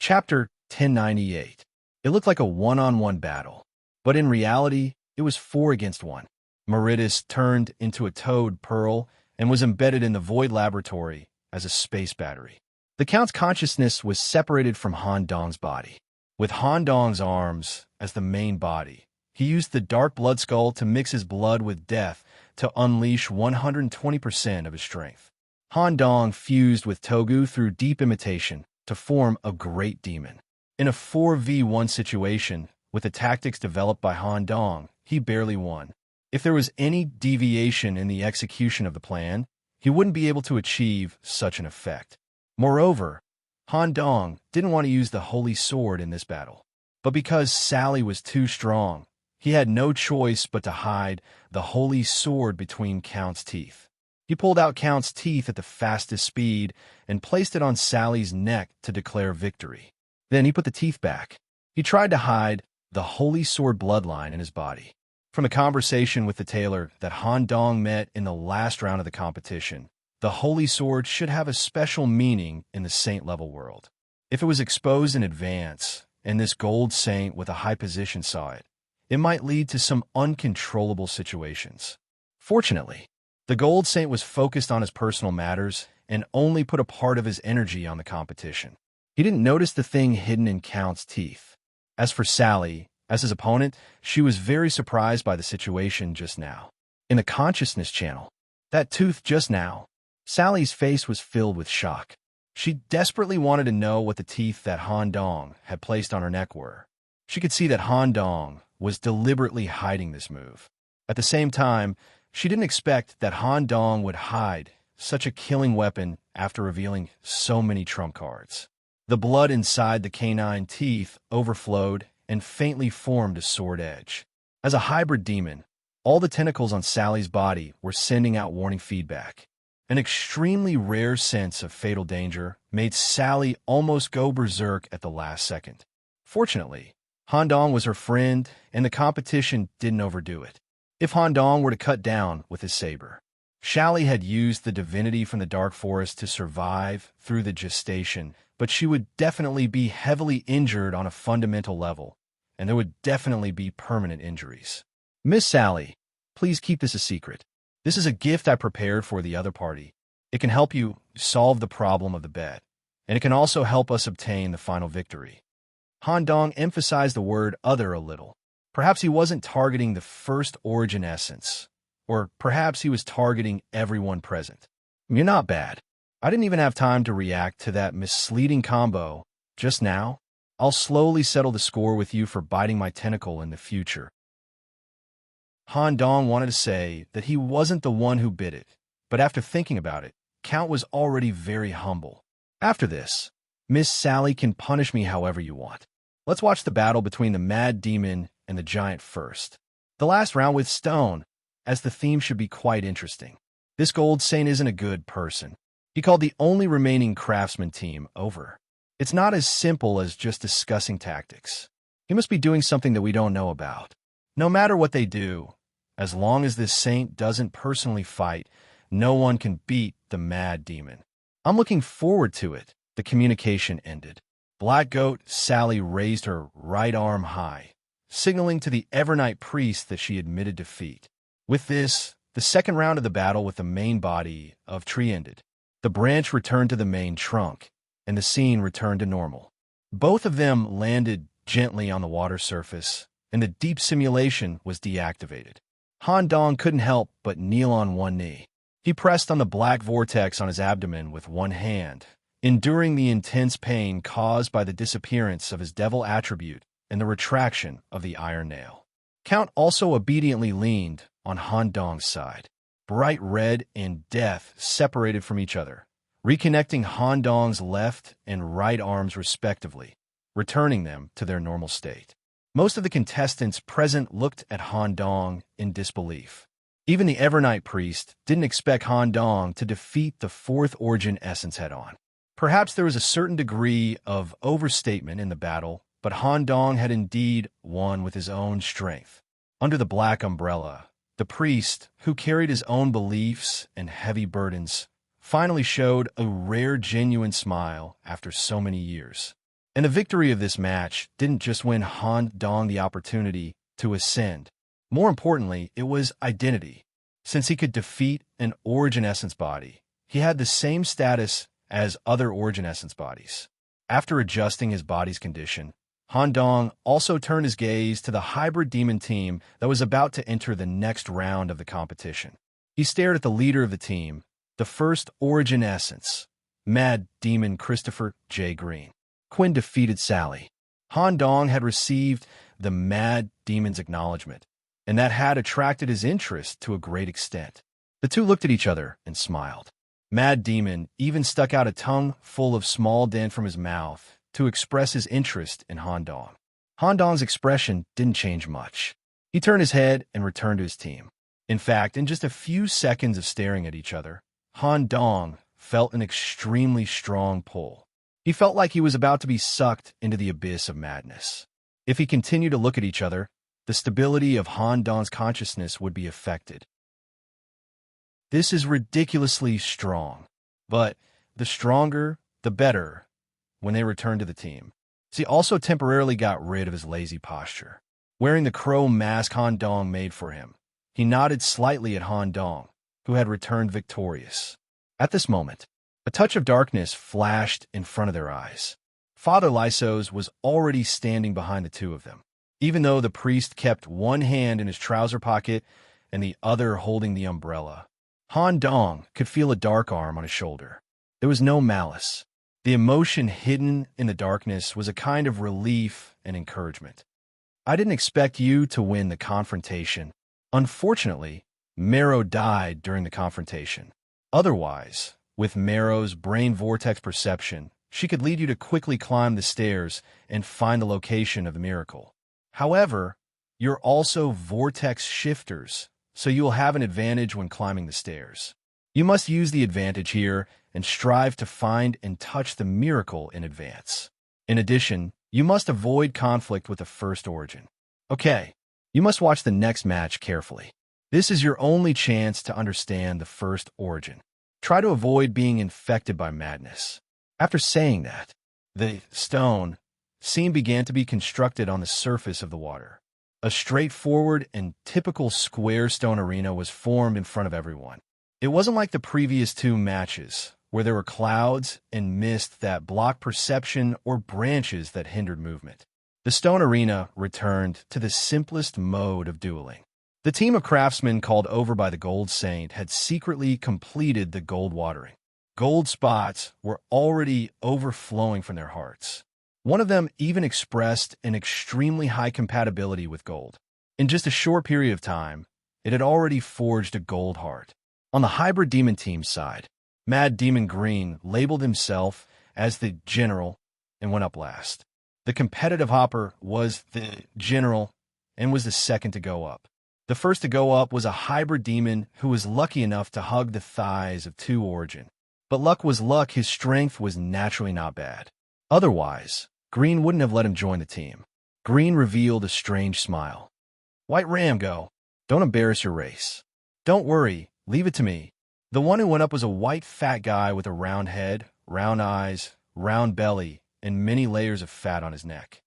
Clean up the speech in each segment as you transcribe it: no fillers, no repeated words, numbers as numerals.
Chapter 1098. It looked like a one-on-one battle, but in reality, it was 4 against 1. Meritus turned into a toad pearl and was embedded in the Void Laboratory as a space battery. The Count's consciousness was separated from Han Dong's body. With Han Dong's arms as the main body, he used the Dark Blood Skull to mix his blood with death to unleash 120% of his strength. Han Dong fused with Togu through deep imitation to form a great demon. In a 4v1 situation, with the tactics developed by Han Dong, he barely won. If there was any deviation in the execution of the plan, he wouldn't be able to achieve such an effect. Moreover, Han Dong didn't want to use the Holy Sword in this battle. But because Sally was too strong, he had no choice but to hide the Holy Sword between Count's teeth. He pulled out Count's teeth at the fastest speed and placed it on Sally's neck to declare victory. Then he put the teeth back. He tried to hide the Holy Sword bloodline in his body. From the conversation with the tailor that Han Dong met in the last round of the competition, the Holy Sword should have a special meaning in the saint-level world. If it was exposed in advance, and this gold saint with a high position saw it, it might lead to some uncontrollable situations. Fortunately, the gold saint was focused on his personal matters and only put a part of his energy on the competition. He didn't notice the thing hidden in Count's teeth. As for Sally, as his opponent, she was very surprised by the situation just now. In the consciousness channel, that tooth just now, Sally's face was filled with shock. She desperately wanted to know what the teeth that Han Dong had placed on her neck were. She could see that Han Dong was deliberately hiding this move. At the same time, she didn't expect that Han Dong would hide such a killing weapon after revealing so many trump cards. The blood inside the canine teeth overflowed and faintly formed a sword edge. As a hybrid demon, all the tentacles on Sally's body were sending out warning feedback. An extremely rare sense of fatal danger made Sally almost go berserk at the last second. Fortunately, Han Dong was her friend, and the competition didn't overdo it. If Han Dong were to cut down with his saber, Sally had used the divinity from the Dark Forest to survive through the gestation, but she would definitely be heavily injured on a fundamental level, and there would definitely be permanent injuries. Miss Sally, please keep this a secret. This is a gift I prepared for the other party. It can help you solve the problem of the bet, and it can also help us obtain the final victory. Han Dong emphasized the word other a little. Perhaps he wasn't targeting the first origin essence, or perhaps he was targeting everyone present. You're not bad. I didn't even have time to react to that misleading combo just now. I'll slowly settle the score with you for biting my tentacle in the future. Han Dong wanted to say that he wasn't the one who bit it, but after thinking about it, Count was already very humble. After this, Miss Sally can punish me however you want. Let's watch the battle between the Mad Demon and the Giant first. The last round with Stone, as the theme should be quite interesting. This Gold Saint isn't a good person. He called the only remaining craftsman team over. It's not as simple as just discussing tactics. He must be doing something that we don't know about. No matter what they do, as long as this saint doesn't personally fight, no one can beat the Mad Demon. I'm looking forward to it. The communication ended. Black Goat Sally raised her right arm high, signaling to the Evernight priest that she admitted defeat. With this, the second round of the battle with the main body of tree ended. The branch returned to the main trunk, and the scene returned to normal. Both of them landed gently on the water surface, and the deep simulation was deactivated. Han Dong couldn't help but kneel on one knee. He pressed on the black vortex on his abdomen with one hand, enduring the intense pain caused by the disappearance of his devil attribute and the retraction of the iron nail. Count also obediently leaned on Han Dong's side. Bright red and death separated from each other, reconnecting Han Dong's left and right arms respectively, returning them to their normal state. Most of the contestants present looked at Han Dong in disbelief. Even the Evernight priest didn't expect Han Dong to defeat the fourth origin essence head-on. Perhaps there was a certain degree of overstatement in the battle, but Han Dong had indeed won with his own strength. Under the black umbrella, the priest, who carried his own beliefs and heavy burdens, finally showed a rare genuine smile after so many years. And the victory of this match didn't just win Han Dong the opportunity to ascend. More importantly, it was identity. Since he could defeat an Origin Essence body, he had the same status as other Origin Essence bodies. After adjusting his body's condition, Han Dong also turned his gaze to the hybrid demon team that was about to enter the next round of the competition. He stared at the leader of the team, the first Origin Essence, Mad Demon Christopher J. Green. Quinn defeated Sally. Han Dong had received the Mad Demon's acknowledgement, and that had attracted his interest to a great extent. The two looked at each other and smiled. Mad Demon even stuck out a tongue full of small dent from his mouth to express his interest in Han Dong. Han Dong's expression didn't change much. He turned his head and returned to his team. In fact, in just a few seconds of staring at each other, Han Dong felt an extremely strong pull. He felt like he was about to be sucked into the abyss of madness. If he continued to look at each other, the stability of Han Dong's consciousness would be affected. This is ridiculously strong, but the stronger, the better when they returned to the team. He also temporarily got rid of his lazy posture. Wearing the crow mask Han Dong made for him, he nodded slightly at Han Dong, who had returned victorious. At this moment, a touch of darkness flashed in front of their eyes. Father Lysos was already standing behind the two of them. Even though the priest kept one hand in his trouser pocket and the other holding the umbrella, Han Dong could feel a dark arm on his shoulder. There was no malice. The emotion hidden in the darkness was a kind of relief and encouragement. I didn't expect you to win the confrontation. Unfortunately, Marrow died during the confrontation. Otherwise, with Marrow's brain vortex perception, she could lead you to quickly climb the stairs and find the location of the miracle. However, you're also vortex shifters, so you will have an advantage when climbing the stairs. You must use the advantage here and strive to find and touch the miracle in advance. In addition, you must avoid conflict with the first origin. Okay, you must watch the next match carefully. This is your only chance to understand the first origin. Try to avoid being infected by madness. After saying that, the stone scene began to be constructed on the surface of the water. A straightforward and typical square stone arena was formed in front of everyone. It wasn't like the previous two matches, where there were clouds and mist that blocked perception or branches that hindered movement. The stone arena returned to the simplest mode of dueling. The team of craftsmen called over by the Gold Saint had secretly completed the gold watering. Gold spots were already overflowing from their hearts. One of them even expressed an extremely high compatibility with gold. In just a short period of time, it had already forged a gold heart. On the hybrid demon team side, Mad Demon Green labeled himself as the General and went up last. The competitive hopper was the General and was the second to go up. The first to go up was a hybrid demon who was lucky enough to hug the thighs of two Origin. But luck was luck, his strength was naturally not bad. Otherwise, Green wouldn't have let him join the team. Green revealed a strange smile. White Ram, go. Don't embarrass your race. Don't worry, leave it to me. The one who went up was a white fat guy with a round head, round eyes, round belly, and many layers of fat on his neck.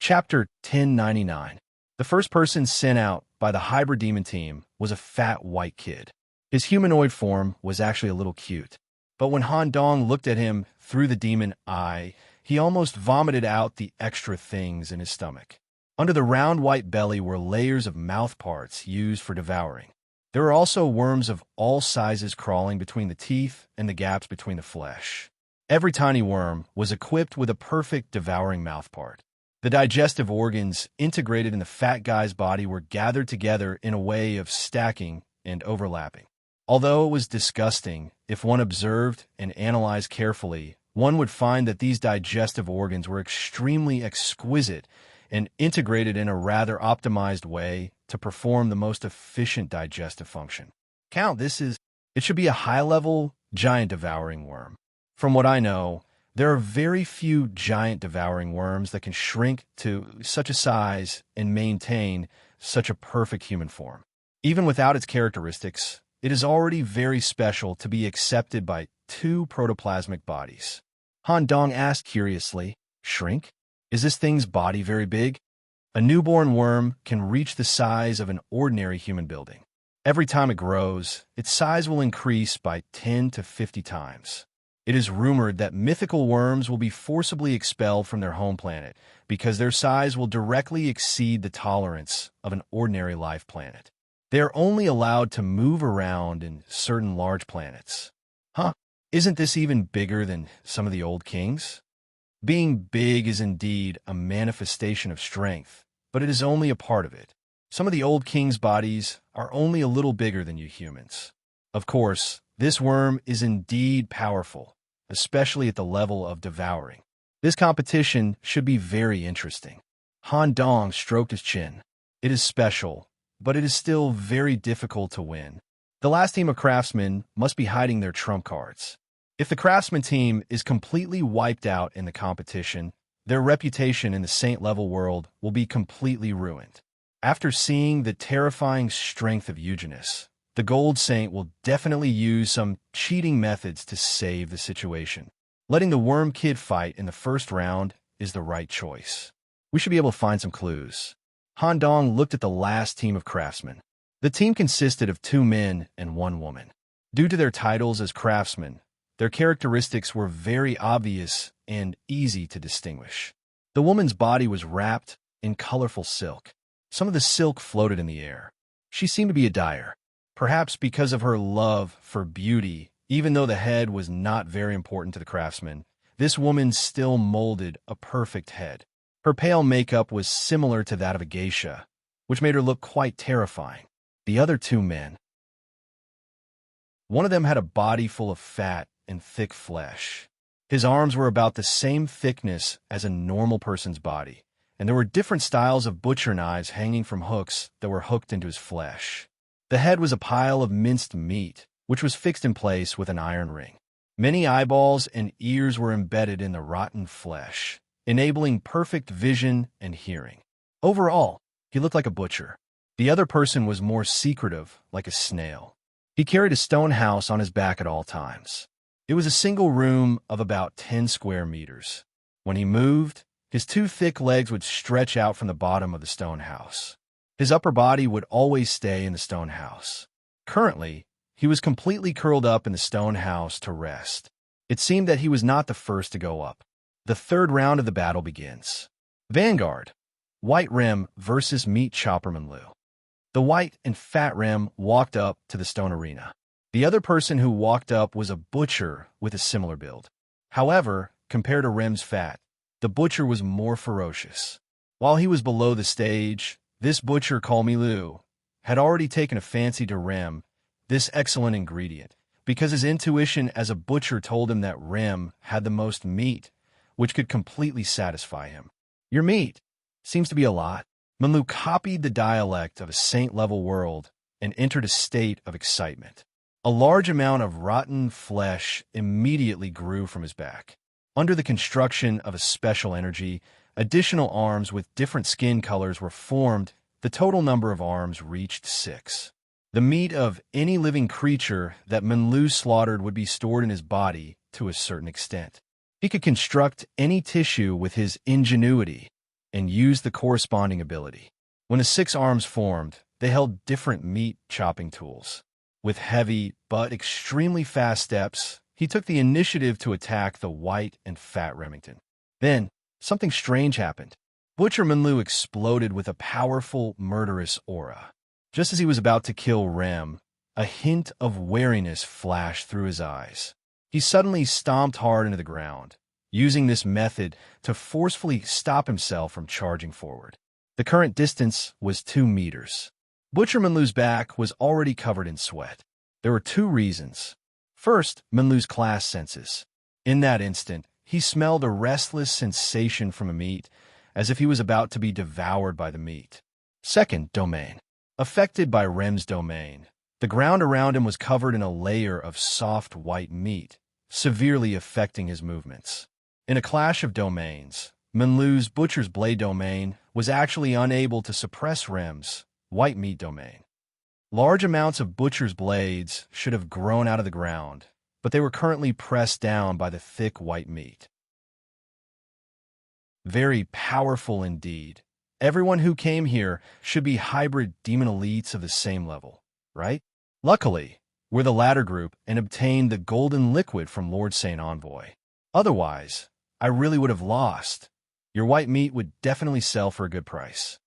Chapter 1099. The first person sent out by the hybrid demon team was a fat white kid. His humanoid form was actually a little cute. But when Han Dong looked at him through the demon eye, he almost vomited out the extra things in his stomach. Under the round white belly were layers of mouth parts used for devouring. There were also worms of all sizes crawling between the teeth and the gaps between the flesh. Every tiny worm was equipped with a perfect devouring mouth part. The digestive organs integrated in the fat guy's body were gathered together in a way of stacking and overlapping. Although it was disgusting, if one observed and analyzed carefully, one would find that these digestive organs were extremely exquisite and integrated in a rather optimized way to perform the most efficient digestive function. It should be a high-level, giant devouring worm. From what I know, there are very few giant devouring worms that can shrink to such a size and maintain such a perfect human form. Even without its characteristics, it is already very special to be accepted by 2 protoplasmic bodies. Han Dong asked curiously, "Shrink? Is this thing's body very big?" A newborn worm can reach the size of an ordinary human building. Every time it grows, its size will increase by 10 to 50 times. It is rumored that mythical worms will be forcibly expelled from their home planet because their size will directly exceed the tolerance of an ordinary life planet. They are only allowed to move around in certain large planets. Huh, isn't this even bigger than some of the old kings? Being big is indeed a manifestation of strength, but it is only a part of it. Some of the old kings' bodies are only a little bigger than you humans. Of course, this worm is indeed powerful, especially at the level of devouring. This competition should be very interesting. Han Dong stroked his chin. It is special, but it is still very difficult to win. The last team of craftsmen must be hiding their trump cards. If the craftsman team is completely wiped out in the competition, their reputation in the saint-level world will be completely ruined. After seeing the terrifying strength of Eugenus, the Gold Saint will definitely use some cheating methods to save the situation. Letting the Worm Kid fight in the first round is the right choice. We should be able to find some clues. Han Dong looked at the last team of craftsmen. The team consisted of 2 men and 1 woman. Due to their titles as craftsmen, their characteristics were very obvious and easy to distinguish. The woman's body was wrapped in colorful silk. Some of the silk floated in the air. She seemed to be a dyer, perhaps because of her love for beauty. Even though the head was not very important to the craftsman, this woman still molded a perfect head. Her pale makeup was similar to that of a geisha, which made her look quite terrifying. The other 2 men. One of them had a body full of fat and thick flesh. His arms were about the same thickness as a normal person's body, and there were different styles of butcher knives hanging from hooks that were hooked into his flesh. The head was a pile of minced meat, which was fixed in place with an iron ring. Many eyeballs and ears were embedded in the rotten flesh, enabling perfect vision and hearing. Overall, he looked like a butcher. The other person was more secretive, like a snail. He carried a stone house on his back at all times. It was a single room of about 10 square meters. When he moved, his 2 thick legs would stretch out from the bottom of the stone house. His upper body would always stay in the stone house. Currently, he was completely curled up in the stone house to rest. It seemed that he was not the first to go up. The 3rd round of the battle begins. Vanguard, White Rim versus Meat Chopper Manlu. The white and fat Rim walked up to the stone arena. The other person who walked up was a butcher with a similar build. However, compared to Rim's fat, the butcher was more ferocious. While he was below the stage, this butcher called Milu had already taken a fancy to Rim, this excellent ingredient, because his intuition as a butcher told him that Rim had the most meat, which could completely satisfy him. Your meat seems to be a lot. Manlu copied the dialect of a saint-level world and entered a state of excitement. A large amount of rotten flesh immediately grew from his back. Under the construction of a special energy, additional arms with different skin colors were formed. The total number of arms reached 6. The meat of any living creature that Manlu slaughtered would be stored in his body to a certain extent. He could construct any tissue with his ingenuity and use the corresponding ability. When the 6 arms formed, they held different meat chopping tools. With heavy but extremely fast steps, he took the initiative to attack the white and fat Remington. Then, something strange happened. Butcher Manlu exploded with a powerful, murderous aura. Just as he was about to kill Rem, a hint of wariness flashed through his eyes. He suddenly stomped hard into the ground, using this method to forcefully stop himself from charging forward. The current distance was 2 meters. Butcher Manlu's back was already covered in sweat. There were 2 reasons. First, Manlu's class senses. In that instant, he smelled a restless sensation from a meat, as if he was about to be devoured by the meat. Second, domain. Affected by Rem's domain, the ground around him was covered in a layer of soft white meat, severely affecting his movements. In a clash of domains, Manlu's Butcher's Blade domain was actually unable to suppress Rem's white meat domain. Large amounts of Butcher's blades should have grown out of the ground, but they were currently pressed down by the thick white meat. Very powerful indeed. Everyone who came here should be hybrid demon elites of the same level, right? Luckily, we're the latter group and obtained the golden liquid from Lord Saint Envoy. Otherwise, I really would have lost. Your white meat would definitely sell for a good price.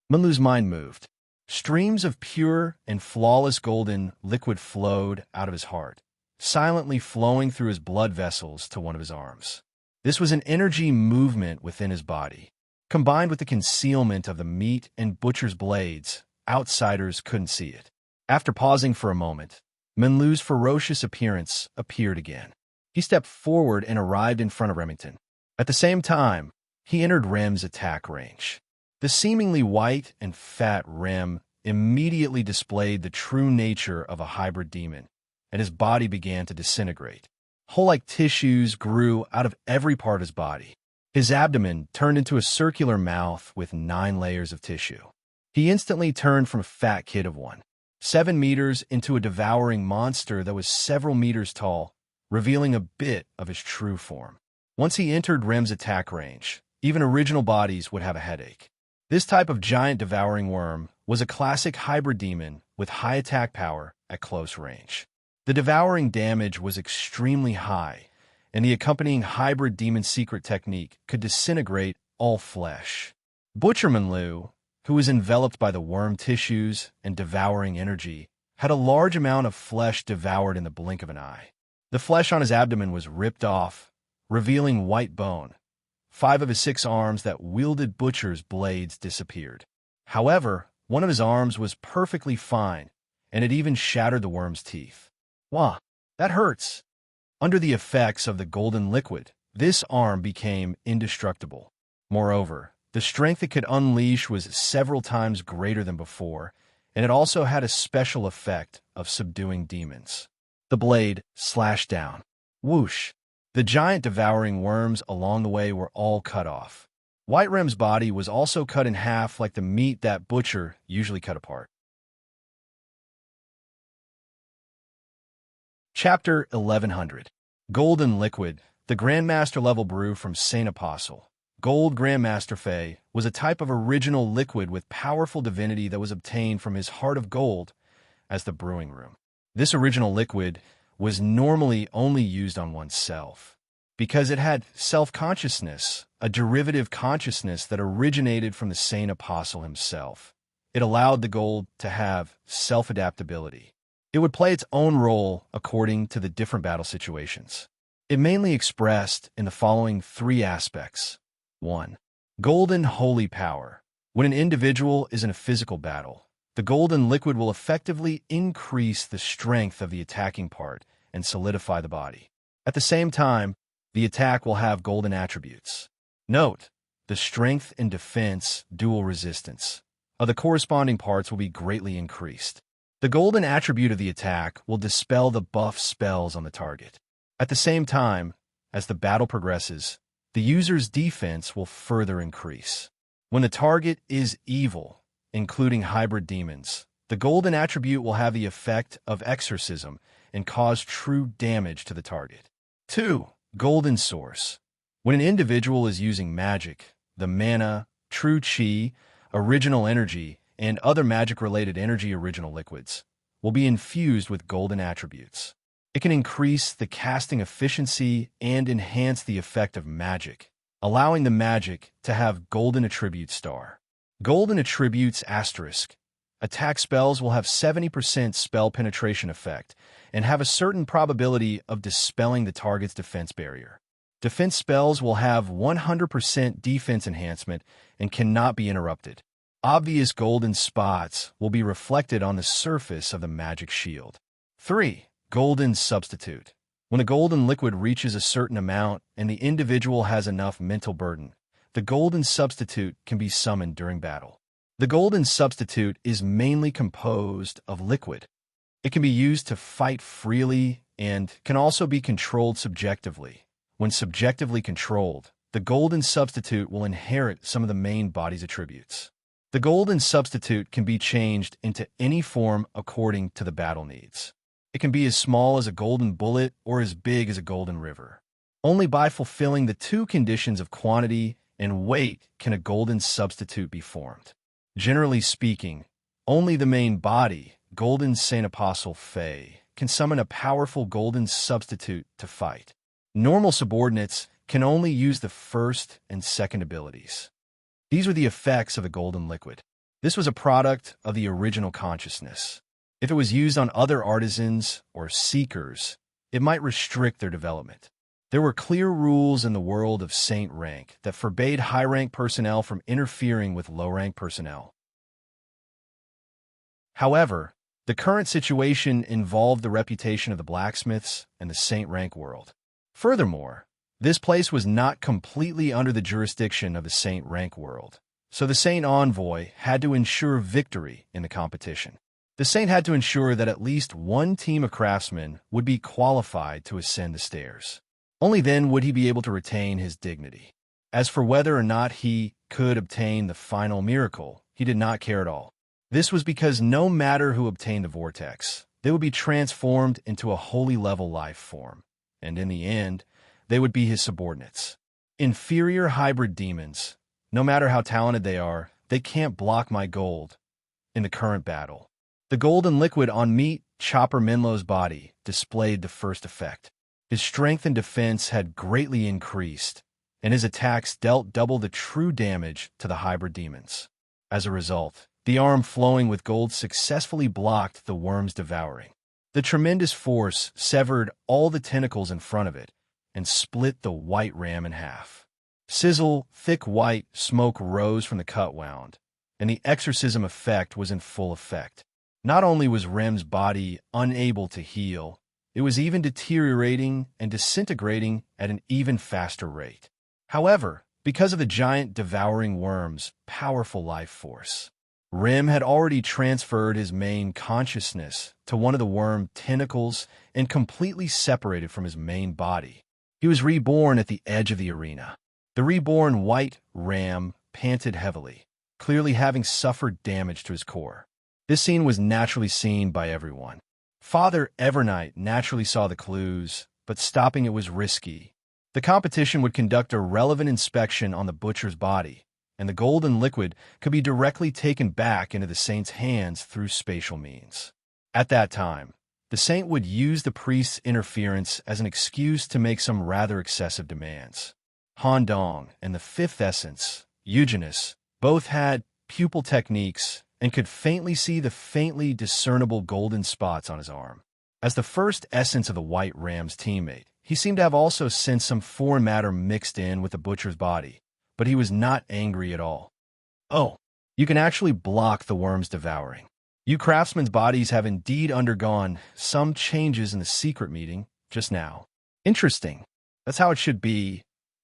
Minlu's mind moved. Streams of pure and flawless golden liquid flowed out of his heart, silently flowing through his blood vessels to one of his arms. This was an energy movement within his body. Combined with the concealment of the meat and butcher's blades, outsiders couldn't see it. After pausing for a moment, Minlu's ferocious appearance appeared again. He stepped forward and arrived in front of Remington. At the same time, he entered Rem's attack range. The seemingly white and fat Rem immediately displayed the true nature of a hybrid demon, and his body began to disintegrate. Whole-like tissues grew out of every part of his body. His abdomen turned into a circular mouth with 9 layers of tissue. He instantly turned from a fat kid of 7 meters into a devouring monster that was several meters tall, revealing a bit of his true form. Once he entered Rem's attack range, even original bodies would have a headache. This type of giant devouring worm was a classic hybrid demon with high attack power at close range. The devouring damage was extremely high, and the accompanying hybrid demon secret technique could disintegrate all flesh. Butcher Minlu, who was enveloped by the worm tissues and devouring energy, had a large amount of flesh devoured in the blink of an eye. The flesh on his abdomen was ripped off, revealing white bone. 5 of his 6 arms that wielded butcher's blades disappeared. However, one of his arms was perfectly fine, and it even shattered the worm's teeth. Wah, that hurts. Under the effects of the golden liquid, this arm became indestructible. Moreover, the strength it could unleash was several times greater than before, and it also had a special effect of subduing demons. The blade slashed down. Whoosh! The giant devouring worms along the way were all cut off. White Rem's body was also cut in half like the meat that butcher usually cut apart. Chapter 1100. Golden Liquid, the Grandmaster level brew from Saint Apostle. Gold Grandmaster Fey was a type of original liquid with powerful divinity that was obtained from his heart of gold as the brewing room. This original liquid was normally only used on oneself because it had self-consciousness, a derivative consciousness that originated from the Saint Apostle himself. It allowed the gold to have self-adaptability. It would play its own role according to the different battle situations. It mainly expressed in the following 3 aspects. 1. Golden holy power. When an individual is in a physical battle, the golden liquid will effectively increase the strength of the attacking part and solidify the body. At the same time, the attack will have golden attributes. Note, the strength and defense dual resistance of the corresponding parts will be greatly increased. The golden attribute of the attack will dispel the buff spells on the target. At the same time, as the battle progresses, the user's defense will further increase. When the target is evil, including hybrid demons, the golden attribute will have the effect of exorcism and cause true damage to the target. 2. Golden source. When an individual is using magic, the mana, true chi, original energy, and other magic-related energy original liquids will be infused with golden attributes. It can increase the casting efficiency and enhance the effect of magic, allowing the magic to have golden attribute star. Golden attributes asterisk. Attack spells will have 70% spell penetration effect and have a certain probability of dispelling the target's defense barrier. Defense spells will have 100% defense enhancement and cannot be interrupted. Obvious golden spots will be reflected on the surface of the magic shield. 3. Golden substitute. When a golden liquid reaches a certain amount and the individual has enough mental burden, the golden substitute can be summoned during battle. The golden substitute is mainly composed of liquid. It can be used to fight freely and can also be controlled subjectively. When subjectively controlled, the golden substitute will inherit some of the main body's attributes. The golden substitute can be changed into any form according to the battle needs. It can be as small as a golden bullet or as big as a golden river. Only by fulfilling the two conditions of quantity and weight can a golden substitute be formed. Generally speaking, only the main body, Golden Saint Apostle Faye, can summon a powerful golden substitute to fight. Normal subordinates can only use the first and second abilities. These were the effects of the golden liquid. This was a product of the original consciousness. If it was used on other artisans or seekers, it might restrict their development. There were clear rules in the world of saint rank that forbade high-rank personnel from interfering with low-rank personnel. However, the current situation involved the reputation of the blacksmiths and the saint rank world. Furthermore, this place was not completely under the jurisdiction of the saint rank world, so the saint envoy had to ensure victory in the competition. The saint had to ensure that at least one team of craftsmen would be qualified to ascend the stairs. Only then would he be able to retain his dignity. As for whether or not he could obtain the final miracle, he did not care at all. This was because no matter who obtained the vortex, they would be transformed into a holy level life form, and in the end, they would be his subordinates. Inferior hybrid demons, no matter how talented they can't block my gold in the current battle. The golden liquid on Meat Chopper Menlo's body displayed the first effect. His strength and defense had greatly increased, and his attacks dealt double the true damage to the hybrid demons. As a result, the arm flowing with gold successfully blocked the worm's devouring. The tremendous force severed all the tentacles in front of it and split the white ram in half. Sizzle, thick white smoke rose from the cut wound, and the exorcism effect was in full effect. Not only was Rem's body unable to heal, it was even deteriorating and disintegrating at an even faster rate. However, because of the giant devouring worm's powerful life force, Rem had already transferred his main consciousness to one of the worm tentacles and completely separated from his main body. He was reborn at the edge of the arena. The reborn white ram panted heavily, clearly having suffered damage to his core. This scene was naturally seen by everyone. Father Evernight naturally saw the clues, but stopping it was risky. The competition would conduct a relevant inspection on the butcher's body, and the golden liquid could be directly taken back into the saint's hands through spatial means. At that time, the saint would use the priest's interference as an excuse to make some rather excessive demands. Han Dong and the fifth essence, Eugenus, both had pupil techniques and could faintly see the faintly discernible golden spots on his arm. As the first essence of the White Ram's teammate, he seemed to have also sensed some foreign matter mixed in with the butcher's body, but he was not angry at all. Oh, you can actually block the worm's devouring. You craftsmen's bodies have indeed undergone some changes in the secret meeting just now. Interesting. That's how it should be,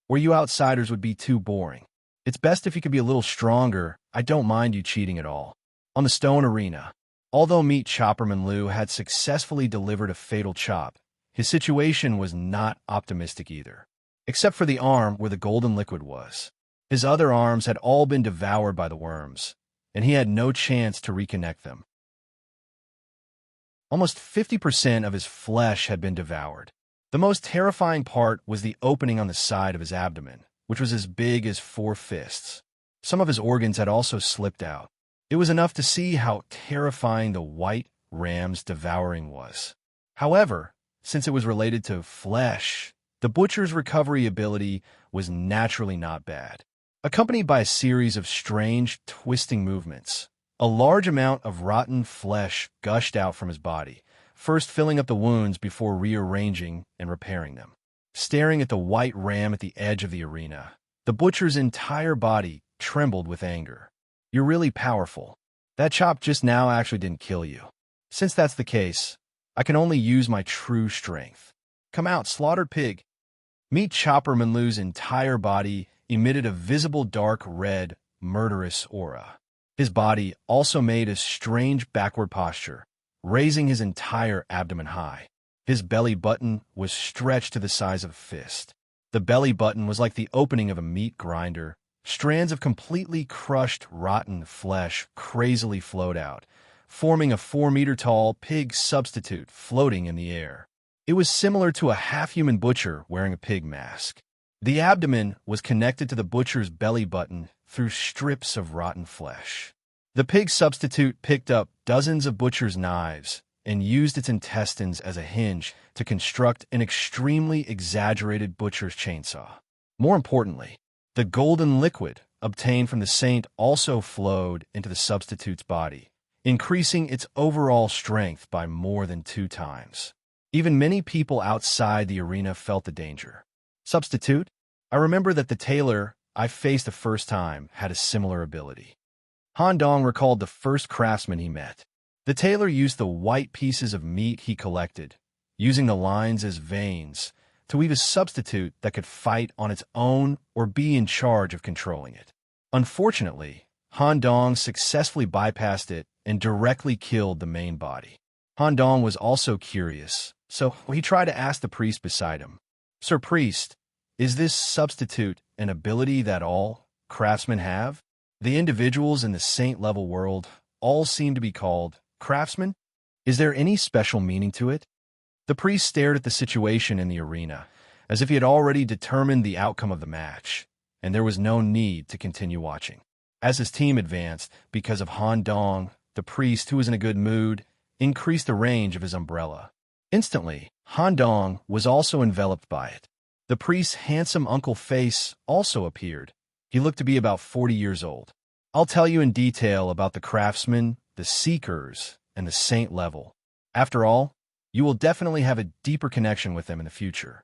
or you outsiders would be too boring. It's best if you could be a little stronger. I don't mind you cheating at all. On the stone arena, although Meat Chopperman Liu had successfully delivered a fatal chop, his situation was not optimistic either, except for the arm where the golden liquid was. His other arms had all been devoured by the worms, and he had no chance to reconnect them. Almost 50% of his flesh had been devoured. The most terrifying part was the opening on the side of his abdomen, which was as big as 4 fists. Some of his organs had also slipped out. It was enough to see how terrifying the white ram's devouring was. However, since it was related to flesh, the butcher's recovery ability was naturally not bad. Accompanied by a series of strange, twisting movements, a large amount of rotten flesh gushed out from his body, first filling up the wounds before rearranging and repairing them. Staring at the white ram at the edge of the arena, the butcher's entire body trembled with anger. You're really powerful. That chop just now actually didn't kill you. Since that's the case, I can only use my true strength. Come out, slaughtered pig. Meat Chopper Manlu's entire body emitted a visible dark red, murderous aura. His body also made a strange backward posture, raising his entire abdomen high. His belly button was stretched to the size of a fist. The belly button was like the opening of a meat grinder. Strands of completely crushed, rotten flesh crazily flowed out, forming a 4-meter-tall pig substitute floating in the air. It was similar to a half-human butcher wearing a pig mask. The abdomen was connected to the butcher's belly button through strips of rotten flesh. The pig substitute picked up dozens of butcher's knives and used its intestines as a hinge to construct an extremely exaggerated butcher's chainsaw. More importantly, the golden liquid obtained from the saint also flowed into the substitute's body, increasing its overall strength by more than 2 times. Even many people outside the arena felt the danger. Substitute? I remember that the tailor I faced the first time had a similar ability. Han Dong recalled the first craftsman he met. The tailor used the white pieces of meat he collected, using the lines as veins, to weave a substitute that could fight on its own or be in charge of controlling it. Unfortunately, Han Dong successfully bypassed it and directly killed the main body. Han Dong was also curious, so he tried to ask the priest beside him, "Sir Priest, is this substitute an ability that all craftsmen have? The individuals in the saint-level world all seem to be called craftsmen. Is there any special meaning to it?" The priest stared at the situation in the arena, as if he had already determined the outcome of the match, and there was no need to continue watching. As his team advanced, because of Han Dong, the priest, who was in a good mood, increased the range of his umbrella. Instantly, Han Dong was also enveloped by it. The priest's handsome uncle face also appeared. He looked to be about 40 years old. I'll tell you in detail about the craftsmen, the seekers, and the saint level. After all, you will definitely have a deeper connection with them in the future.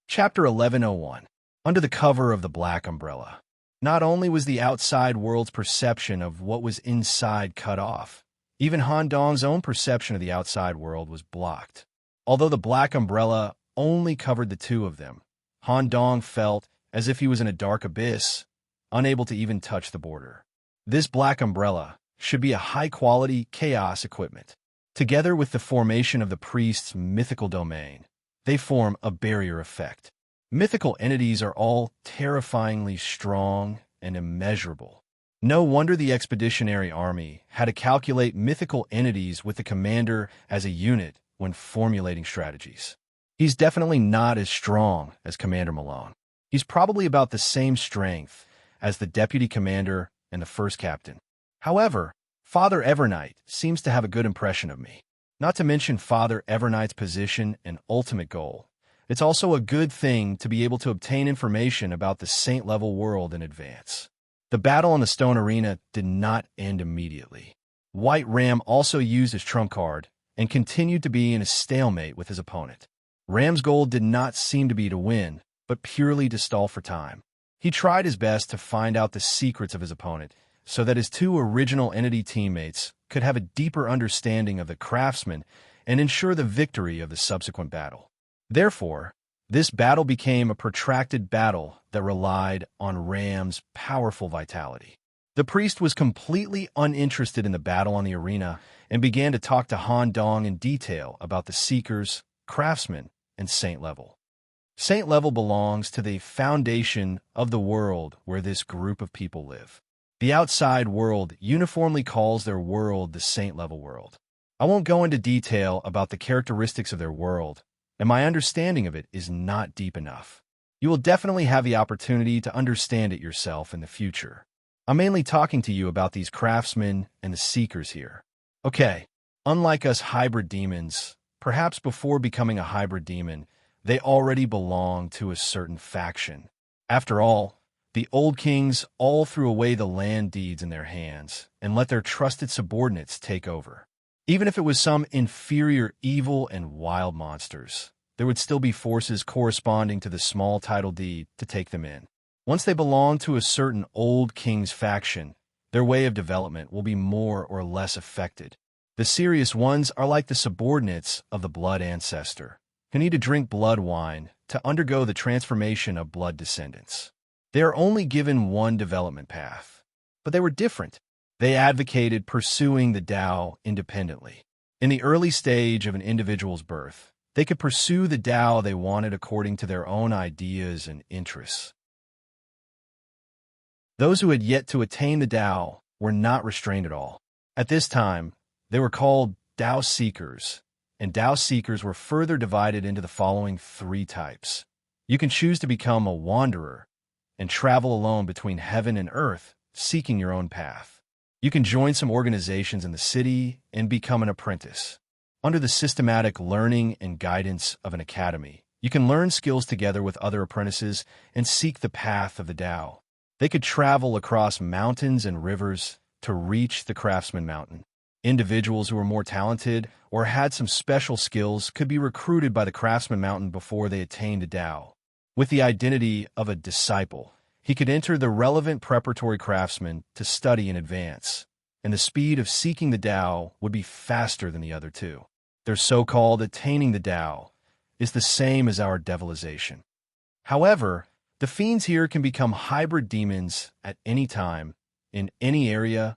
Chapter 1101. Under the cover of the black umbrella. Not only was the outside world's perception of what was inside cut off, even Han Dong's own perception of the outside world was blocked. Although the black umbrella only covered the two of them, Han Dong felt as if he was in a dark abyss, unable to even touch the border. This black umbrella should be a high-quality chaos equipment. Together with the formation of the priest's mythical domain, they form a barrier effect. Mythical entities are all terrifyingly strong and immeasurable. No wonder the expeditionary army had to calculate mythical entities with the commander as a unit when formulating strategies. He's definitely not as strong as Commander Malone. He's probably about the same strength as the deputy commander and the first captain. However, Father Evernight seems to have a good impression of me. Not to mention Father Evernight's position and ultimate goal. It's also a good thing to be able to obtain information about the saint-level world in advance. The battle in the stone arena did not end immediately. White Ram also used his trump card and continued to be in a stalemate with his opponent. Ram's goal did not seem to be to win, but purely to stall for time. He tried his best to find out the secrets of his opponent so that his two original entity teammates could have a deeper understanding of the craftsman and ensure the victory of the subsequent battle. Therefore, this battle became a protracted battle that relied on Ram's powerful vitality. The priest was completely uninterested in the battle on the arena and began to talk to Han Dong in detail about the Seekers, Craftsmen, and Saint Level. Saint Level belongs to the foundation of the world where this group of people live. The outside world uniformly calls their world the Saint Level world. I won't go into detail about the characteristics of their world, and my understanding of it is not deep enough. You will definitely have the opportunity to understand it yourself in the future. I'm mainly talking to you about these craftsmen and the seekers here. Okay, unlike us hybrid demons, perhaps before becoming a hybrid demon, they already belong to a certain faction. After all, the old kings all threw away the land deeds in their hands and let their trusted subordinates take over. Even if it was some inferior evil and wild monsters, there would still be forces corresponding to the small title deed to take them in. Once they belong to a certain old king's faction, their way of development will be more or less affected. The serious ones are like the subordinates of the blood ancestor, who need to drink blood wine to undergo the transformation of blood descendants. They are only given one development path, but they were different. They advocated pursuing the Tao independently. In the early stage of an individual's birth, they could pursue the Tao they wanted according to their own ideas and interests. Those who had yet to attain the Tao were not restrained at all. At this time, they were called Tao Seekers, and Tao Seekers were further divided into the following three types. You can choose to become a wanderer and travel alone between heaven and earth, seeking your own path. You can join some organizations in the city and become an apprentice. Under the systematic learning and guidance of an academy, you can learn skills together with other apprentices and seek the path of the Tao. They could travel across mountains and rivers to reach the Craftsman Mountain. Individuals who were more talented or had some special skills could be recruited by the Craftsman Mountain before they attained the Tao. With the identity of a disciple, he could enter the relevant preparatory craftsman to study in advance, and the speed of seeking the Tao would be faster than the other two. Their so-called attaining the Tao is the same as our devilization. However, the fiends here can become hybrid demons at any time, in any area,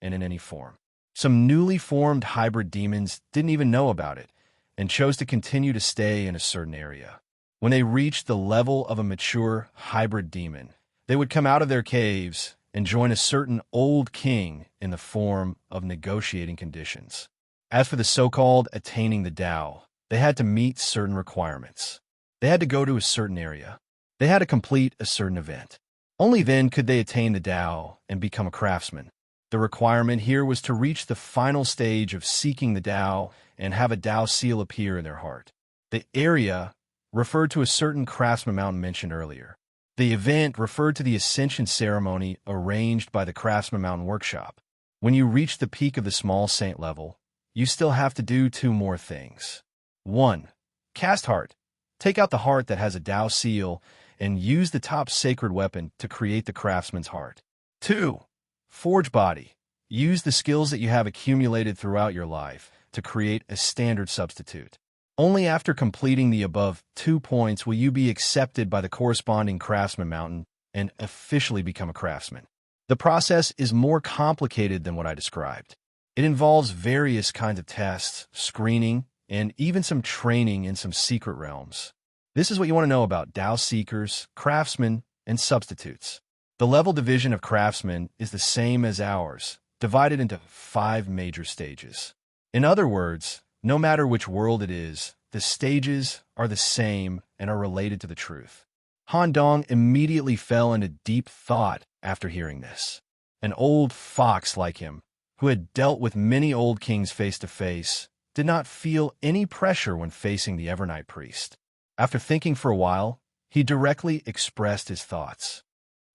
and in any form. Some newly formed hybrid demons didn't even know about it and chose to continue to stay in a certain area. When they reached the level of a mature hybrid demon, they would come out of their caves and join a certain old king in the form of negotiating conditions. As for the so-called attaining the Tao, they had to meet certain requirements. They had to go to a certain area. They had to complete a certain event. Only then could they attain the Tao and become a craftsman. The requirement here was to reach the final stage of seeking the Tao and have a Tao seal appear in their heart. The area referred to a certain Craftsman Mountain mentioned earlier. The event referred to the ascension ceremony arranged by the Craftsman Mountain workshop. When you reach the peak of the small saint level, you still have to do two more things. 1. Cast heart. Take out the heart that has a Tao seal and use the top sacred weapon to create the craftsman's heart. 2. Forge body. Use the skills that you have accumulated throughout your life to create a standard substitute. Only after completing the above 2 points will you be accepted by the corresponding Craftsman Mountain and officially become a craftsman. The process is more complicated than what I described. It involves various kinds of tests, screening, and even some training in some secret realms. This is what you want to know about Tao Seekers, Craftsmen, and Substitutes. The level division of Craftsmen is the same as ours, divided into 5 major stages. In other words, no matter which world it is, the stages are the same and are related to the truth. Han Dong immediately fell into deep thought after hearing this. An old fox like him, who had dealt with many old kings face to face, did not feel any pressure when facing the Evernight priest. After thinking for a while, he directly expressed his thoughts.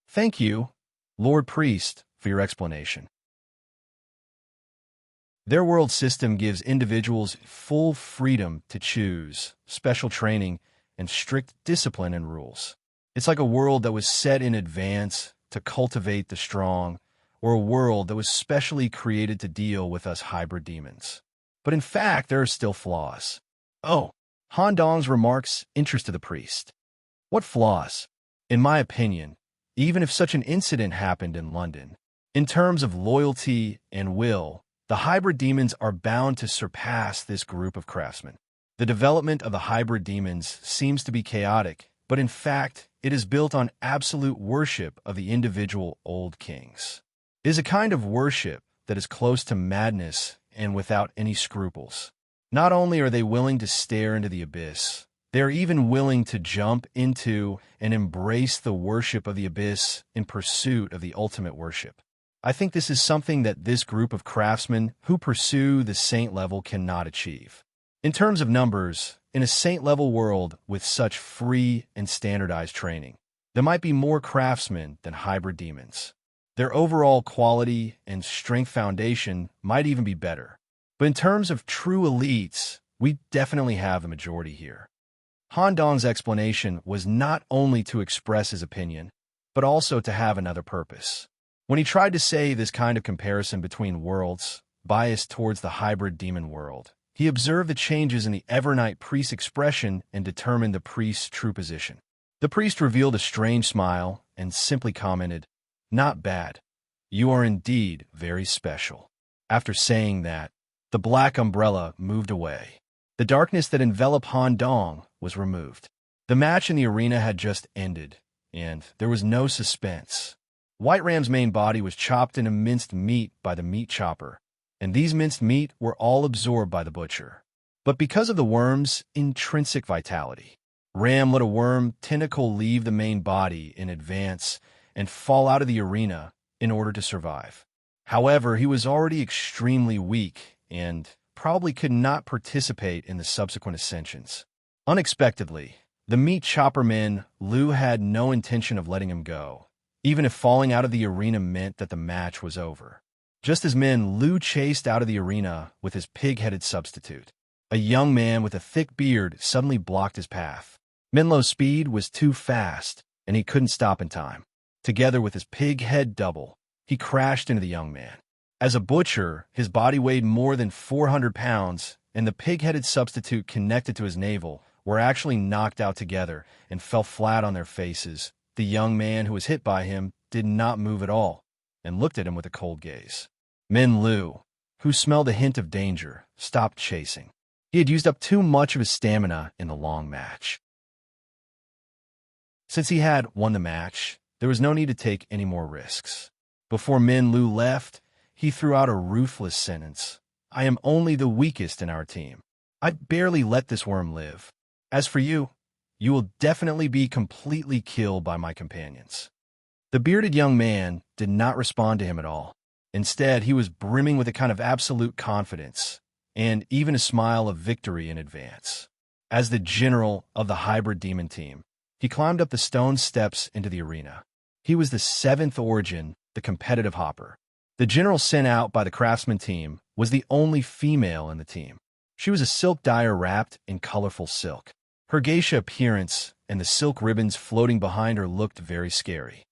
"Thank you, Lord Priest, for your explanation. Their world system gives individuals full freedom to choose, special training, and strict discipline and rules. It's like a world that was set in advance to cultivate the strong, or a world that was specially created to deal with us hybrid demons. But in fact, there are still flaws." Oh, Han Dong's remarks interested the priest. "What flaws?" "In my opinion, even if such an incident happened in London, in terms of loyalty and will, the hybrid demons are bound to surpass this group of craftsmen. The development of the hybrid demons seems to be chaotic, but in fact, it is built on absolute worship of the individual old kings. It is a kind of worship that is close to madness and without any scruples. Not only are they willing to stare into the abyss, they are even willing to jump into and embrace the worship of the abyss in pursuit of the ultimate worship. I think this is something that this group of craftsmen who pursue the saint level cannot achieve. In terms of numbers, in a saint-level world with such free and standardized training, there might be more craftsmen than hybrid demons. Their overall quality and strength foundation might even be better. But in terms of true elites, we definitely have the majority here. Han Dong's explanation was not only to express his opinion, but also to have another purpose. When he tried to say this kind of comparison between worlds, biased towards the hybrid demon world, he observed the changes in the Evernight priest's expression and determined the priest's true position. The priest revealed a strange smile and simply commented, "Not bad. You are indeed very special." After saying that, the black umbrella moved away. The darkness that enveloped Han Dong was removed. The match in the arena had just ended, and there was no suspense. White Ram's main body was chopped into minced meat by the meat chopper, and these minced meat were all absorbed by the butcher. But because of the worm's intrinsic vitality, Ram let a worm tentacle leave the main body in advance and fall out of the arena in order to survive. However, he was already extremely weak and probably could not participate in the subsequent ascensions. Unexpectedly, the meat chopper man Lu had no intention of letting him go, even if falling out of the arena meant that the match was over. Just as men, Lu chased out of the arena with his pig-headed substitute. A young man with a thick beard suddenly blocked his path. Menlo's speed was too fast, and he couldn't stop in time. Together with his pig head double, he crashed into the young man. As a butcher, his body weighed more than 400 pounds, and the pig-headed substitute connected to his navel were actually knocked out together and fell flat on their faces. The young man who was hit by him did not move at all and looked at him with a cold gaze. Min Lu, who smelled a hint of danger, stopped chasing. He had used up too much of his stamina in the long match. Since he had won the match, there was no need to take any more risks. Before Min Lu left, he threw out a ruthless sentence. "I am only the weakest in our team. I barely let this worm live. As for you, you will definitely be completely killed by my companions." The bearded young man did not respond to him at all. Instead, he was brimming with a kind of absolute confidence and even a smile of victory in advance. As the general of the hybrid demon team, he climbed up the stone steps into the arena. He was the seventh origin, the competitive hopper. The general sent out by the craftsman team was the only female in the team. She was a silk dyer wrapped in colorful silk. Her geisha appearance and the silk ribbons floating behind her looked very scary.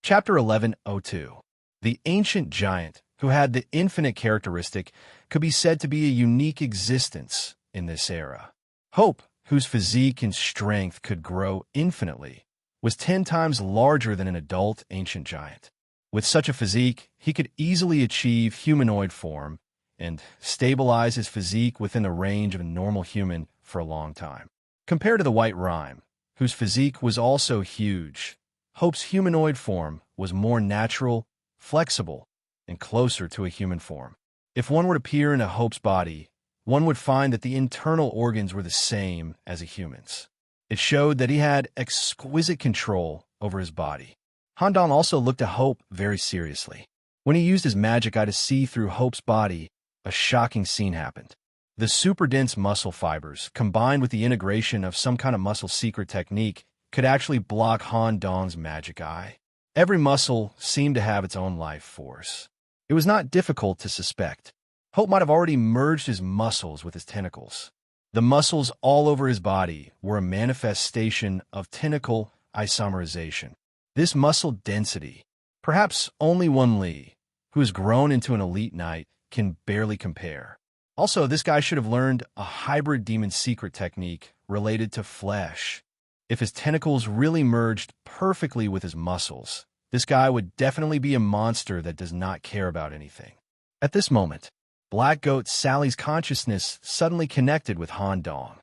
Chapter 1102. The ancient giant, who had the infinite characteristic, could be said to be a unique existence in this era. Hope, whose physique and strength could grow infinitely, was 10 times larger than an adult ancient giant. With such a physique, he could easily achieve humanoid form and stabilize his physique within the range of a normal human for a long time. Compared to the White Rhyme, whose physique was also huge, Hope's humanoid form was more natural, flexible, and closer to a human form. If one were to peer into Hope's body, one would find that the internal organs were the same as a human's. It showed that he had exquisite control over his body. Han Dong also looked at Hope very seriously. When he used his magic eye to see through Hope's body, a shocking scene happened. The super dense muscle fibers, combined with the integration of some kind of muscle secret technique, could actually block Han Dong's magic eye. Every muscle seemed to have its own life force. It was not difficult to suspect. Hope might have already merged his muscles with his tentacles. The muscles all over his body were a manifestation of tentacle isomerization. This muscle density, perhaps only Wen Li, who has grown into an elite knight, can barely compare. Also, this guy should have learned a hybrid demon secret technique related to flesh. If his tentacles really merged perfectly with his muscles, this guy would definitely be a monster that does not care about anything. At this moment, Black Goat Sally's consciousness suddenly connected with Han Dong.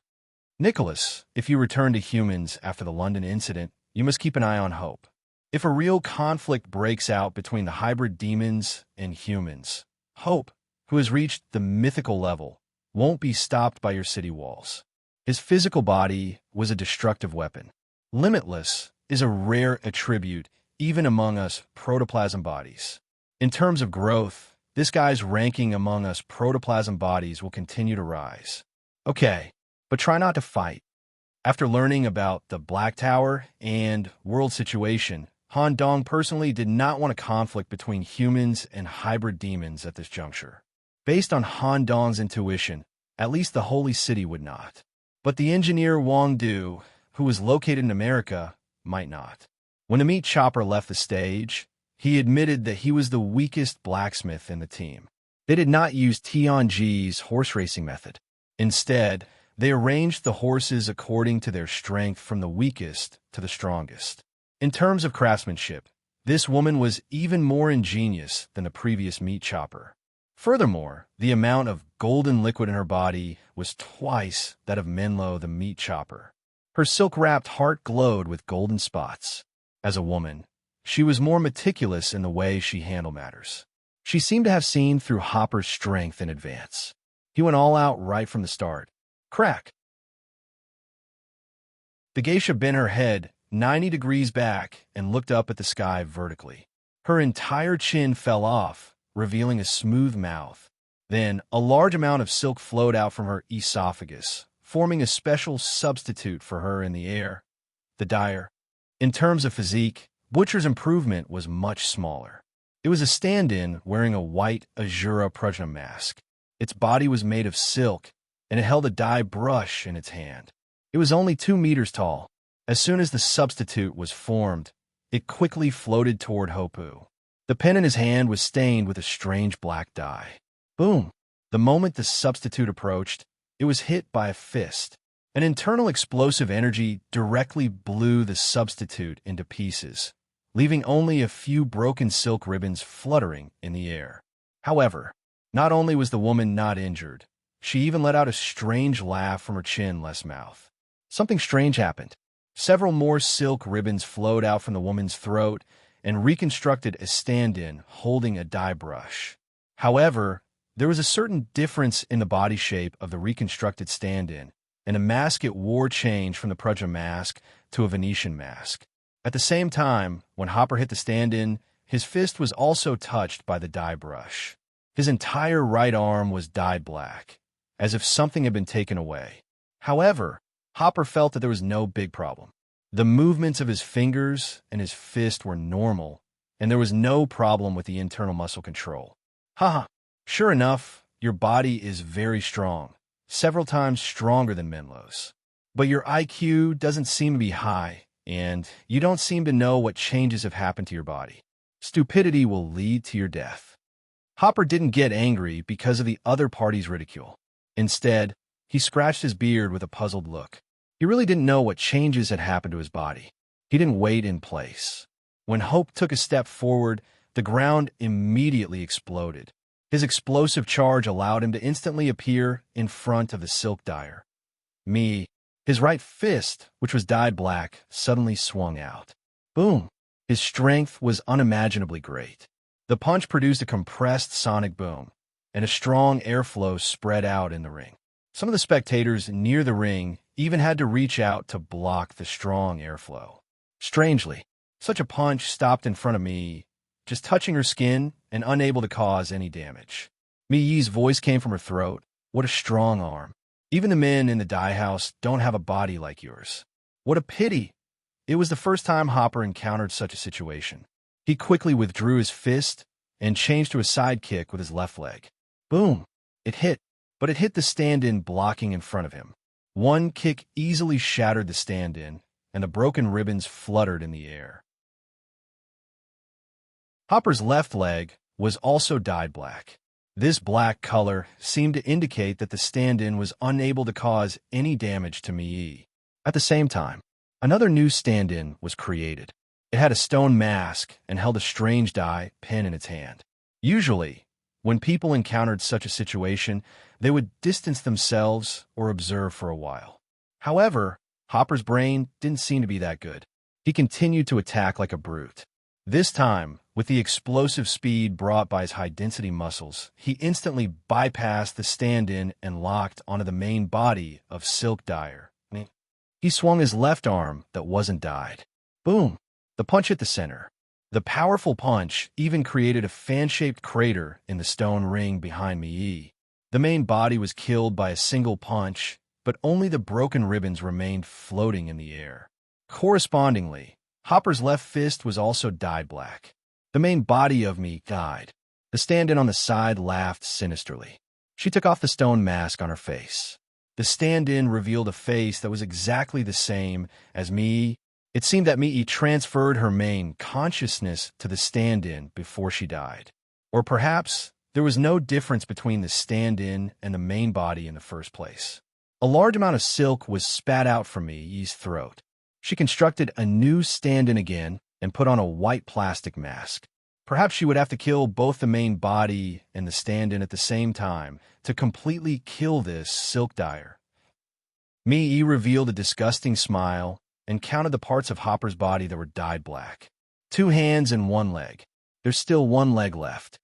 "Nicholas, if you return to humans after the London incident, you must keep an eye on Hope. If a real conflict breaks out between the hybrid demons and humans, Hope, who has reached the mythical level, won't be stopped by your city walls." His physical body was a destructive weapon. Limitless is a rare attribute even among us protoplasm bodies. In terms of growth, this guy's ranking among us protoplasm bodies will continue to rise. Okay, but try not to fight. After learning about the Black Tower and world situation, Han Dong personally did not want a conflict between humans and hybrid demons at this juncture. Based on Han Dong's intuition, at least the Holy City would not. But the engineer Wang Du, who was located in America, might not. When the meat chopper left the stage, he admitted that he was the weakest blacksmith in the team. They did not use Tianji's horse racing method. Instead, they arranged the horses according to their strength from the weakest to the strongest. In terms of craftsmanship, this woman was even more ingenious than the previous meat chopper. Furthermore, the amount of golden liquid in her body was twice that of Menlo the meat chopper. Her silk-wrapped heart glowed with golden spots. As a woman, she was more meticulous in the way she handled matters. She seemed to have seen through Hopper's strength in advance. He went all out right from the start. Crack! The geisha bent her head 90 degrees back and looked up at the sky vertically. Her entire chin fell off, revealing a smooth mouth. Then, a large amount of silk flowed out from her esophagus, forming a special substitute for her in the air. The dyer. In terms of physique, Butcher's improvement was much smaller. It was a stand-in wearing a white Azura Prajna mask. Its body was made of silk, and it held a dye brush in its hand. It was only 2 meters tall. As soon as the substitute was formed, it quickly floated toward Hopu. The pen in his hand was stained with a strange black dye. Boom! The moment the substitute approached, it was hit by a fist. An internal explosive energy directly blew the substitute into pieces, leaving only a few broken silk ribbons fluttering in the air. However, not only was the woman not injured, she even let out a strange laugh from her chin-less mouth. Something strange happened. Several more silk ribbons flowed out from the woman's throat and reconstructed a stand-in holding a dye brush. However, there was a certain difference in the body shape of the reconstructed stand-in, and the mask it wore changed from the Prajna mask to a Venetian mask. At the same time, when Hopper hit the stand-in, his fist was also touched by the dye brush. His entire right arm was dyed black, as if something had been taken away. However, Hopper felt that there was no big problem. The movements of his fingers and his fist were normal, and there was no problem with the internal muscle control. Haha, sure enough, your body is very strong, several times stronger than Menlo's. But your IQ doesn't seem to be high, and you don't seem to know what changes have happened to your body. Stupidity will lead to your death. Hopper didn't get angry because of the other party's ridicule. Instead, he scratched his beard with a puzzled look. He really didn't know what changes had happened to his body. He didn't wait in place. When Hope took a step forward, the ground immediately exploded. His explosive charge allowed him to instantly appear in front of the silk dyer. His right fist, which was dyed black, suddenly swung out. Boom! His strength was unimaginably great. The punch produced a compressed sonic boom, and a strong airflow spread out in the ring. Some of the spectators near the ring even had to reach out to block the strong airflow. Strangely, such a punch stopped in front of me, just touching her skin and unable to cause any damage. Mi-Yi's voice came from her throat. What a strong arm. Even the men in the dye house don't have a body like yours. What a pity. It was the first time Hopper encountered such a situation. He quickly withdrew his fist and changed to a side kick with his left leg. Boom! It hit, but it hit the stand-in blocking in front of him. One kick easily shattered the stand-in, and the broken ribbons fluttered in the air. Hopper's left leg was also dyed black. This black color seemed to indicate that the stand-in was unable to cause any damage to Mi-Yi. At the same time, another new stand-in was created. It had a stone mask and held a strange dye pen in its hand. Usually, when people encountered such a situation, they would distance themselves or observe for a while. However, Hopper's brain didn't seem to be that good. He continued to attack like a brute. This time, with the explosive speed brought by his high-density muscles, he instantly bypassed the stand-in and locked onto the main body of Silk Dyer. He swung his left arm that wasn't dyed. Boom! The punch hit the center. The powerful punch even created a fan-shaped crater in the stone ring behind Mi-Yi. The main body was killed by a single punch, but only the broken ribbons remained floating in the air. Correspondingly, Hopper's left fist was also dyed black. The main body of me died. The stand-in on the side laughed sinisterly. She took off the stone mask on her face. The stand-in revealed a face that was exactly the same as Mi-Yi. It seemed that Mi-Yi transferred her main consciousness to the stand-in before she died. Or perhaps there was no difference between the stand-in and the main body in the first place. A large amount of silk was spat out from Mi-Yi's throat. She constructed a new stand-in again and put on a white plastic mask. Perhaps she would have to kill both the main body and the stand-in at the same time to completely kill this silk dyer. Me revealed a disgusting smile and counted the parts of Hopper's body that were dyed black. 2 hands and 1 leg. There's still 1 leg left.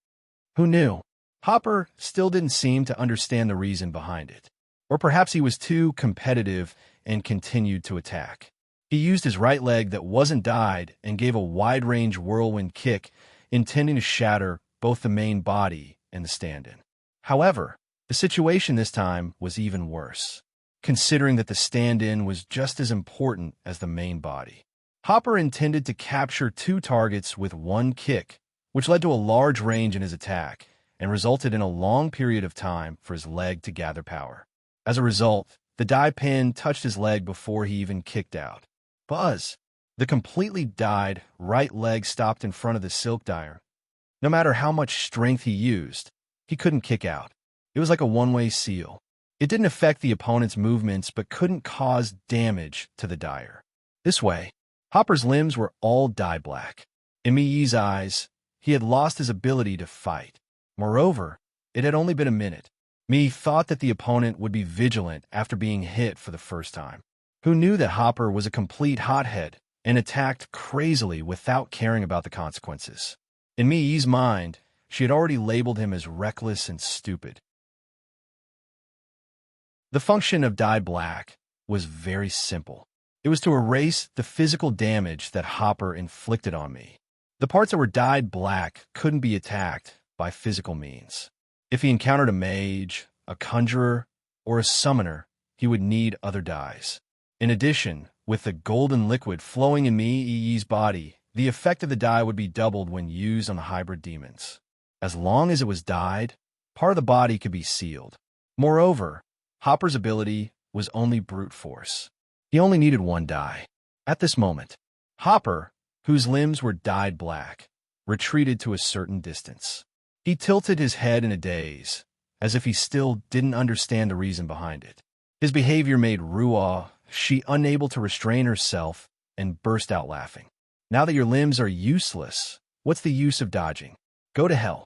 Who knew? Hopper still didn't seem to understand the reason behind it. Or perhaps he was too competitive and continued to attack. He used his right leg that wasn't dyed and gave a wide-range whirlwind kick, intending to shatter both the main body and the stand-in. However, the situation this time was even worse, considering that the stand-in was just as important as the main body. Hopper intended to capture 2 targets with 1 kick, which led to a large range in his attack and resulted in a long period of time for his leg to gather power. As a result, the dye pin touched his leg before he even kicked out. Buzz! The completely dyed right leg stopped in front of the silk dyer. No matter how much strength he used, he couldn't kick out. It was like a one-way seal. It didn't affect the opponent's movements but couldn't cause damage to the dyer. This way, Hopper's limbs were all dye black. In Mii's eyes, he had lost his ability to fight. Moreover, it had only been a minute. Mii thought that the opponent would be vigilant after being hit for the first time. Who knew that Hopper was a complete hothead and attacked crazily without caring about the consequences? In Mii's mind, she had already labeled him as reckless and stupid. The function of dye black was very simple. It was to erase the physical damage that Hopper inflicted on me. The parts that were dyed black couldn't be attacked by physical means. If he encountered a mage, a conjurer, or a summoner, he would need other dyes. In addition, with the golden liquid flowing in Mii's body, the effect of the dye would be doubled when used on the hybrid demons. As long as it was dyed, part of the body could be sealed. Moreover, Hopper's ability was only brute force. He only needed 1 dye. At this moment, Hopper, whose limbs were dyed black, retreated to a certain distance. He tilted his head in a daze, as if he still didn't understand the reason behind it. His behavior made Ruah, she unable to restrain herself, and burst out laughing. Now that your limbs are useless, what's the use of dodging? Go to hell.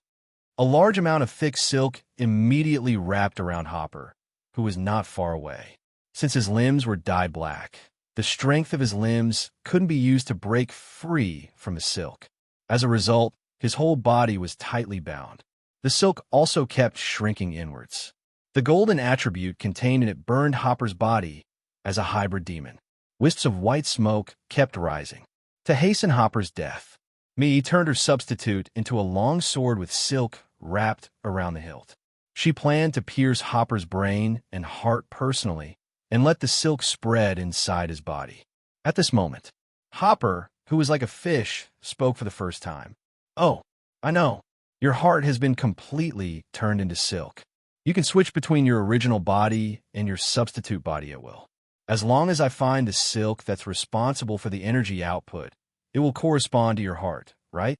A large amount of thick silk immediately wrapped around Hopper, who was not far away. Since his limbs were dyed black, the strength of his limbs couldn't be used to break free from the silk. As a result, his whole body was tightly bound. The silk also kept shrinking inwards. The golden attribute contained in it burned Hopper's body as a hybrid demon. Wisps of white smoke kept rising. To hasten Hopper's death, Mii turned her substitute into a long sword with silk wrapped around the hilt. She planned to pierce Hopper's brain and heart personally and let the silk spread inside his body. At this moment, Hopper, who was like a fish, spoke for the first time. "Oh, I know. Your heart has been completely turned into silk. You can switch between your original body and your substitute body at will. As long as I find the silk that's responsible for the energy output, it will correspond to your heart, right?"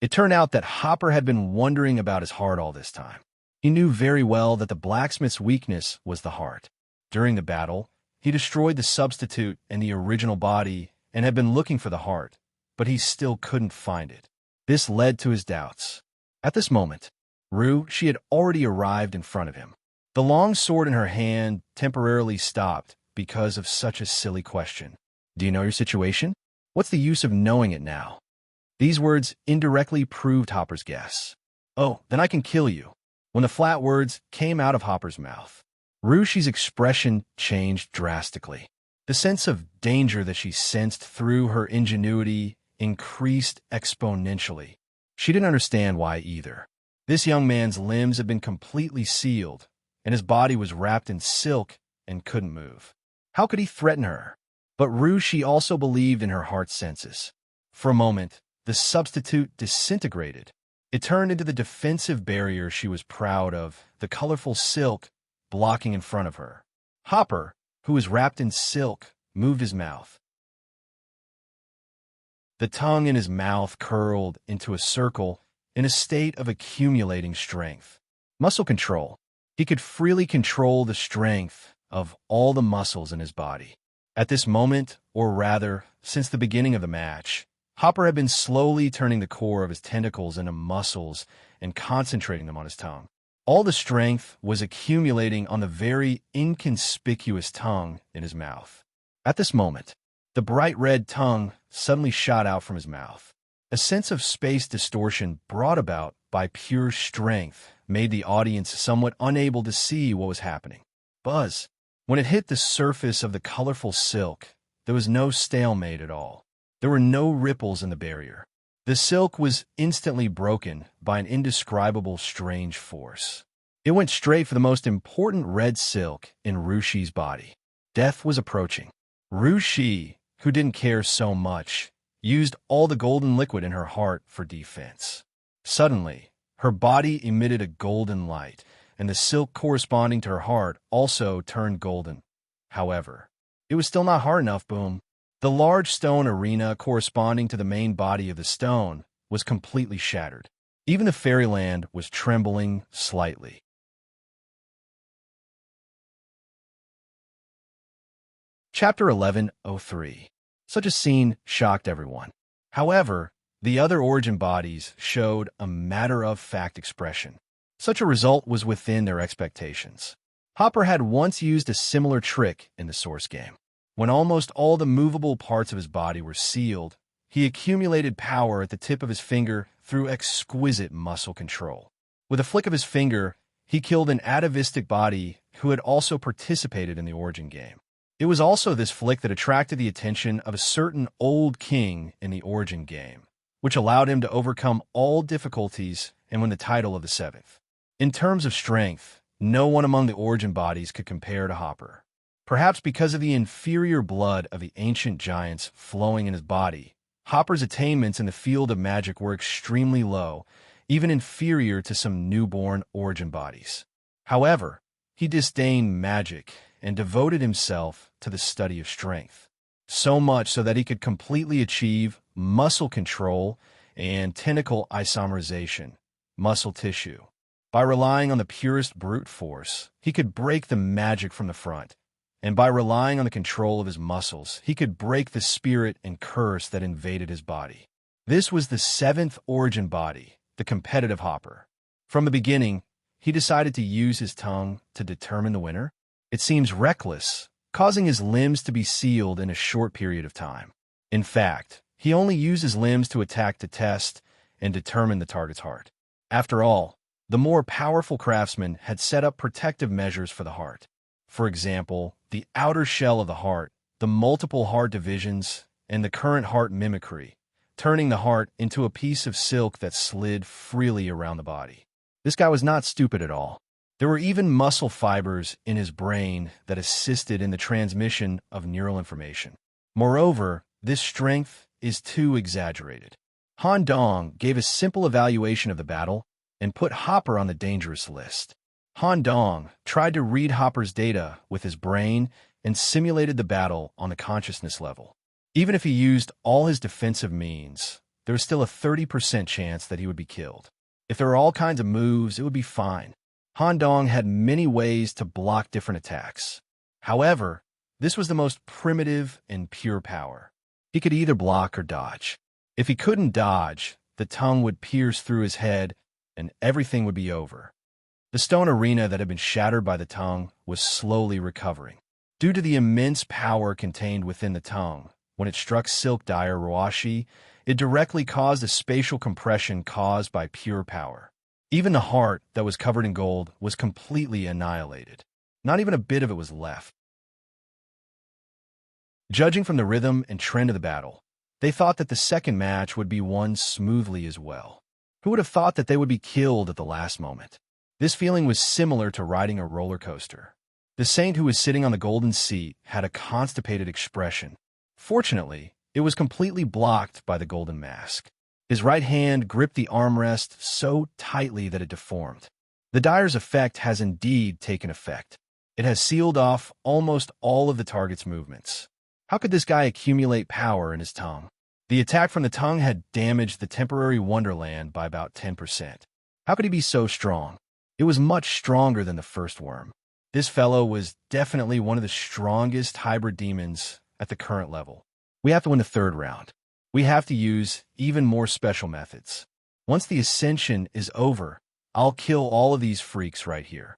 It turned out that Hopper had been wondering about his heart all this time. He knew very well that the blacksmith's weakness was the heart. During the battle, he destroyed the substitute and the original body and had been looking for the heart, but he still couldn't find it. This led to his doubts. At this moment, she had already arrived in front of him. The long sword in her hand temporarily stopped because of such a silly question. "Do you know your situation? What's the use of knowing it now?" These words indirectly proved Hopper's guess. "Oh, then I can kill you." When the flat words came out of Hopper's mouth, Rushi's expression changed drastically. The sense of danger that she sensed through her ingenuity increased exponentially. She didn't understand why either. This young man's limbs had been completely sealed, and his body was wrapped in silk and couldn't move. How could he threaten her? But Rushi also believed in her heart's senses. For a moment, the substitute disintegrated. It turned into the defensive barrier she was proud of, the colorful silk blocking in front of her. Hopper, who was wrapped in silk, moved his mouth. The tongue in his mouth curled into a circle in a state of accumulating strength. Muscle control. He could freely control the strength of all the muscles in his body. At this moment, or rather, since the beginning of the match, Hopper had been slowly turning the core of his tentacles into muscles and concentrating them on his tongue. All the strength was accumulating on the very inconspicuous tongue in his mouth. At this moment, the bright red tongue suddenly shot out from his mouth. A sense of space distortion brought about by pure strength made the audience somewhat unable to see what was happening. Buzz. When it hit the surface of the colorful silk, there was no stalemate at all. There were no ripples in the barrier. The silk was instantly broken by an indescribable strange force. It went straight for the most important red silk in Rushi's body. Death was approaching. Rushi, who didn't care so much, used all the golden liquid in her heart for defense. Suddenly, her body emitted a golden light, and the silk corresponding to her heart also turned golden. However, it was still not hard enough. Boom. The large stone arena corresponding to the main body of the stone was completely shattered. Even the fairyland was trembling slightly. Chapter 11:03. Such a scene shocked everyone. However, the other origin bodies showed a matter-of-fact expression. Such a result was within their expectations. Hopper had once used a similar trick in the source game. When almost all the movable parts of his body were sealed, he accumulated power at the tip of his finger through exquisite muscle control. With a flick of his finger, he killed an atavistic body who had also participated in the origin game. It was also this flick that attracted the attention of a certain old king in the origin game, which allowed him to overcome all difficulties and win the title of the seventh. In terms of strength, no one among the origin bodies could compare to Hopper. Perhaps because of the inferior blood of the ancient giants flowing in his body, Hopper's attainments in the field of magic were extremely low, even inferior to some newborn origin bodies. However, he disdained magic and devoted himself to the study of strength, so much so that he could completely achieve muscle control and tentacle isomerization, muscle tissue. By relying on the purest brute force, he could break the magic from the front, and by relying on the control of his muscles, he could break the spirit and curse that invaded his body. This was the seventh origin body, the competitive Hopper. From the beginning, he decided to use his tongue to determine the winner. It seems reckless, causing his limbs to be sealed in a short period of time. In fact, he only used his limbs to attack to test and determine the target's heart. After all, the more powerful craftsman had set up protective measures for the heart. For example, the outer shell of the heart, the multiple heart divisions, and the current heart mimicry, turning the heart into a piece of silk that slid freely around the body. This guy was not stupid at all. There were even muscle fibers in his brain that assisted in the transmission of neural information. Moreover, this strength is too exaggerated. Han Dong gave a simple evaluation of the battle and put Hopper on the dangerous list. Han Dong tried to read Hopper's data with his brain and simulated the battle on the consciousness level. Even if he used all his defensive means, there was still a 30% chance that he would be killed. If there were all kinds of moves, it would be fine. Han Dong had many ways to block different attacks. However, this was the most primitive and pure power. He could either block or dodge. If he couldn't dodge, the tongue would pierce through his head and everything would be over. The stone arena that had been shattered by the tongue was slowly recovering. Due to the immense power contained within the tongue, when it struck silk dyer Roashi, it directly caused a spatial compression caused by pure power. Even the heart that was covered in gold was completely annihilated. Not even a bit of it was left. Judging from the rhythm and trend of the battle, they thought that the second match would be won smoothly as well. Who would have thought that they would be killed at the last moment? This feeling was similar to riding a roller coaster. The saint who was sitting on the golden seat had a constipated expression. Fortunately, it was completely blocked by the golden mask. His right hand gripped the armrest so tightly that it deformed. The dyer's effect has indeed taken effect. It has sealed off almost all of the target's movements. How could this guy accumulate power in his tongue? The attack from the tongue had damaged the temporary wonderland by about 10%. How could he be so strong? It was much stronger than the first worm. This fellow was definitely one of the strongest hybrid demons at the current level. We have to win the third round. We have to use even more special methods. Once the ascension is over, I'll kill all of these freaks right here.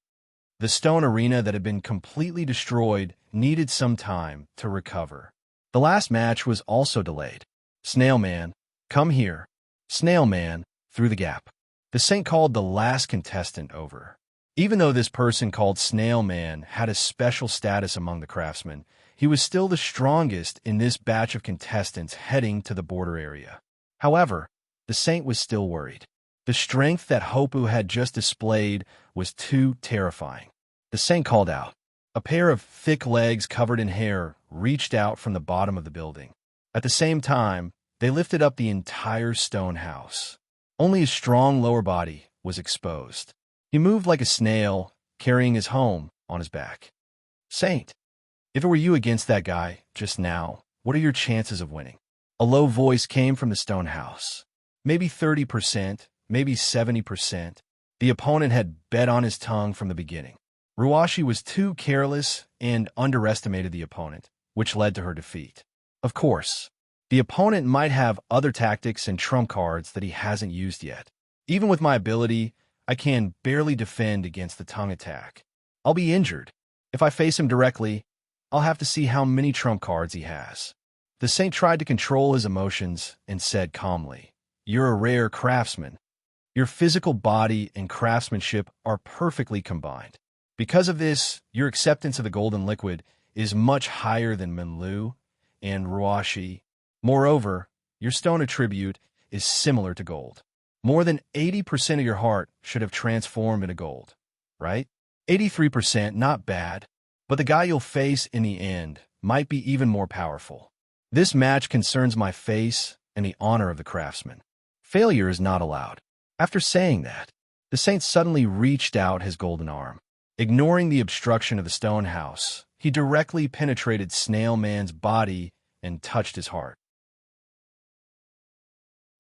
The stone arena that had been completely destroyed needed some time to recover. The last match was also delayed. Snail Man, come here. Snail Man, through the gap. The saint called the last contestant over. Even though this person called Snail Man had a special status among the craftsmen, he was still the strongest in this batch of contestants heading to the border area. However, the saint was still worried. The strength that Hopu had just displayed was too terrifying. The saint called out. A pair of thick legs covered in hair reached out from the bottom of the building. At the same time, they lifted up the entire stone house. Only his strong lower body was exposed. He moved like a snail, carrying his home on his back. Saint, if it were you against that guy just now, what are your chances of winning? A low voice came from the stone house. Maybe 30%, maybe 70%. The opponent had bet on his tongue from the beginning. Ruashi was too careless and underestimated the opponent, which led to her defeat. Of course, the opponent might have other tactics and trump cards that he hasn't used yet. Even with my ability, I can barely defend against the tongue attack. I'll be injured. If I face him directly, I'll have to see how many trump cards he has. The saint tried to control his emotions and said calmly, "You're a rare craftsman. Your physical body and craftsmanship are perfectly combined. Because of this, your acceptance of the golden liquid is much higher than Minlu and Ruashi. Moreover, your stone attribute is similar to gold. More than 80% of your heart should have transformed into gold, right? 83%, not bad, but the guy you'll face in the end might be even more powerful. This match concerns my face and the honor of the craftsman. Failure is not allowed." After saying that, the saint suddenly reached out his golden arm. Ignoring the obstruction of the stone house, he directly penetrated Snail Man's body and touched his heart.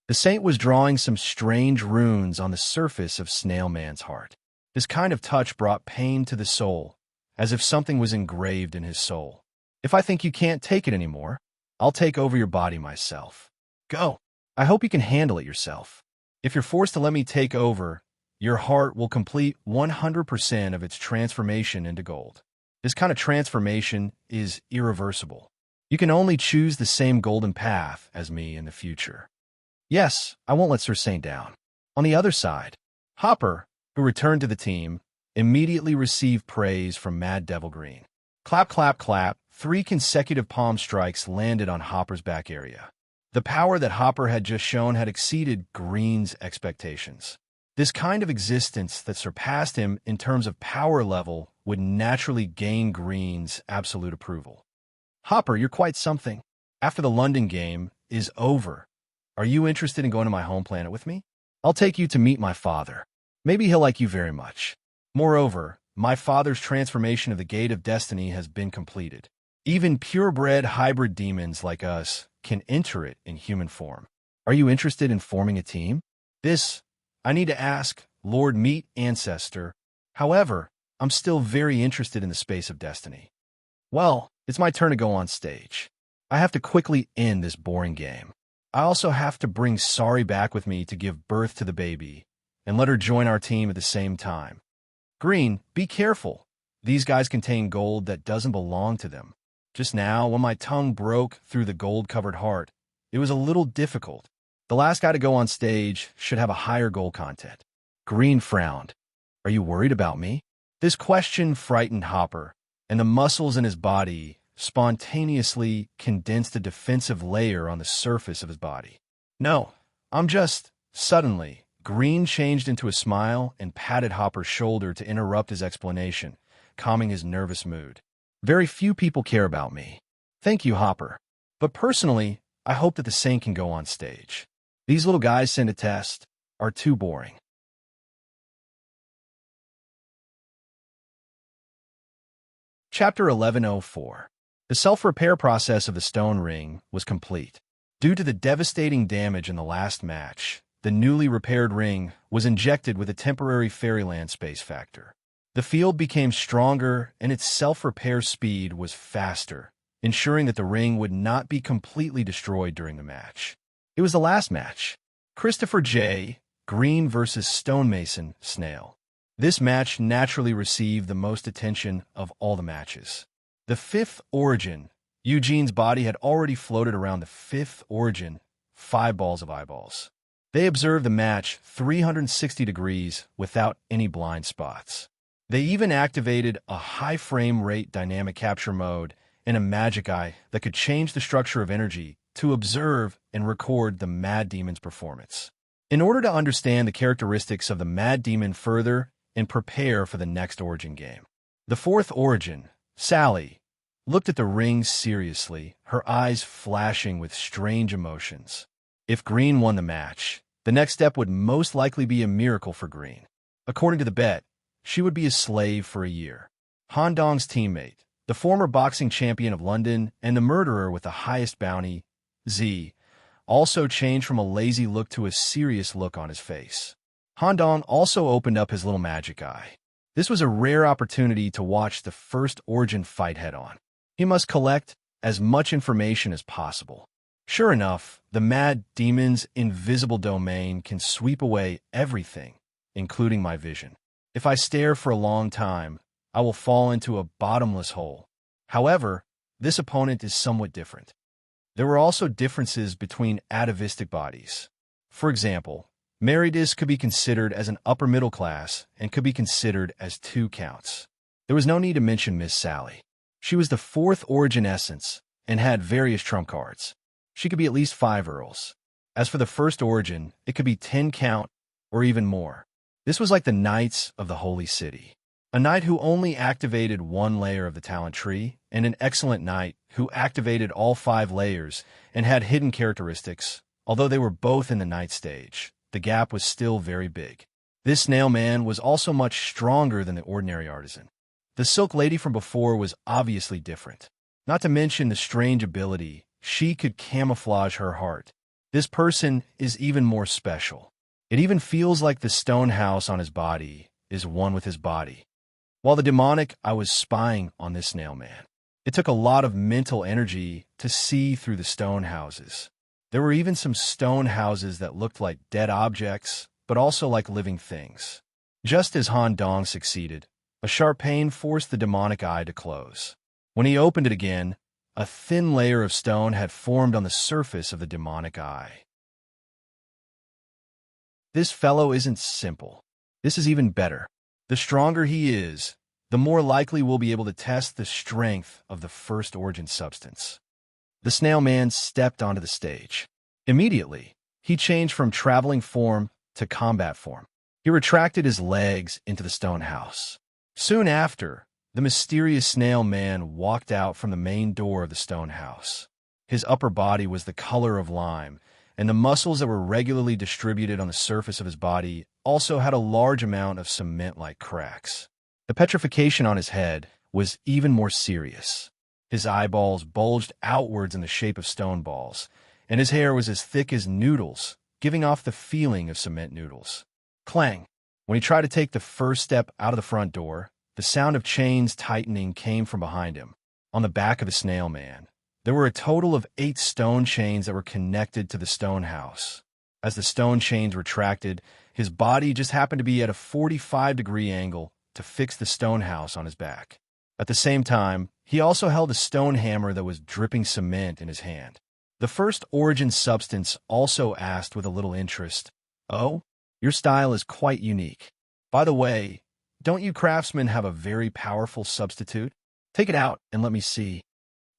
The saint was drawing some strange runes on the surface of Snail Man's heart. This kind of touch brought pain to the soul, as if something was engraved in his soul. "If I think you can't take it anymore, I'll take over your body myself. Go. I hope you can handle it yourself. If you're forced to let me take over, your heart will complete 100% of its transformation into gold. This kind of transformation is irreversible. You can only choose the same golden path as me in the future." Yes, I won't let Sir Saint down. On the other side, Hopper, who returned to the team, immediately received praise from Mad Devil Green. Clap, clap, clap. 3 consecutive palm strikes landed on Hopper's back area. The power that Hopper had just shown had exceeded Green's expectations. This kind of existence that surpassed him in terms of power level would naturally gain Green's absolute approval. "Hopper, you're quite something. After the London game is over, are you interested in going to my home planet with me? I'll take you to meet my father. Maybe he'll like you very much. Moreover, my father's transformation of the Gate of Destiny has been completed. Even purebred hybrid demons like us can enter it in human form. Are you interested in forming a team? This, I need to ask Lord Meat Ancestor. However, I'm still very interested in the space of destiny. Well, it's my turn to go on stage. I have to quickly end this boring game. I also have to bring Sari back with me to give birth to the baby and let her join our team at the same time. Green, be careful. These guys contain gold that doesn't belong to them. Just now, when my tongue broke through the gold-covered heart, it was a little difficult. The last guy to go on stage should have a higher gold content." Green frowned. "Are you worried about me?" This question frightened Hopper, and the muscles in his body spontaneously condensed a defensive layer on the surface of his body. "No, I'm just..." Suddenly, Green changed into a smile and patted Hopper's shoulder to interrupt his explanation, calming his nervous mood. "Very few people care about me. Thank you, Hopper. But personally, I hope that the Saint can go on stage. These little guys sent a test are too boring." Chapter 1104. The self-repair process of the stone ring was complete. Due to the devastating damage in the last match, the newly repaired ring was injected with a temporary fairyland space factor. The field became stronger and its self-repair speed was faster, ensuring that the ring would not be completely destroyed during the match. It was the last match. Christopher J., Green versus Stonemason Snail. This match naturally received the most attention of all the matches. The fifth origin. Eugene's body had already floated around the fifth origin, 5 balls of eyeballs. They observed the match 360 degrees without any blind spots. They even activated a high frame rate dynamic capture mode and a magic eye that could change the structure of energy to observe and record the Mad Demon's performance. In order to understand the characteristics of the Mad Demon further and prepare for the next origin game, the fourth origin, Sally, looked at the ring seriously, her eyes flashing with strange emotions. If Green won the match, the next step would most likely be a miracle for Green. According to the bet, she would be a slave for a year. Han Dong's teammate, the former boxing champion of London and the murderer with the highest bounty, Z, also changed from a lazy look to a serious look on his face. Han Dong also opened up his little magic eye. This was a rare opportunity to watch the first origin fight head-on. He must collect as much information as possible. Sure enough, the Mad Demon's invisible domain can sweep away everything, including my vision. If I stare for a long time, I will fall into a bottomless hole. However, this opponent is somewhat different. There were also differences between atavistic bodies. For example, Meridis could be considered as an upper middle class and could be considered as 2 counts. There was no need to mention Miss Sally. She was the fourth origin essence and had various trump cards. She could be at least 5 earls. As for the first origin, it could be 10 count or even more. This was like the Knights of the Holy City. A knight who only activated 1 layer of the talent tree, and an excellent knight who activated all 5 layers and had hidden characteristics. Although they were both in the knight stage, the gap was still very big. This snail man was also much stronger than the ordinary artisan. The silk lady from before was obviously different. Not to mention the strange ability, she could camouflage her heart. This person is even more special. It even feels like the stone house on his body is one with his body. While the demonic, I was spying on this snail man. It took a lot of mental energy to see through the stone houses. There were even some stone houses that looked like dead objects, but also like living things. Just as Han Dong succeeded, a sharp pain forced the demonic eye to close. When he opened it again, a thin layer of stone had formed on the surface of the demonic eye. This fellow isn't simple. This is even better. The stronger he is, the more likely we'll be able to test the strength of the first origin substance. The snail man stepped onto the stage. Immediately, he changed from traveling form to combat form. He retracted his legs into the stone house. Soon after, the mysterious snail man walked out from the main door of the stone house. His upper body was the color of lime, and the muscles that were regularly distributed on the surface of his body also had a large amount of cement-like cracks. The petrification on his head was even more serious. His eyeballs bulged outwards in the shape of stone balls, and his hair was as thick as noodles, giving off the feeling of cement noodles. Clang! When he tried to take the first step out of the front door, the sound of chains tightening came from behind him. On the back of the snail man, there were a total of 8 stone chains that were connected to the stone house. As the stone chains retracted, his body just happened to be at a 45-degree angle to fix the stone house on his back. At the same time, he also held a stone hammer that was dripping cement in his hand. The first origin substance also asked with a little interest, "Oh, your style is quite unique. By the way, don't you craftsmen have a very powerful substitute? Take it out and let me see."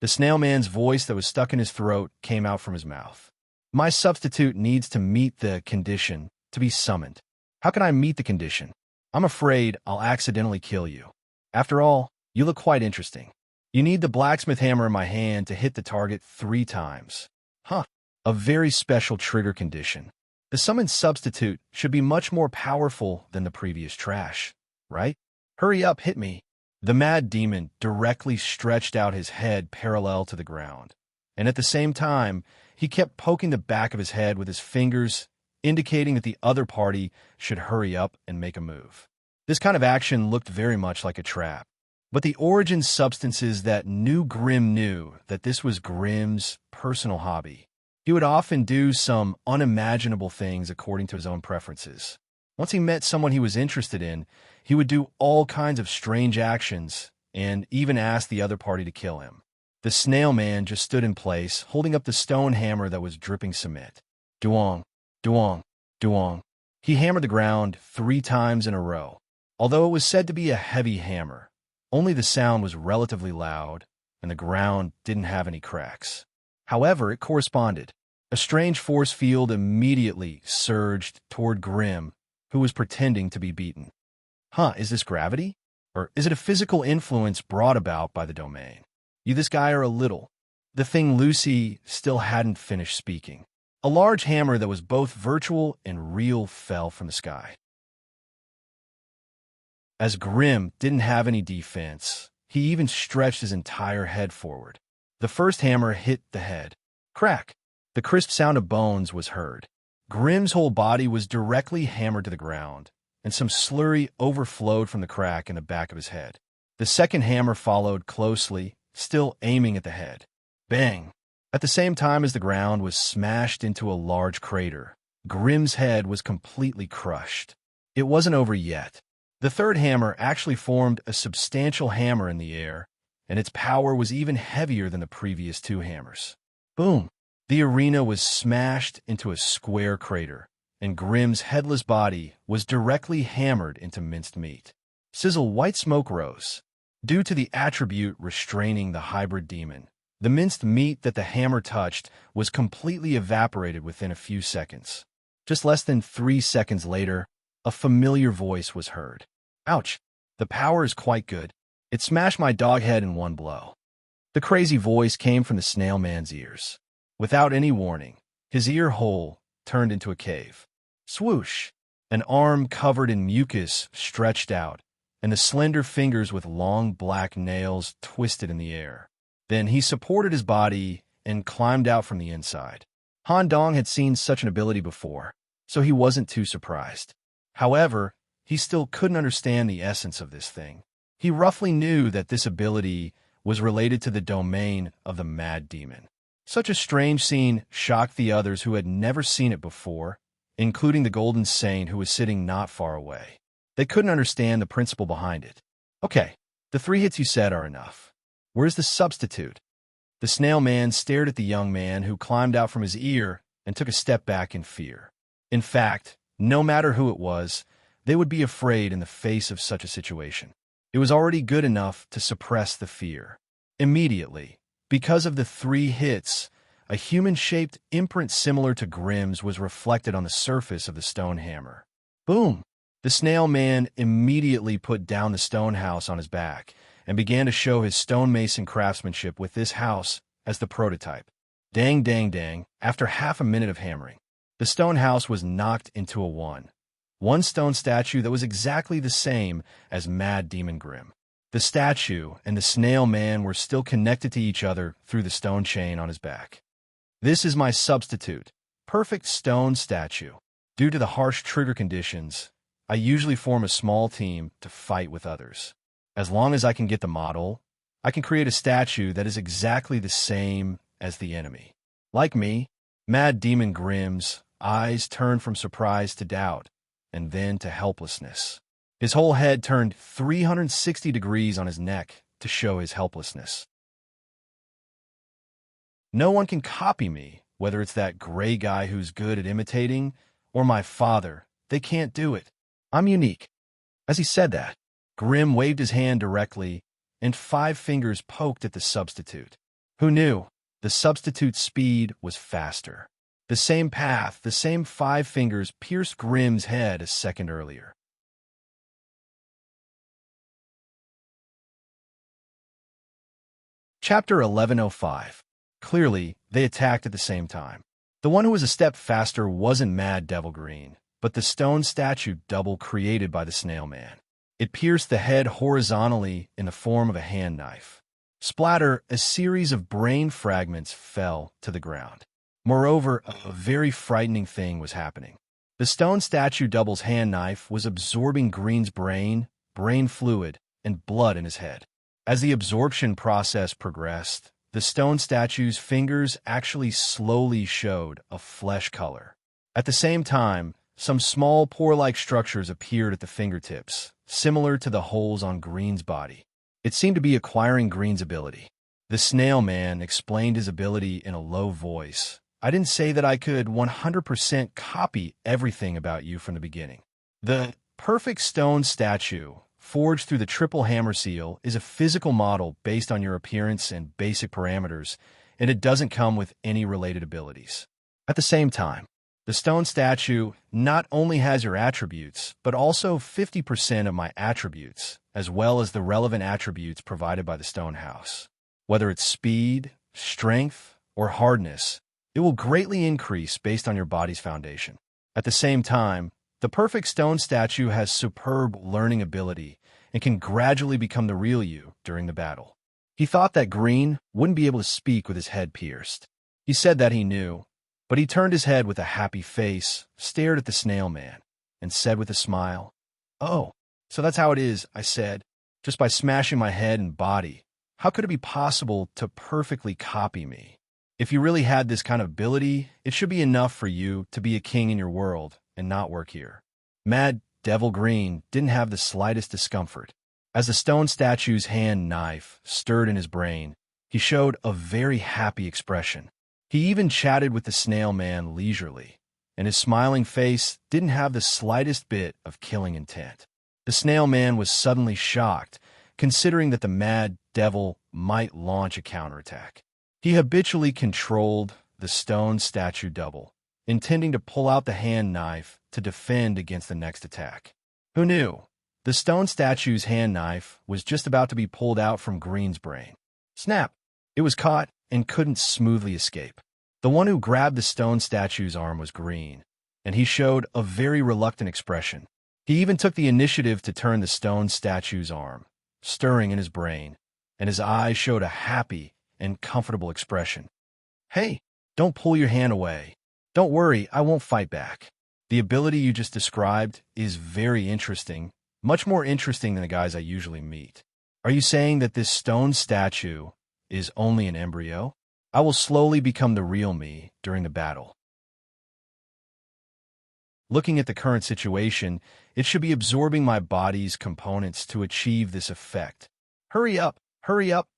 The snail man's voice that was stuck in his throat came out from his mouth. "My substitute needs to meet the condition to be summoned. How can I meet the condition? I'm afraid I'll accidentally kill you. After all, you look quite interesting. You need the blacksmith hammer in my hand to hit the target 3 times. Huh, a very special trigger condition. The summoned substitute should be much more powerful than the previous trash, right? Hurry up, hit me." The Mad Demon directly stretched out his head parallel to the ground, and at the same time, he kept poking the back of his head with his fingers, indicating that the other party should hurry up and make a move. This kind of action looked very much like a trap. But the origin substances that knew Grimm knew that this was Grimm's personal hobby. He would often do some unimaginable things according to his own preferences. Once he met someone he was interested in, he would do all kinds of strange actions and even ask the other party to kill him. The snail man just stood in place, holding up the stone hammer that was dripping cement. Duong, duong, duong. He hammered the ground 3 times in a row. Although it was said to be a heavy hammer, only the sound was relatively loud, and the ground didn't have any cracks. However, it corresponded. A strange force field immediately surged toward Grim, who was pretending to be beaten. Is this gravity? Or is it a physical influence brought about by the domain? You this guy are a little. The thing Lucy still hadn't finished speaking. A large hammer that was both virtual and real fell from the sky. As Grim didn't have any defense, he even stretched his entire head forward. The first hammer hit the head. Crack! The crisp sound of bones was heard. Grim's whole body was directly hammered to the ground, and some slurry overflowed from the crack in the back of his head. The second hammer followed closely, still aiming at the head. Bang! At the same time as the ground was smashed into a large crater, Grim's head was completely crushed. It wasn't over yet. The third hammer actually formed a substantial hammer in the air, and its power was even heavier than the previous 2 hammers. Boom! The arena was smashed into a square crater, and Grim's headless body was directly hammered into minced meat. Sizzle, white smoke rose. Due to the attribute restraining the hybrid demon, the minced meat that the hammer touched was completely evaporated within a few seconds. Just less than 3 seconds later, a familiar voice was heard. Ouch! The power is quite good. It smashed my dog head in one blow. The crazy voice came from the snail man's ears. Without any warning, his ear hole turned into a cave. Swoosh! An arm covered in mucus stretched out, and the slender fingers with long black nails twisted in the air. Then he supported his body and climbed out from the inside. Han Dong had seen such an ability before, so he wasn't too surprised. However, he still couldn't understand the essence of this thing. He roughly knew that this ability was related to the domain of the mad demon. Such a strange scene shocked the others who had never seen it before, including the Golden Saint who was sitting not far away. They couldn't understand the principle behind it. Okay, the 3 hits you said are enough. Where's the substitute? The snail man stared at the young man who climbed out from his ear and took a step back in fear. In fact, no matter who it was, they would be afraid in the face of such a situation. It was already good enough to suppress the fear. Immediately, because of the 3 hits, a human-shaped imprint similar to Grim's was reflected on the surface of the stone hammer. Boom! The snail man immediately put down the stone house on his back and began to show his stonemason craftsmanship with this house as the prototype. Dang, dang, dang, after half a minute of hammering, the stone house was knocked into a 1. One stone statue that was exactly the same as Mad Demon Grim. The statue and the snail man were still connected to each other through the stone chain on his back. This is my substitute, perfect stone statue. Due to the harsh trigger conditions, I usually form a small team to fight with others. As long as I can get the model, I can create a statue that is exactly the same as the enemy. Like me, Mad Demon Grim's eyes turned from surprise to doubt, and then to helplessness. His whole head turned 360 degrees on his neck to show his helplessness. No one can copy me, whether it's that gray guy who's good at imitating, or my father. They can't do it. I'm unique. As he said that, Grim waved his hand directly, and 5 fingers poked at the substitute. Who knew? The substitute's speed was faster. The same path, the same 5 fingers pierced Grim's head a second earlier. Chapter 1105. Clearly, they attacked at the same time. The one who was a step faster wasn't Mad Devil Green, but the stone statue double created by the snail man. It pierced the head horizontally in the form of a hand knife. Splatter, a series of brain fragments fell to the ground. Moreover, a very frightening thing was happening. The stone statue double's hand knife was absorbing Green's brain fluid, and blood in his head. As the absorption process progressed, the stone statue's fingers actually slowly showed a flesh color. At the same time, some small pore-like structures appeared at the fingertips, similar to the holes on Green's body. It seemed to be acquiring Green's ability. The snail man explained his ability in a low voice. I didn't say that I could 100% copy everything about you from the beginning. The perfect stone statue, forged through the triple hammer seal, is a physical model based on your appearance and basic parameters, and it doesn't come with any related abilities. At the same time, the stone statue not only has your attributes, but also 50% of my attributes, as well as the relevant attributes provided by the stone house. Whether it's speed, strength, or hardness, it will greatly increase based on your body's foundation. At the same time, the perfect stone statue has superb learning ability and can gradually become the real you during the battle. He thought that Green wouldn't be able to speak with his head pierced. He said that he knew, but he turned his head with a happy face, stared at the snail man, and said with a smile, "Oh, so that's how it is," I said. "Just by smashing my head and body, how could it be possible to perfectly copy me? If you really had this kind of ability, it should be enough for you to be a king in your world and not work here." Mad Devil Green didn't have the slightest discomfort. As the stone statue's hand knife stirred in his brain, he showed a very happy expression. He even chatted with the snail man leisurely, and his smiling face didn't have the slightest bit of killing intent. The snail man was suddenly shocked, considering that the mad devil might launch a counterattack. He habitually controlled the stone statue double, intending to pull out the hand knife to defend against the next attack. Who knew? The stone statue's hand knife was just about to be pulled out from Green's brain. Snap! It was caught and couldn't smoothly escape. The one who grabbed the stone statue's arm was Green, and he showed a very reluctant expression. He even took the initiative to turn the stone statue's arm, stirring in his brain, and his eyes showed a happy and comfortable expression. "Hey, don't pull your hand away. Don't worry, I won't fight back. The ability you just described is very interesting, much more interesting than the guys I usually meet. Are you saying that this stone statue is only an embryo? I will slowly become the real me during the battle." Looking at the current situation, it should be absorbing my body's components to achieve this effect. Hurry up,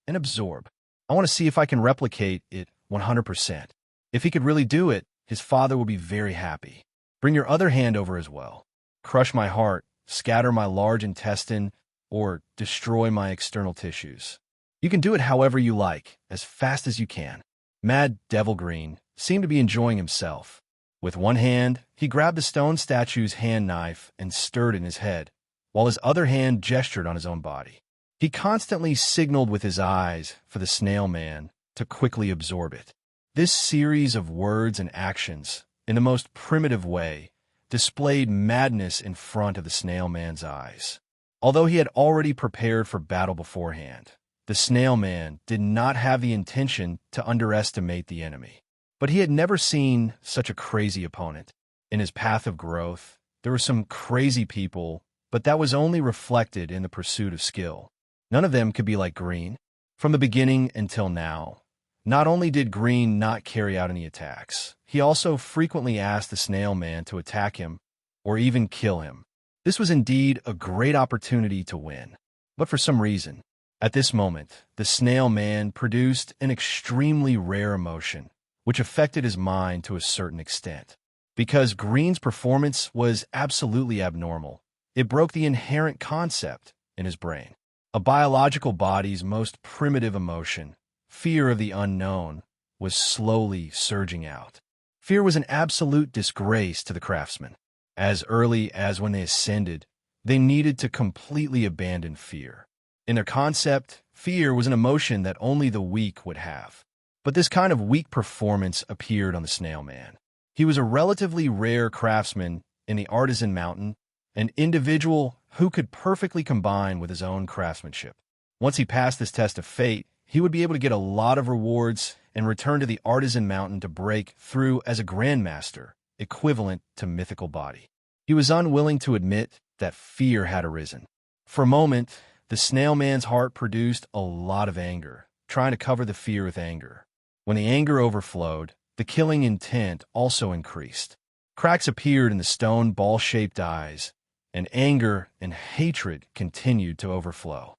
and absorb. I want to see if I can replicate it 100%. If he could really do it, his father will be very happy. Bring your other hand over as well. Crush my heart, scatter my large intestine, or destroy my external tissues. You can do it however you like, as fast as you can. Mad Devil Green seemed to be enjoying himself. With one hand, he grabbed the stone statue's hand knife and stirred in his head, while his other hand gestured on his own body. He constantly signaled with his eyes for the snail man to quickly absorb it. This series of words and actions, in the most primitive way, displayed madness in front of the snail man's eyes. Although he had already prepared for battle beforehand, the snail man did not have the intention to underestimate the enemy. But he had never seen such a crazy opponent. In his path of growth, there were some crazy people, but that was only reflected in the pursuit of skill. None of them could be like Green. From the beginning until now, not only did Green not carry out any attacks, he also frequently asked the snail man to attack him or even kill him. This was indeed a great opportunity to win. But for some reason, at this moment, the snail man produced an extremely rare emotion, which affected his mind to a certain extent. Because Green's performance was absolutely abnormal, it broke the inherent concept in his brain. A biological body's most primitive emotion, fear of the unknown, was slowly surging out. Fear was an absolute disgrace to the craftsmen. As early as when they ascended, they needed to completely abandon fear. In their concept, fear was an emotion that only the weak would have. But this kind of weak performance appeared on the snail man. He was a relatively rare craftsman in the artisan mountain, an individual who could perfectly combine with his own craftsmanship. Once he passed this test of fate, he would be able to get a lot of rewards and return to the artisan mountain to break through as a grandmaster, equivalent to mythical body. He was unwilling to admit that fear had arisen. For a moment, the snail man's heart produced a lot of anger, trying to cover the fear with anger. When the anger overflowed, the killing intent also increased. Cracks appeared in the stone ball-shaped eyes, and anger and hatred continued to overflow.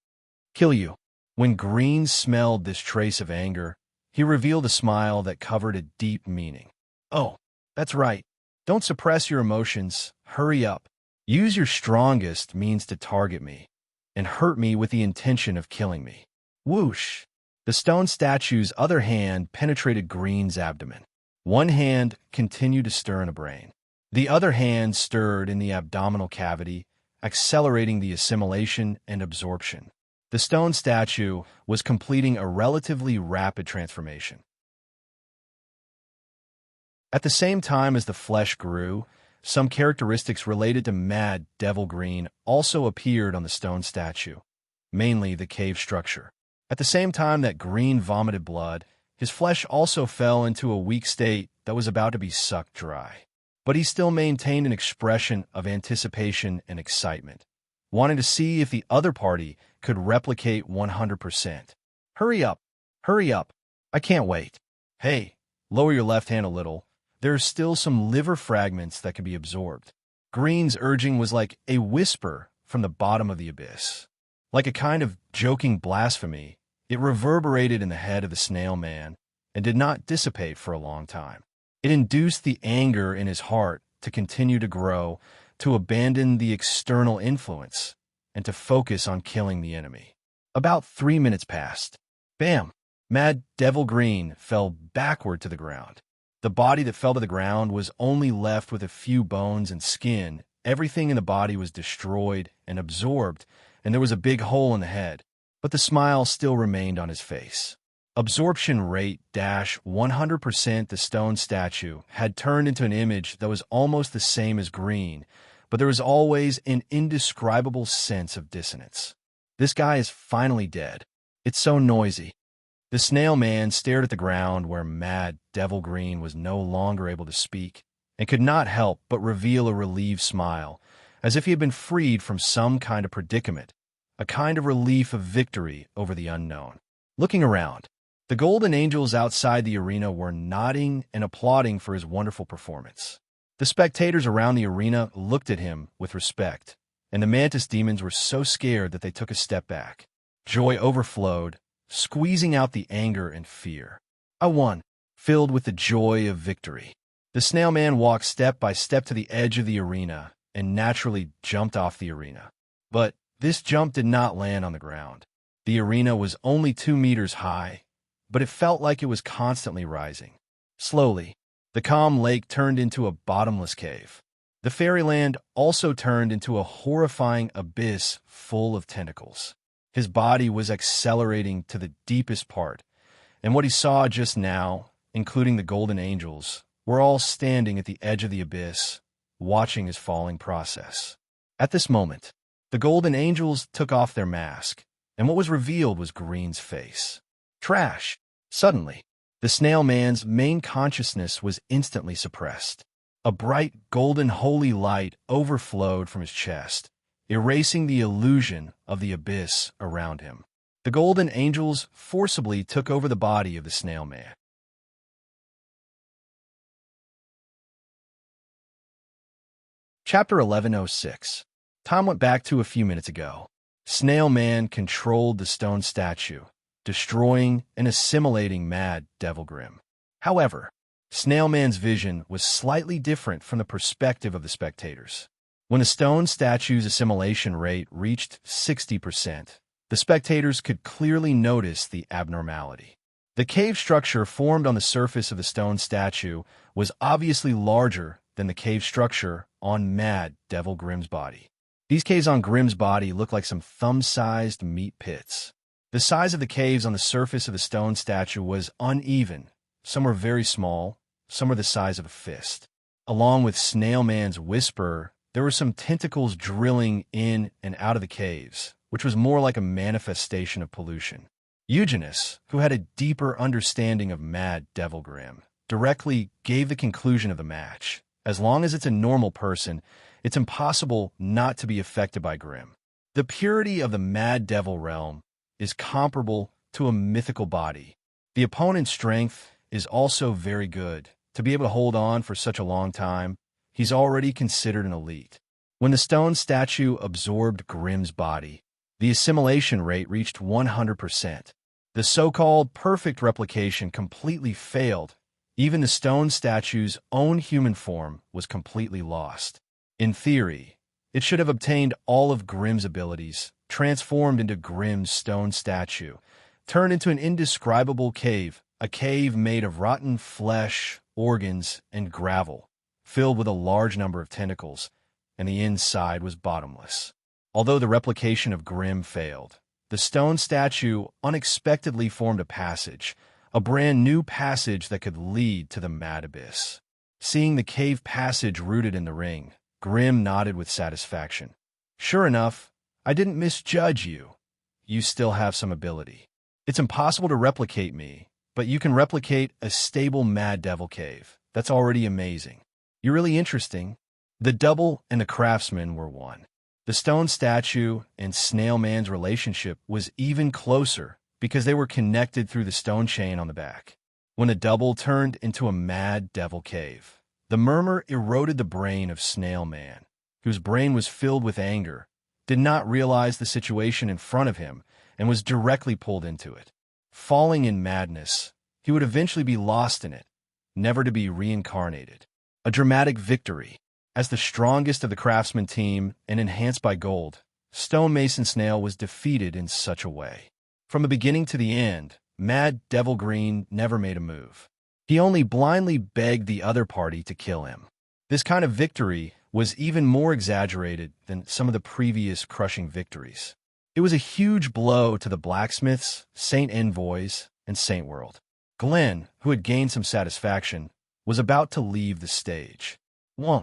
Kill you. When Green smelled this trace of anger, he revealed a smile that covered a deep meaning. Oh, that's right. Don't suppress your emotions. Hurry up. Use your strongest means to target me, and hurt me with the intention of killing me. Whoosh! The stone statue's other hand penetrated Green's abdomen. One hand continued to stir in the brain. The other hand stirred in the abdominal cavity, accelerating the assimilation and absorption. The stone statue was completing a relatively rapid transformation. At the same time as the flesh grew, some characteristics related to Mad Devil Green also appeared on the stone statue, mainly the cave structure. At the same time that Green vomited blood, his flesh also fell into a weak state that was about to be sucked dry. But he still maintained an expression of anticipation and excitement, wanting to see if the other party could replicate 100%. Hurry up! Hurry up! I can't wait. Hey, lower your left hand a little. There are still some liver fragments that can be absorbed. Green's urging was like a whisper from the bottom of the abyss. Like a kind of joking blasphemy, it reverberated in the head of the snail man and did not dissipate for a long time. It induced the anger in his heart to continue to grow, to abandon the external influence, and to focus on killing the enemy. About 3 minutes passed. Bam! Mad Devil Green fell backward to the ground. The body that fell to the ground was only left with a few bones and skin. Everything in the body was destroyed and absorbed, and there was a big hole in the head, but the smile still remained on his face. Absorption rate -100%. The stone statue had turned into an image that was almost the same as Green, but there was always an indescribable sense of dissonance. This guy is finally dead. It's so noisy. The snail man stared at the ground where Mad Devil Green was no longer able to speak and could not help but reveal a relieved smile, as if he had been freed from some kind of predicament, a kind of relief of victory over the unknown. Looking around, the golden angels outside the arena were nodding and applauding for his wonderful performance. The spectators around the arena looked at him with respect, and the mantis demons were so scared that they took a step back. Joy overflowed, squeezing out the anger and fear. I won, filled with the joy of victory. The snail man walked step by step to the edge of the arena and naturally jumped off the arena. But this jump did not land on the ground. The arena was only 2 meters high, but it felt like it was constantly rising. Slowly, the calm lake turned into a bottomless cave. The fairyland also turned into a horrifying abyss full of tentacles. His body was accelerating to the deepest part, and what he saw just now, including the golden angels, were all standing at the edge of the abyss, watching his falling process. At this moment, the golden angels took off their mask, and what was revealed was Green's face. Trash! Suddenly, the snail man's main consciousness was instantly suppressed. A bright golden holy light overflowed from his chest, erasing the illusion of the abyss around him. The golden angels forcibly took over the body of the snail man. Chapter 1106. Time went back to a few minutes ago. Snail Man controlled the stone statue, destroying and assimilating Mad Devil Grim. However, Snail Man's vision was slightly different from the perspective of the spectators. When the stone statue's assimilation rate reached 60%, the spectators could clearly notice the abnormality. The cave structure formed on the surface of the stone statue was obviously larger than the cave structure on Mad Devil Grim's body. These caves on Grim's body looked like some thumb-sized meat pits. The size of the caves on the surface of the stone statue was uneven. Some were very small, some were the size of a fist. Along with Snail Man's whisper, there were some tentacles drilling in and out of the caves, which was more like a manifestation of pollution. Eugenius, who had a deeper understanding of Mad Devil Grim, directly gave the conclusion of the match. As long as it's a normal person, it's impossible not to be affected by Grim. The purity of the Mad Devil realm is comparable to a mythical body. The opponent's strength is also very good. To be able to hold on for such a long time, he's already considered an elite. When the stone statue absorbed Grimm's body, the assimilation rate reached 100%. The so-called perfect replication completely failed. Even the stone statue's own human form was completely lost. In theory, it should have obtained all of Grimm's abilities, transformed into Grimm's stone statue, turned into an indescribable cave, a cave made of rotten flesh, organs, and gravel, filled with a large number of tentacles, and the inside was bottomless. Although the replication of Grimm failed, the stone statue unexpectedly formed a passage, a brand new passage that could lead to the Mad Abyss. Seeing the cave passage rooted in the ring, Grimm nodded with satisfaction. Sure enough, I didn't misjudge you. You still have some ability. It's impossible to replicate me, but you can replicate a stable Mad Devil cave. That's already amazing. You're really interesting. The double and the craftsman were one. The stone statue and Snail Man's relationship was even closer because they were connected through the stone chain on the back. When the double turned into a Mad Devil cave, the murmur eroded the brain of Snail Man, whose brain was filled with anger, did not realize the situation in front of him, and was directly pulled into it. Falling in madness, he would eventually be lost in it, never to be reincarnated. A dramatic victory. As the strongest of the craftsman team and enhanced by gold, Stonemason Snail was defeated in such a way. From the beginning to the end, Mad Devil Green never made a move. He only blindly begged the other party to kill him. This kind of victory was even more exaggerated than some of the previous crushing victories. It was a huge blow to the blacksmiths, Saint Envoys, and Saint World. Glenn, who had gained some satisfaction, was about to leave the stage. Whoa.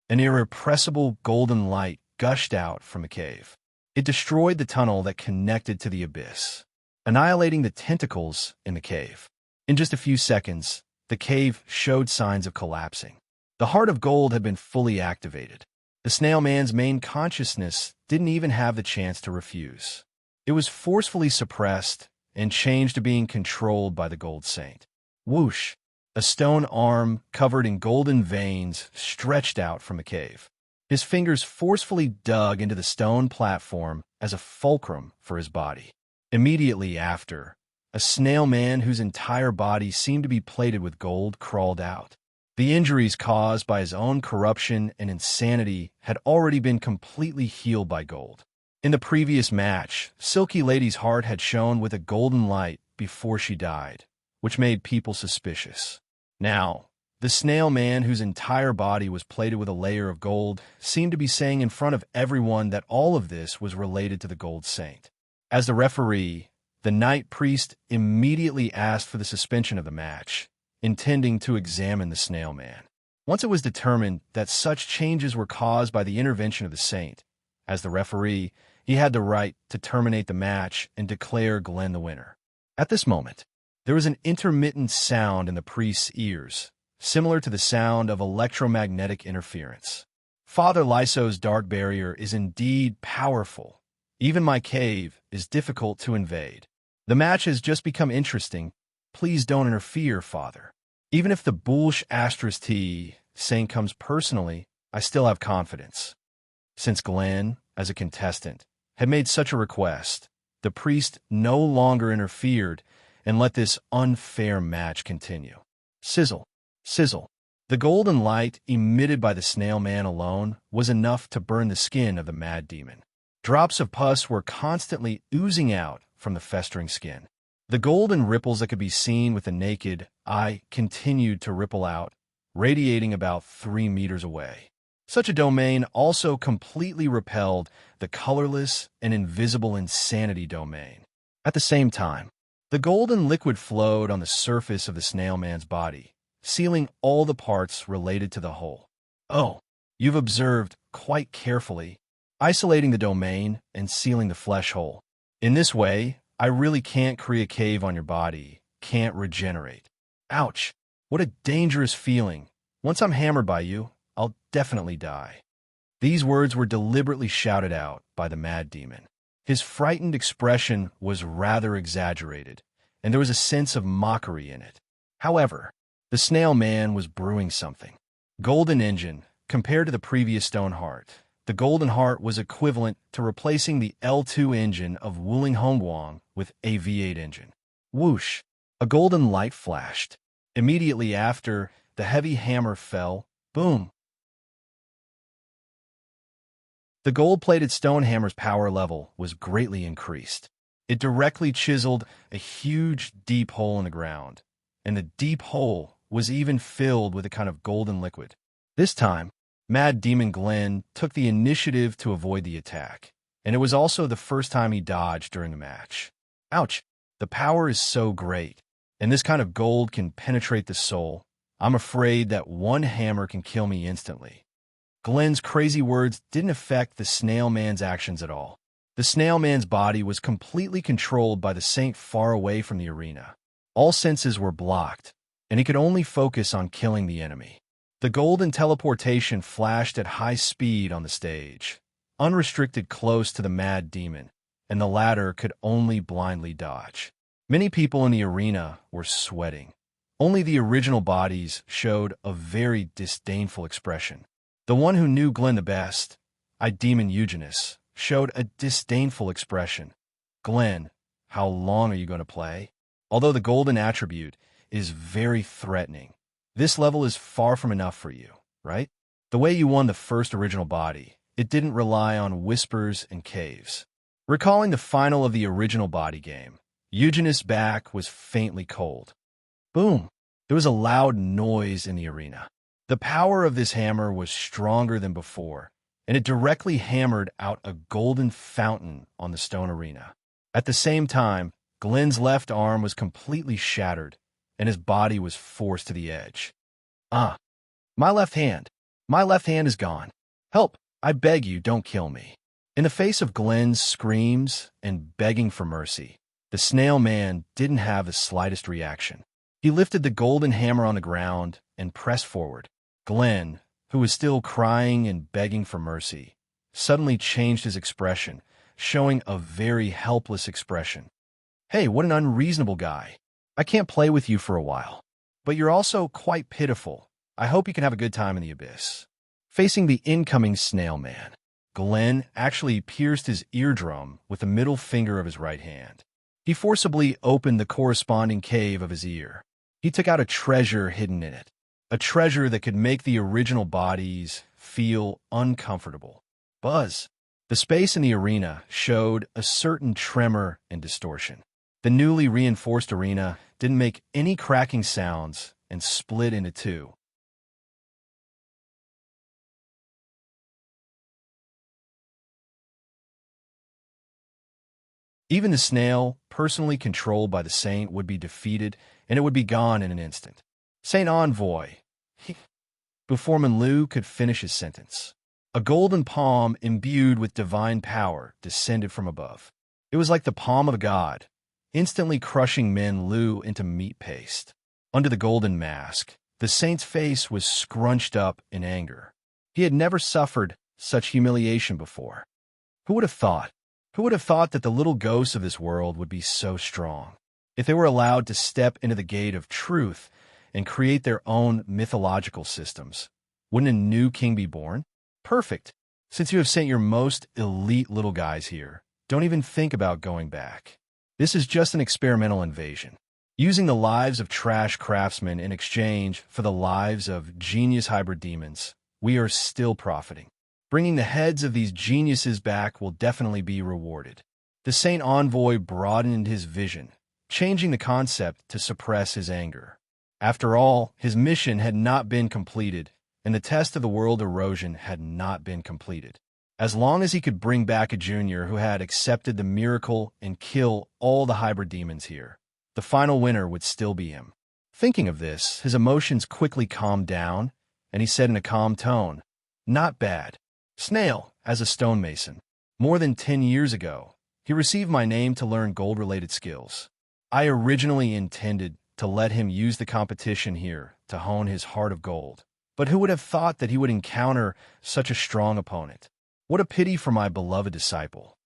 An irrepressible golden light gushed out from a cave. It destroyed the tunnel that connected to the abyss, annihilating the tentacles in the cave. In just a few seconds, the cave showed signs of collapsing. The Heart of Gold had been fully activated. The Snail Man's main consciousness didn't even have the chance to refuse. It was forcefully suppressed and changed to being controlled by the Gold Saint. Whoosh! A stone arm covered in golden veins stretched out from a cave. His fingers forcefully dug into the stone platform as a fulcrum for his body. Immediately after, a snail man whose entire body seemed to be plated with gold crawled out. The injuries caused by his own corruption and insanity had already been completely healed by gold. In the previous match, Silky Lady's heart had shone with a golden light before she died, which made people suspicious. Now, the snail man whose entire body was plated with a layer of gold seemed to be saying in front of everyone that all of this was related to the Gold Saint. As the referee, the Night Priest immediately asked for the suspension of the match, intending to examine the snail man. Once it was determined that such changes were caused by the intervention of the saint, as the referee, he had the right to terminate the match and declare Glenn the winner. At this moment, there was an intermittent sound in the priest's ears, similar to the sound of electromagnetic interference. Father Lyso's dark barrier is indeed powerful. Even my cave is difficult to invade. The match has just become interesting. Please don't interfere, Father. Even if the Bullsh Asterisk T Saint comes personally, I still have confidence. Since Glenn, as a contestant, had made such a request, the priest no longer interfered and let this unfair match continue. Sizzle, sizzle. The golden light emitted by the snail man alone was enough to burn the skin of the mad demon. Drops of pus were constantly oozing out from the festering skin. The golden ripples that could be seen with the naked eye continued to ripple out, radiating about 3 meters away. Such a domain also completely repelled the colorless and invisible insanity domain. At the same time, the golden liquid flowed on the surface of the snail man's body, sealing all the parts related to the whole. Oh, you've observed quite carefully, isolating the domain and sealing the flesh hole. In this way, I really can't create a cave on your body, can't regenerate. Ouch, what a dangerous feeling. Once I'm hammered by you, I'll definitely die. These words were deliberately shouted out by the mad demon. His frightened expression was rather exaggerated, and there was a sense of mockery in it. However, the snail man was brewing something. Golden engine, compared to the previous stone heart. The golden heart was equivalent to replacing the L2 engine of Wuling Hongguang with a V8 engine. Whoosh! A golden light flashed. Immediately after, the heavy hammer fell. Boom! The gold-plated stone hammer's power level was greatly increased. It directly chiseled a huge, deep hole in the ground, and the deep hole was even filled with a kind of golden liquid. This time, Mad Demon Glenn took the initiative to avoid the attack, and it was also the first time he dodged during the match. Ouch! The power is so great, and this kind of gold can penetrate the soul. I'm afraid that one hammer can kill me instantly. Glenn's crazy words didn't affect the snail man's actions at all. The snail man's body was completely controlled by the saint far away from the arena. All senses were blocked, and he could only focus on killing the enemy. The golden teleportation flashed at high speed on the stage, unrestricted close to the mad demon, and the latter could only blindly dodge. Many people in the arena were sweating. Only the original bodies showed a very disdainful expression. The one who knew Glenn the best, Demon Eugenus, showed a disdainful expression. Glenn, how long are you going to play? Although the golden attribute is very threatening, this level is far from enough for you, right? The way you won the first original body, it didn't rely on whispers and caves. Recalling the final of the original body game, Eugenus' back was faintly cold. Boom! There was a loud noise in the arena. The power of this hammer was stronger than before, and it directly hammered out a golden fountain on the stone arena. At the same time, Glenn's left arm was completely shattered, and his body was forced to the edge. My left hand. My left hand is gone. Help! I beg you, don't kill me. In the face of Glenn's screams and begging for mercy, the snail man didn't have the slightest reaction. He lifted the golden hammer on the ground and pressed forward. Glenn, who was still crying and begging for mercy, suddenly changed his expression, showing a very helpless expression. Hey, what an unreasonable guy. I can't play with you for a while. But you're also quite pitiful. I hope you can have a good time in the abyss. Facing the incoming snail man, Glenn actually pierced his eardrum with the middle finger of his right hand. He forcibly opened the corresponding cave of his ear. He took out a treasure hidden in it, a treasure that could make the original bodies feel uncomfortable. Buzz! The space in the arena showed a certain tremor and distortion. The newly reinforced arena didn't make any cracking sounds and split into two. Even the snail, personally controlled by the saint, would be defeated, and it would be gone in an instant. Saint Envoy. Before Manlu could finish his sentence, a golden palm imbued with divine power descended from above. It was like the palm of a god, instantly crushing Min Lu into meat paste. Under the golden mask, the saint's face was scrunched up in anger. He had never suffered such humiliation before. Who would have thought? Who would have thought that the little ghosts of this world would be so strong? If they were allowed to step into the gate of truth and create their own mythological systems, wouldn't a new king be born? Perfect. Since you have sent your most elite little guys here, don't even think about going back. This is just an experimental invasion. Using the lives of trash craftsmen in exchange for the lives of genius hybrid demons, we are still profiting. Bringing the heads of these geniuses back will definitely be rewarded. The Saint Envoy broadened his vision, changing the concept to suppress his anger. After all, his mission had not been completed, and the test of the world erosion had not been completed. As long as he could bring back a junior who had accepted the miracle and kill all the hybrid demons here, the final winner would still be him. Thinking of this, his emotions quickly calmed down, and he said in a calm tone, "Not bad. Snail, as a stonemason. More than 10 years ago, he received my name to learn gold-related skills. I originally intended to let him use the competition here to hone his heart of gold. But who would have thought that he would encounter such a strong opponent? What a pity for my beloved disciple."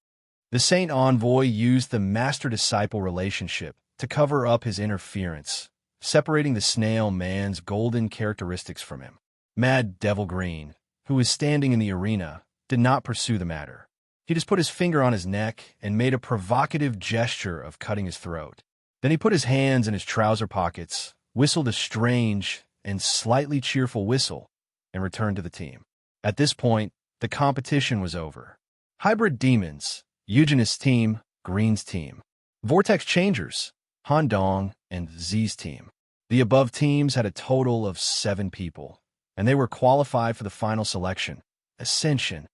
The Saint Envoy used the master-disciple relationship to cover up his interference, separating the snail man's golden characteristics from him. Mad Devil Green, who was standing in the arena, did not pursue the matter. He just put his finger on his neck and made a provocative gesture of cutting his throat. Then he put his hands in his trouser pockets, whistled a strange and slightly cheerful whistle, and returned to the team. At this point, the competition was over. Hybrid Demons, Eugenist's team, Green's team. Vortex Changers, Han Dong and Z's team. The above teams had a total of 7 people, and they were qualified for the final selection, Ascension.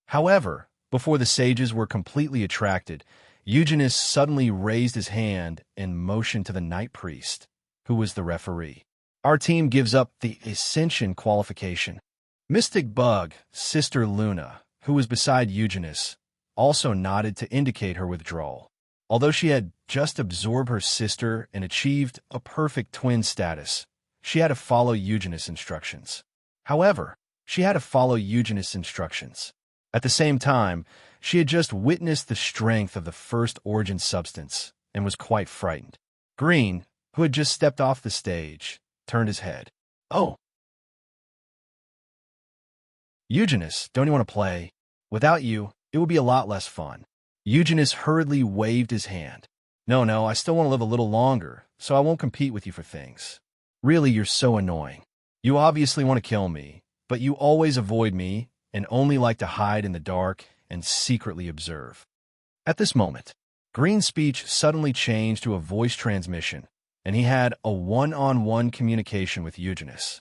However, before the sages were completely attracted, Eugenist suddenly raised his hand and motioned to the Night Priest, who was the referee. Our team gives up the Ascension qualification. Mystic Bug, Sister Luna, who was beside Eugenist, also nodded to indicate her withdrawal. Although she had just absorbed her sister and achieved a perfect twin status, she had to follow Eugenist's instructions. At the same time, she had just witnessed the strength of the first origin substance and was quite frightened. Green, who had just stepped off the stage, turned his head. "Oh, Eugenist, don't you want to play? Without you, it would be a lot less fun." Eugenist hurriedly waved his hand. No, I still want to live a little longer, so I won't compete with you for things. Really, you're so annoying. You obviously want to kill me, but you always avoid me and only like to hide in the dark and secretly observe." At this moment, Green's speech suddenly changed to a voice transmission, and he had a one-on-one communication with Eugenist.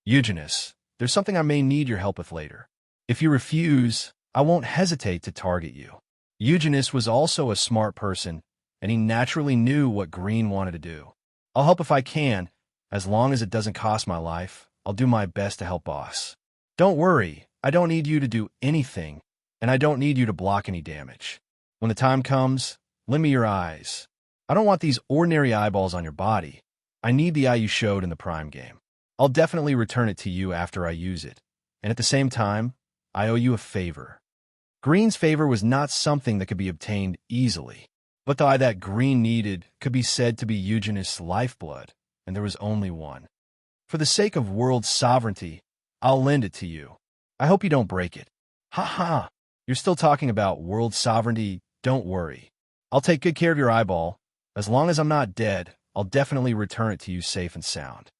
"Eugenist, there's something I may need your help with later. If you refuse, I won't hesitate to target you." Eugenist was also a smart person, and he naturally knew what Green wanted to do. "I'll help if I can. As long as it doesn't cost my life, I'll do my best to help boss. Don't worry, I don't need you to do anything, and I don't need you to block any damage. When the time comes, lend me your eyes. I don't want these ordinary eyeballs on your body. I need the eye you showed in the Prime game. I'll definitely return it to you after I use it, and at the same time, I owe you a favor." Green's favor was not something that could be obtained easily, but the eye that Green needed could be said to be Eugenist's lifeblood, and there was only one. "For the sake of world sovereignty, I'll lend it to you. I hope you don't break it." "Ha ha! You're still talking about world sovereignty? Don't worry. I'll take good care of your eyeball. As long as I'm not dead, I'll definitely return it to you safe and sound."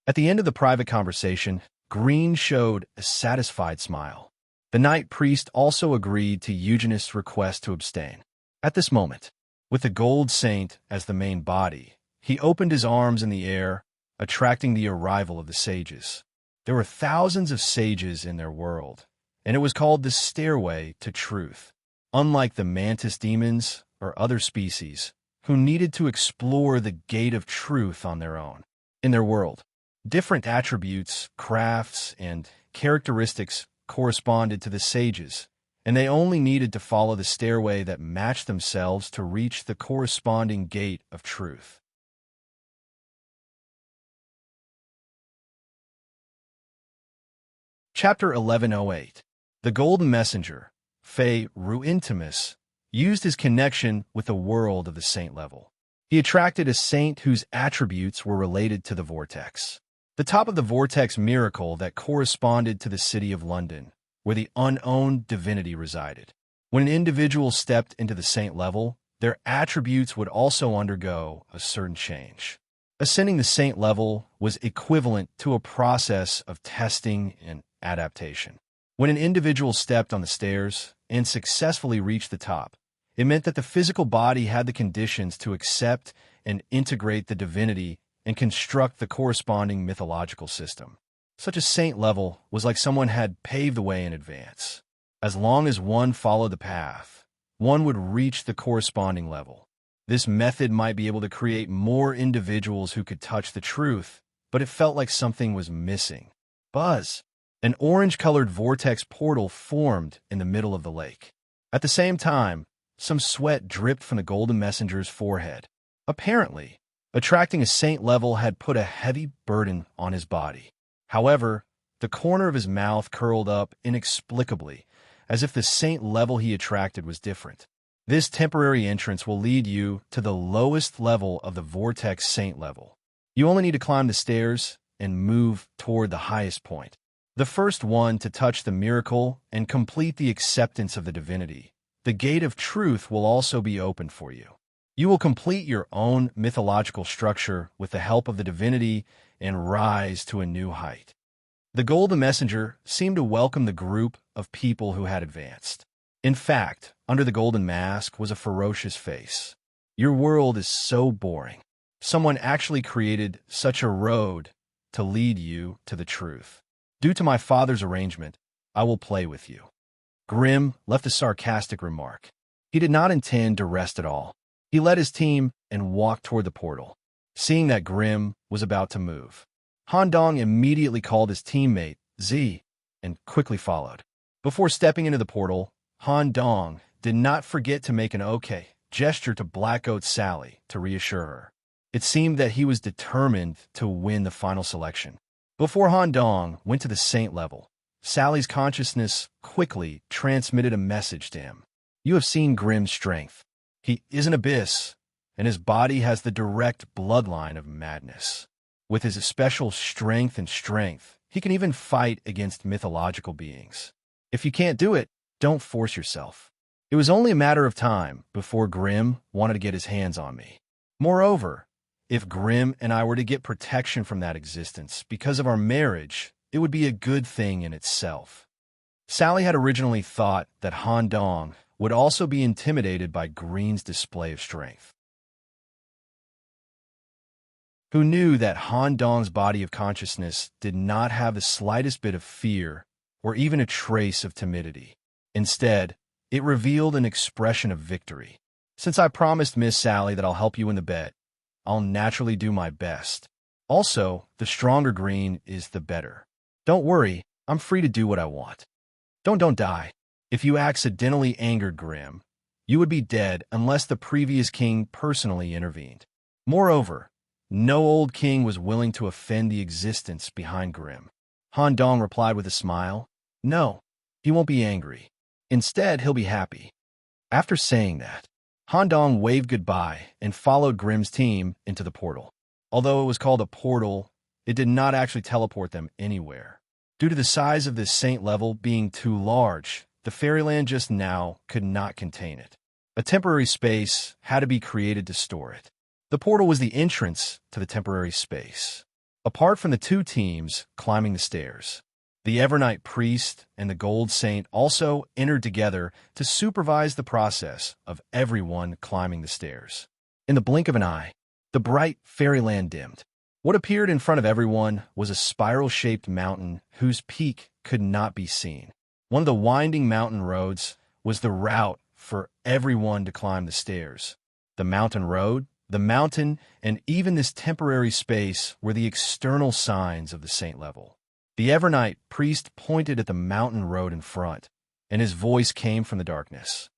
At the end of the private conversation, Green showed a satisfied smile. The Night Priest also agreed to Eugenist's request to abstain. At this moment, with the Gold Saint as the main body, he opened his arms in the air, attracting the arrival of the sages. There were thousands of sages in their world, and it was called the Stairway to Truth. Unlike the mantis demons or other species, who needed to explore the gate of truth on their own. In their world, different attributes, crafts, and characteristics corresponded to the sages, and they only needed to follow the stairway that matched themselves to reach the corresponding gate of truth. Chapter 1108. The Golden Messenger, Fey Ruintimus, used his connection with the world of the saint level. He attracted a saint whose attributes were related to the vortex. The top of the vortex miracle that corresponded to the city of London, where the unowned divinity resided. When an individual stepped into the saint level, their attributes would also undergo a certain change. Ascending the saint level was equivalent to a process of testing and adaptation. When an individual stepped on the stairs and successfully reached the top, it meant that the physical body had the conditions to accept and integrate the divinity and construct the corresponding mythological system. Such a saint level was like someone had paved the way in advance. As long as one followed the path, one would reach the corresponding level. This method might be able to create more individuals who could touch the truth, but it felt like something was missing. Buzz! An orange-colored vortex portal formed in the middle of the lake. At the same time, some sweat dripped from the Golden Messenger's forehead. Apparently, attracting a saint level had put a heavy burden on his body. However, the corner of his mouth curled up inexplicably, as if the saint level he attracted was different. This temporary entrance will lead you to the lowest level of the Vortex Saint level. You only need to climb the stairs and move toward the highest point. The first one to touch the miracle and complete the acceptance of the divinity. The gate of truth will also be opened for you. You will complete your own mythological structure with the help of the divinity and rise to a new height. The golden messenger seemed to welcome the group of people who had advanced. In fact, under the golden mask was a ferocious face. Your world is so boring. Someone actually created such a road to lead you to the truth. Due to my father's arrangement, I will play with you. Grimm left a sarcastic remark. He did not intend to rest at all. He led his team and walked toward the portal. Seeing that Grimm was about to move, Han Dong immediately called his teammate, Z, and quickly followed. Before stepping into the portal, Han Dong did not forget to make an okay gesture to Black Goat Sally to reassure her. It seemed that he was determined to win the final selection. Before Han Dong went to the saint level, Sally's consciousness quickly transmitted a message to him. You have seen Grimm's strength. He is an abyss, and his body has the direct bloodline of madness. With his special strength, he can even fight against mythological beings. If you can't do it, don't force yourself. It was only a matter of time before Grimm wanted to get his hands on me. Moreover, if Grimm and I were to get protection from that existence because of our marriage, it would be a good thing in itself. Sally had originally thought that Han Dong would also be intimidated by Green's display of strength. Who knew that Han Dong's body of consciousness did not have the slightest bit of fear or even a trace of timidity. Instead, it revealed an expression of victory. Since I promised Miss Sally that I'll help you in the bet, I'll naturally do my best. Also, the stronger Green is the better. Don't worry, I'm free to do what I want. Don't die. If you accidentally angered Grimm, you would be dead unless the previous king personally intervened. Moreover, no old king was willing to offend the existence behind Grimm. Han Dong replied with a smile. No, he won't be angry. Instead, he'll be happy. After saying that, Han Dong waved goodbye and followed Grimm's team into the portal. Although it was called a portal, it did not actually teleport them anywhere. Due to the size of this saint level being too large, the fairyland just now could not contain it. A temporary space had to be created to store it. The portal was the entrance to the temporary space. Apart from the two teams climbing the stairs, the Evernight Priest and the Gold Saint also entered together to supervise the process of everyone climbing the stairs. In the blink of an eye, the bright fairyland dimmed. What appeared in front of everyone was a spiral-shaped mountain whose peak could not be seen. One of the winding mountain roads was the route for everyone to climb the stairs. The mountain road, the mountain, and even this temporary space were the external signs of the saint level. The Evernight Priest pointed at the mountain road in front, and his voice came from the darkness.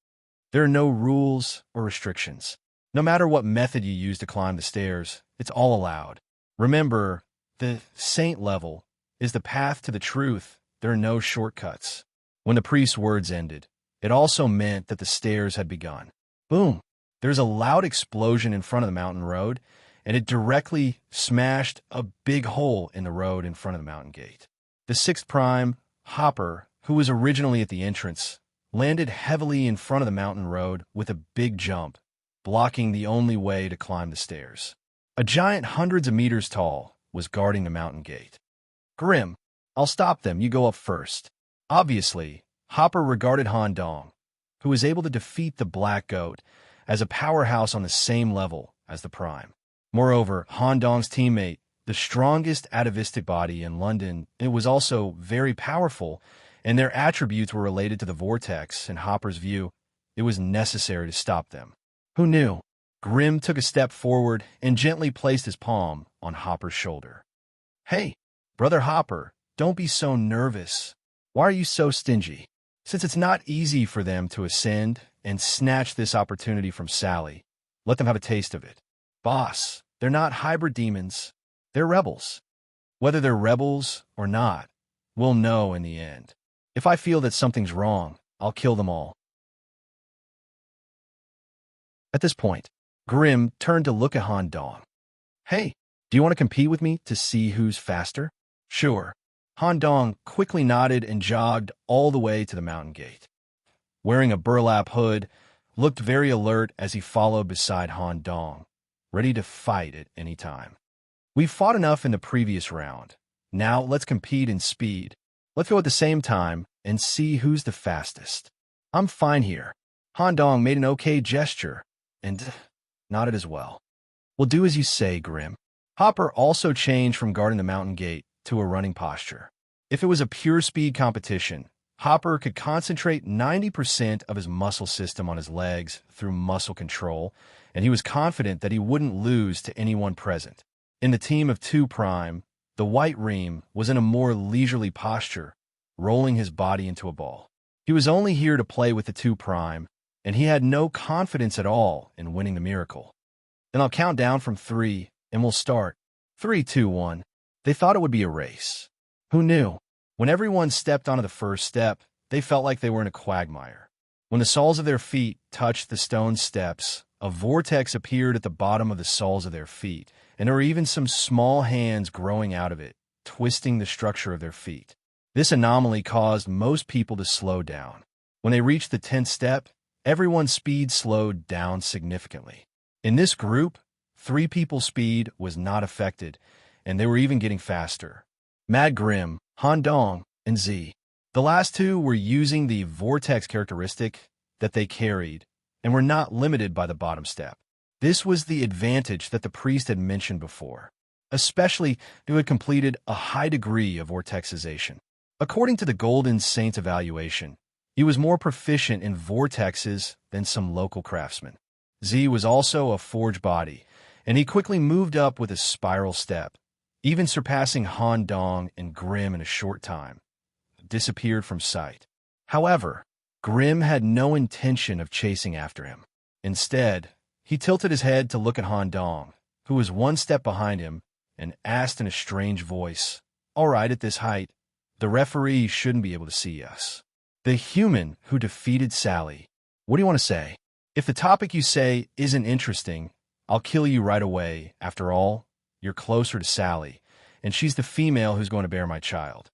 There are no rules or restrictions. No matter what method you use to climb the stairs, it's all allowed. Remember, the saint level is the path to the truth. There are no shortcuts. When the priest's words ended, it also meant that the stairs had begun. Boom! There's a loud explosion in front of the mountain road, and it directly smashed a big hole in the road in front of the mountain gate. The sixth prime, Hopper, who was originally at the entrance, landed heavily in front of the mountain road with a big jump, blocking the only way to climb the stairs. A giant hundreds of meters tall was guarding the mountain gate. Grimm, I'll stop them, you go up first. Obviously, Hopper regarded Han Dong, who was able to defeat the Black Goat, as a powerhouse on the same level as the Prime. Moreover, Han Dong's teammate, the strongest atavistic body in London, it was also very powerful, and their attributes were related to the Vortex. In Hopper's view, it was necessary to stop them. Who knew? Grimm took a step forward and gently placed his palm on Hopper's shoulder. Hey, Brother Hopper, don't be so nervous. Why are you so stingy? Since it's not easy for them to ascend and snatch this opportunity from Sally, let them have a taste of it. Boss, they're not hybrid demons. They're rebels. Whether they're rebels or not, we'll know in the end. If I feel that something's wrong, I'll kill them all. At this point, Grim turned to look at Han Dong. Hey, do you want to compete with me to see who's faster? Sure. Han Dong quickly nodded and jogged all the way to the mountain gate. Wearing a burlap hood, looked very alert as he followed beside Han Dong, ready to fight at any time. We've fought enough in the previous round. Now let's compete in speed. Let's go at the same time and see who's the fastest. I'm fine here. Han Dong made an okay gesture and nodded as well. We'll do as you say, Grim. Hopper also changed from guarding the mountain gate to a running posture. If it was a pure speed competition, Hopper could concentrate 90% of his muscle system on his legs through muscle control, and he was confident that he wouldn't lose to anyone present. In the team of 2 Prime, the White Ream was in a more leisurely posture, rolling his body into a ball. He was only here to play with the 2 Prime, and he had no confidence at all in winning the miracle. Then I'll count down from 3, and we'll start. 3, 2, 1. They thought it would be a race. Who knew? When everyone stepped onto the first step, they felt like they were in a quagmire. When the soles of their feet touched the stone steps, a vortex appeared at the bottom of the soles of their feet, and there were even some small hands growing out of it, twisting the structure of their feet. This anomaly caused most people to slow down. When they reached the 10th step, everyone's speed slowed down significantly. In this group, 3 people's speed was not affected, and they were even getting faster. Mad Grim, Han Dong, and Z. The last 2 were using the vortex characteristic that they carried, and were not limited by the bottom step. This was the advantage that the priest had mentioned before, especially who had completed a high degree of vortexization. According to the Golden Saint's evaluation, he was more proficient in vortexes than some local craftsmen. Z was also a forged body, and he quickly moved up with a spiral step, even surpassing Han Dong and Grim in a short time, disappeared from sight. However, Grim had no intention of chasing after him. Instead, he tilted his head to look at Han Dong, who was 1 step behind him, and asked in a strange voice, "All right, at this height, the referee shouldn't be able to see us." The human who defeated Sally. What do you want to say? If the topic you say isn't interesting, I'll kill you right away. After all, you're closer to Sally, and she's the female who's going to bear my child.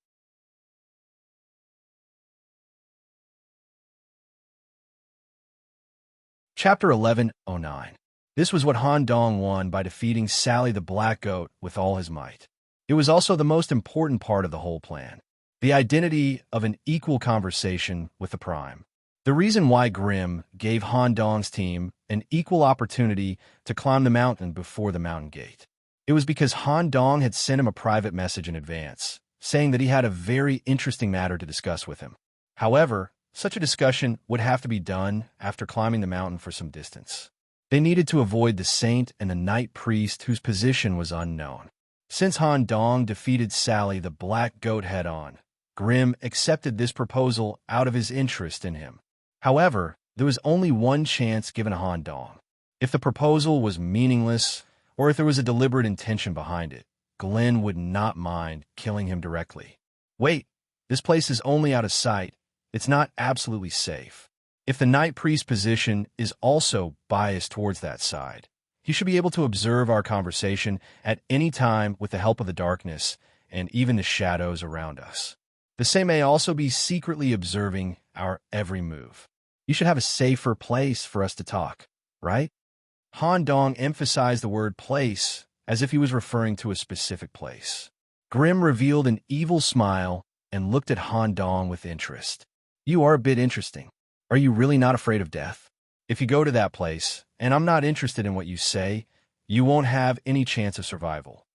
Chapter 11:09. This was what Han Dong won by defeating Sally the Black Goat with all his might. It was also the most important part of the whole plan, the identity of an equal conversation with the Prime. The reason why Grim gave Han Dong's team an equal opportunity to climb the mountain before the mountain gate. It was because Han Dong had sent him a private message in advance, saying that he had a very interesting matter to discuss with him. However, such a discussion would have to be done after climbing the mountain for some distance. They needed to avoid the saint and the night priest whose position was unknown. Since Han Dong defeated Sally the Black Goat head-on, Grim accepted this proposal out of his interest in him. However, there was only one chance given to Han Dong. If the proposal was meaningless, or if there was a deliberate intention behind it, Glenn would not mind killing him directly. Wait, this place is only out of sight. It's not absolutely safe. If the Night Priest position is also biased towards that side, he should be able to observe our conversation at any time with the help of the darkness and even the shadows around us. The same may also be secretly observing our every move. You should have a safer place for us to talk, right? Han Dong emphasized the word place as if he was referring to a specific place. Grim revealed an evil smile and looked at Han Dong with interest. You are a bit interesting. Are you really not afraid of death? If you go to that place, and I'm not interested in what you say, you won't have any chance of survival.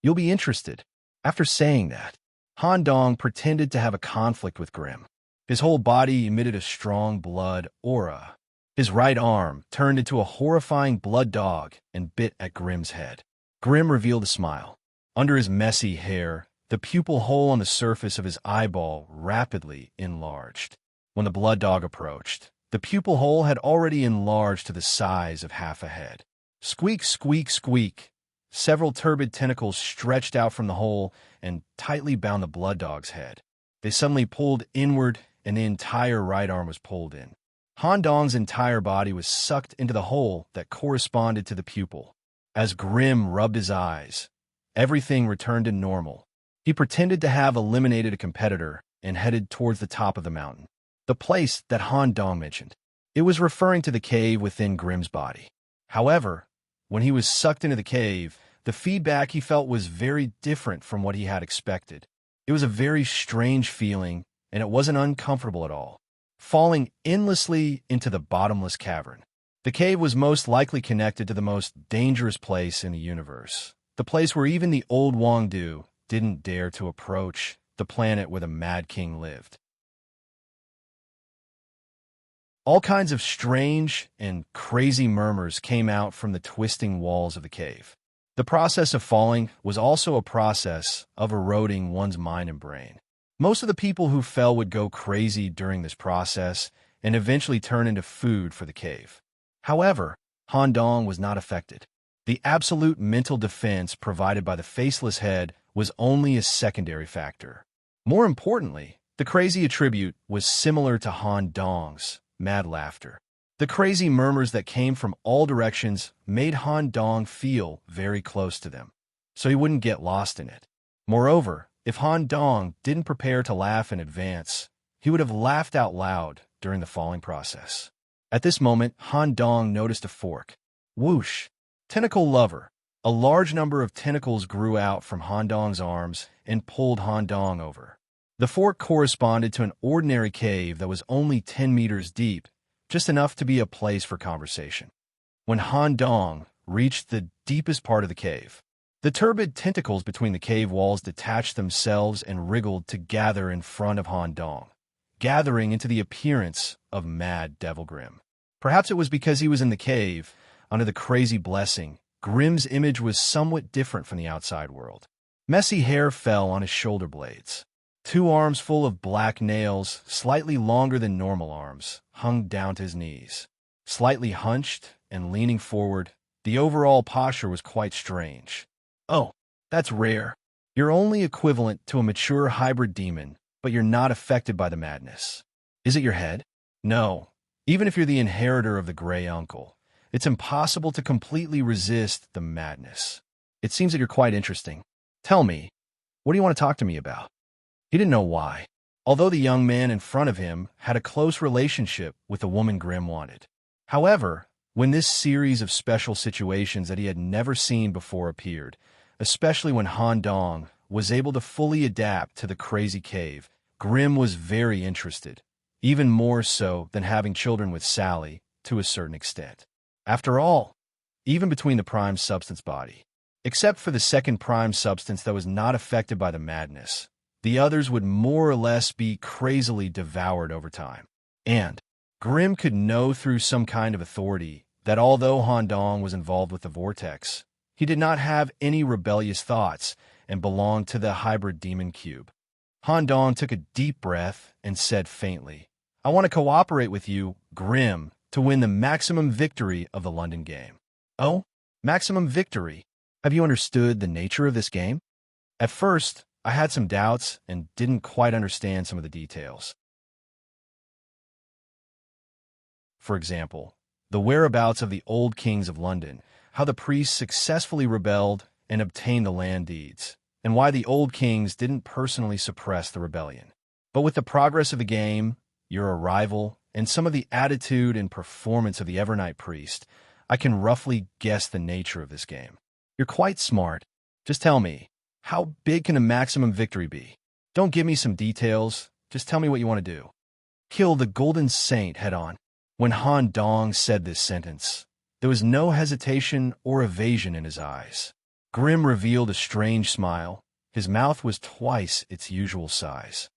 You'll be interested. After saying that, Han Dong pretended to have a conflict with Grim. His whole body emitted a strong blood aura. His right arm turned into a horrifying blood dog and bit at Grim's head. Grim revealed a smile. Under his messy hair, the pupil hole on the surface of his eyeball rapidly enlarged. When the blood dog approached, the pupil hole had already enlarged to the size of half a head. Squeak, squeak, squeak. Several turbid tentacles stretched out from the hole and tightly bound the blood dog's head. They suddenly pulled inward, and the entire right arm was pulled in. Han Dong's entire body was sucked into the hole that corresponded to the pupil. As Grimm rubbed his eyes, everything returned to normal. He pretended to have eliminated a competitor and headed towards the top of the mountain, the place that Han Dong mentioned. It was referring to the cave within Grimm's body. However, when he was sucked into the cave, the feedback he felt was very different from what he had expected. It was a very strange feeling, and it wasn't uncomfortable at all. Falling endlessly into the bottomless cavern. The cave was most likely connected to the most dangerous place in the universe, the place where even the old Wangdu didn't dare to approach, the planet where the Mad King lived. All kinds of strange and crazy murmurs came out from the twisting walls of the cave. The process of falling was also a process of eroding one's mind and brain. Most of the people who fell would go crazy during this process and eventually turn into food for the cave. However, Han Dong was not affected. The absolute mental defense provided by the faceless head was only a secondary factor. More importantly, the crazy attribute was similar to Han Dong's mad laughter. The crazy murmurs that came from all directions made Han Dong feel very close to them, so he wouldn't get lost in it. Moreover, if Han Dong didn't prepare to laugh in advance, he would have laughed out loud during the falling process. At this moment, Han Dong noticed a fork. Whoosh! Tentacle lover. A large number of tentacles grew out from Han Dong's arms and pulled Han Dong over. The fork corresponded to an ordinary cave that was only 10 meters deep, just enough to be a place for conversation. When Han Dong reached the deepest part of the cave, the turbid tentacles between the cave walls detached themselves and wriggled to gather in front of Han Dong, gathering into the appearance of Mad Devil Grimm. Perhaps it was because he was in the cave, under the crazy blessing. Grimm's image was somewhat different from the outside world. Messy hair fell on his shoulder blades. 2 arms full of black nails, slightly longer than normal arms, hung down to his knees. Slightly hunched and leaning forward, the overall posture was quite strange. Oh, that's rare. You're only equivalent to a mature hybrid demon, but you're not affected by the madness. Is it your head? No. Even if you're the inheritor of the Gray Uncle, it's impossible to completely resist the madness. It seems that you're quite interesting. Tell me, what do you want to talk to me about? He didn't know why, although the young man in front of him had a close relationship with the woman Grimm wanted. However, when this series of special situations that he had never seen before appeared, especially when Han Dong was able to fully adapt to the crazy cave, Grimm was very interested, even more so than having children with Sally to a certain extent. After all, even between the prime substance body, except for the second prime substance that was not affected by the madness, the others would more or less be crazily devoured over time. And Grimm could know through some kind of authority that although Han Dong was involved with the vortex, he did not have any rebellious thoughts and belonged to the hybrid demon cube. Han Dong took a deep breath and said faintly, "I want to cooperate with you, Grimm, to win the maximum victory of the London game." Oh, maximum victory. Have you understood the nature of this game? At first, I had some doubts and didn't quite understand some of the details. For example, the whereabouts of the old kings of London, how the priests successfully rebelled and obtained the land deeds, and why the old kings didn't personally suppress the rebellion. But with the progress of the game, your arrival, and some of the attitude and performance of the Evernight priest, I can roughly guess the nature of this game. You're quite smart. Just tell me, how big can a maximum victory be? Don't give me some details, just tell me what you want to do. Kill the Golden Saint head-on. When Han Dong said this sentence, there was no hesitation or evasion in his eyes. Grimm revealed a strange smile. His mouth was twice its usual size.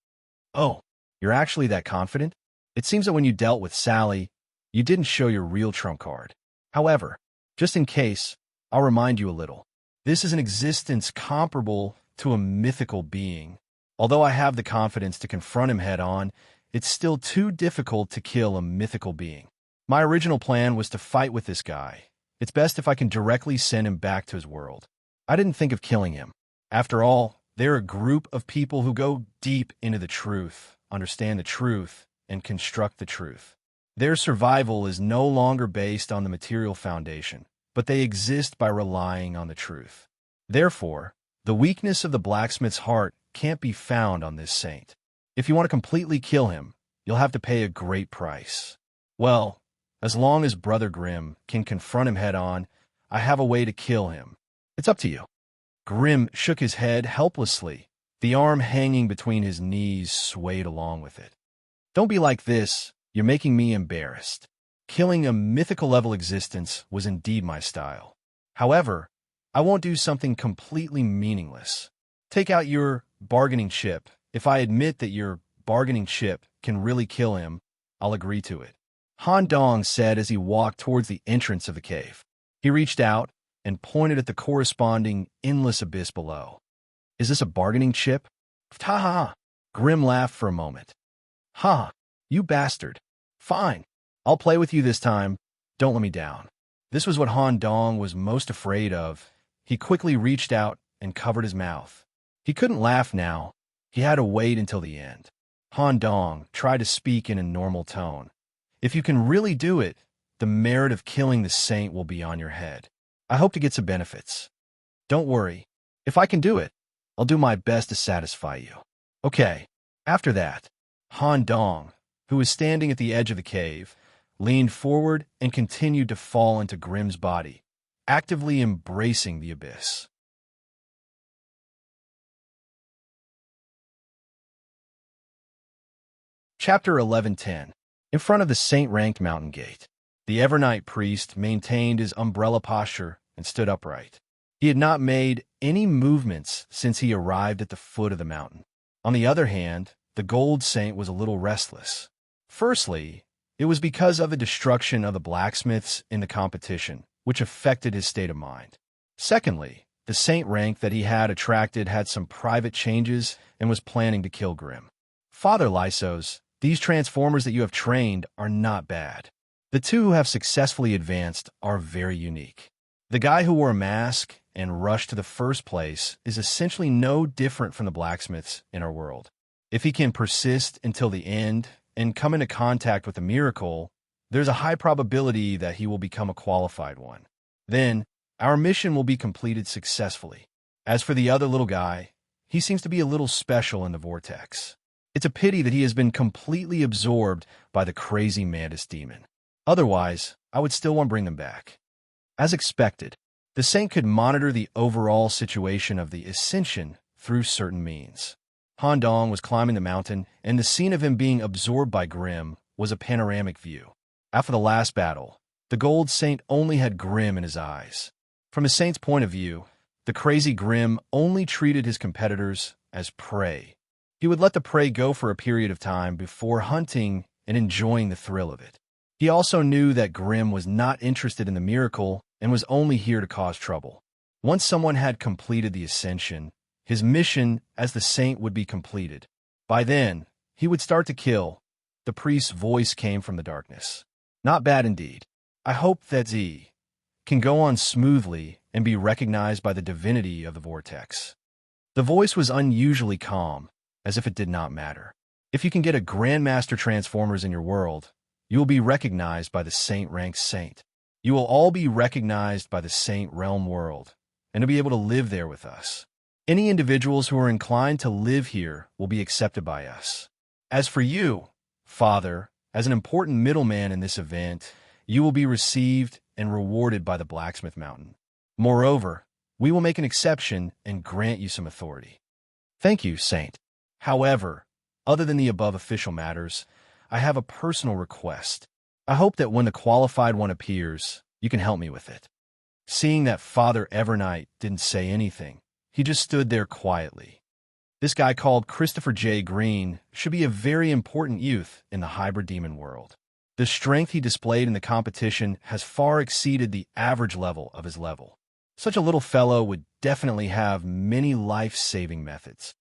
Oh, you're actually that confident? It seems that when you dealt with Sally, you didn't show your real trump card. However, just in case, I'll remind you a little. This is an existence comparable to a mythical being. Although I have the confidence to confront him head-on, it's still too difficult to kill a mythical being. My original plan was to fight with this guy. It's best if I can directly send him back to his world. I didn't think of killing him. After all, they're a group of people who go deep into the truth, understand the truth, and construct the truth. Their survival is no longer based on the material foundation, but they exist by relying on the truth. Therefore, the weakness of the blacksmith's heart can't be found on this saint. If you want to completely kill him, you'll have to pay a great price. Well, as long as Brother Grimm can confront him head-on, I have a way to kill him. It's up to you. Grimm shook his head helplessly. The arm hanging between his knees swayed along with it. Don't be like this. You're making me embarrassed. Killing a mythical-level existence was indeed my style. However, I won't do something completely meaningless. Take out your bargaining chip. If I admit that your bargaining chip can really kill him, I'll agree to it. Han Dong said as he walked towards the entrance of the cave. He reached out and pointed at the corresponding endless abyss below. Is this a bargaining chip? Ha ha ha. Grimm laughed for a moment. Ha, you bastard. Fine. I'll play with you this time. Don't let me down. This was what Han Dong was most afraid of. He quickly reached out and covered his mouth. He couldn't laugh now. He had to wait until the end. Han Dong tried to speak in a normal tone. If you can really do it, the merit of killing the saint will be on your head. I hope to get some benefits. Don't worry. If I can do it, I'll do my best to satisfy you. Okay. After that, Han Dong, who was standing at the edge of the cave, leaned forward and continued to fall into Grimm's body, actively embracing the abyss. Chapter 11:10. In front of the saint-ranked mountain gate, the Evernight priest maintained his umbrella posture and stood upright. He had not made any movements since he arrived at the foot of the mountain. On the other hand, the gold saint was a little restless. Firstly, it was because of the destruction of the blacksmiths in the competition, which affected his state of mind. Secondly, the saint rank that he had attracted had some private changes and was planning to kill Grimm. Father Lysos, these transformers that you have trained are not bad. The two who have successfully advanced are very unique. The guy who wore a mask and rushed to the first place is essentially no different from the blacksmiths in our world. If he can persist until the end and come into contact with a miracle, there's a high probability that he will become a qualified one. Then, our mission will be completed successfully. As for the other little guy, he seems to be a little special in the vortex. It's a pity that he has been completely absorbed by the crazy Mantis demon. Otherwise, I would still want to bring them back. As expected, the saint could monitor the overall situation of the ascension through certain means. Han Dong was climbing the mountain, and the scene of him being absorbed by Grimm was a panoramic view. After the last battle, the gold saint only had Grimm in his eyes. From the saint's point of view, the crazy Grimm only treated his competitors as prey. He would let the prey go for a period of time before hunting and enjoying the thrill of it. He also knew that Grimm was not interested in the miracle and was only here to cause trouble. Once someone had completed the ascension, his mission as the saint would be completed. By then, he would start to kill. The priest's voice came from the darkness. Not bad indeed. I hope that Z can go on smoothly and be recognized by the divinity of the vortex. The voice was unusually calm, as if it did not matter. If you can get a Grandmaster Transformers in your world, you will be recognized by the saint-ranked saint. You will all be recognized by the saint realm world, and to be able to live there with us. Any individuals who are inclined to live here will be accepted by us. As for you, Father, as an important middleman in this event, you will be received and rewarded by the Blacksmith Mountain. Moreover, we will make an exception and grant you some authority. Thank you, Saint. However, other than the above official matters, I have a personal request. I hope that when the qualified one appears, you can help me with it. Seeing that Father Evernight didn't say anything, he just stood there quietly. This guy called Christopher J. Green should be a very important youth in the hybrid demon world. The strength he displayed in the competition has far exceeded the average level of his level. Such a little fellow would definitely have many life-saving methods.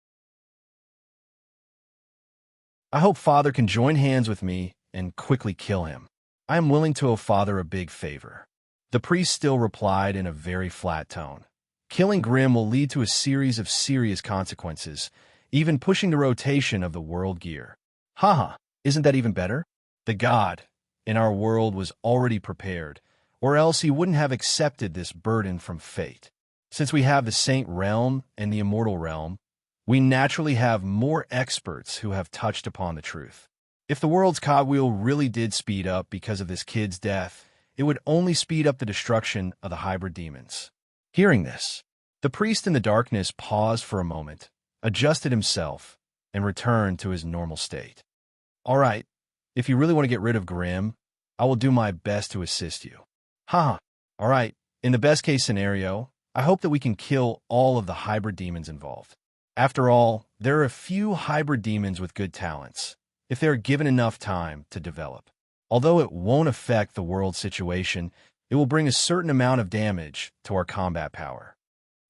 I hope Father can join hands with me and quickly kill him. I am willing to owe Father a big favor. The priest still replied in a very flat tone. Killing Grimm will lead to a series of serious consequences, even pushing the rotation of the world gear. Haha, isn't that even better? The god, in our world was already prepared, or else he wouldn't have accepted this burden from fate. Since we have the Saint Realm and the Immortal Realm, we naturally have more experts who have touched upon the truth. If the world's cogwheel really did speed up because of this kid's death, it would only speed up the destruction of the hybrid demons. Hearing this, the priest in the darkness paused for a moment, adjusted himself, and returned to his normal state. All right, if you really want to get rid of Grimm, I will do my best to assist you. Haha, all right, in the best case scenario, I hope that we can kill all of the hybrid demons involved. After all, there are a few hybrid demons with good talents, if they are given enough time to develop. Although it won't affect the world situation, it will bring a certain amount of damage to our combat power.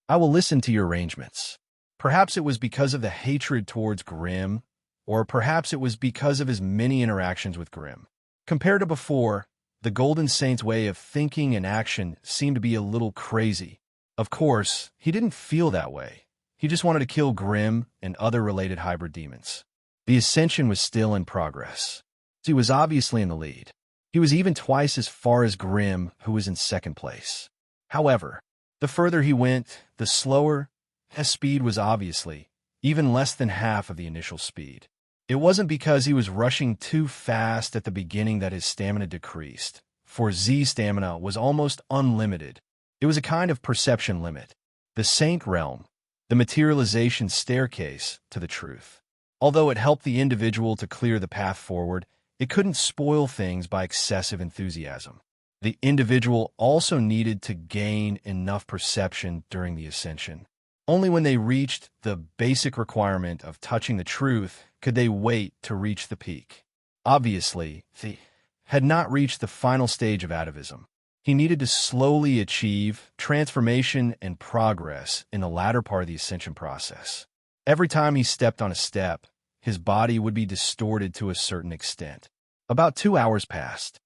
I will listen to your arrangements. Perhaps it was because of the hatred towards Grimm, or perhaps it was because of his many interactions with Grimm. Compared to before, the Golden Saint's way of thinking and action seemed to be a little crazy. Of course, he didn't feel that way. He just wanted to kill Grimm and other related hybrid demons. The ascension was still in progress. He was obviously in the lead. He was even twice as far as Grimm, who was in second place. However, the further he went, the slower his speed was obviously, even less than half of the initial speed. It wasn't because he was rushing too fast at the beginning that his stamina decreased, for Z's stamina was almost unlimited. It was a kind of perception limit. The Saint Realm, the materialization staircase to the truth. Although it helped the individual to clear the path forward, it couldn't spoil things by excessive enthusiasm. The individual also needed to gain enough perception during the ascension. Only when they reached the basic requirement of touching the truth could they wait to reach the peak. Obviously, he had not reached the final stage of atavism. He needed to slowly achieve transformation and progress in the latter part of the ascension process. Every time he stepped on a step, his body would be distorted to a certain extent. About 2 hours passed.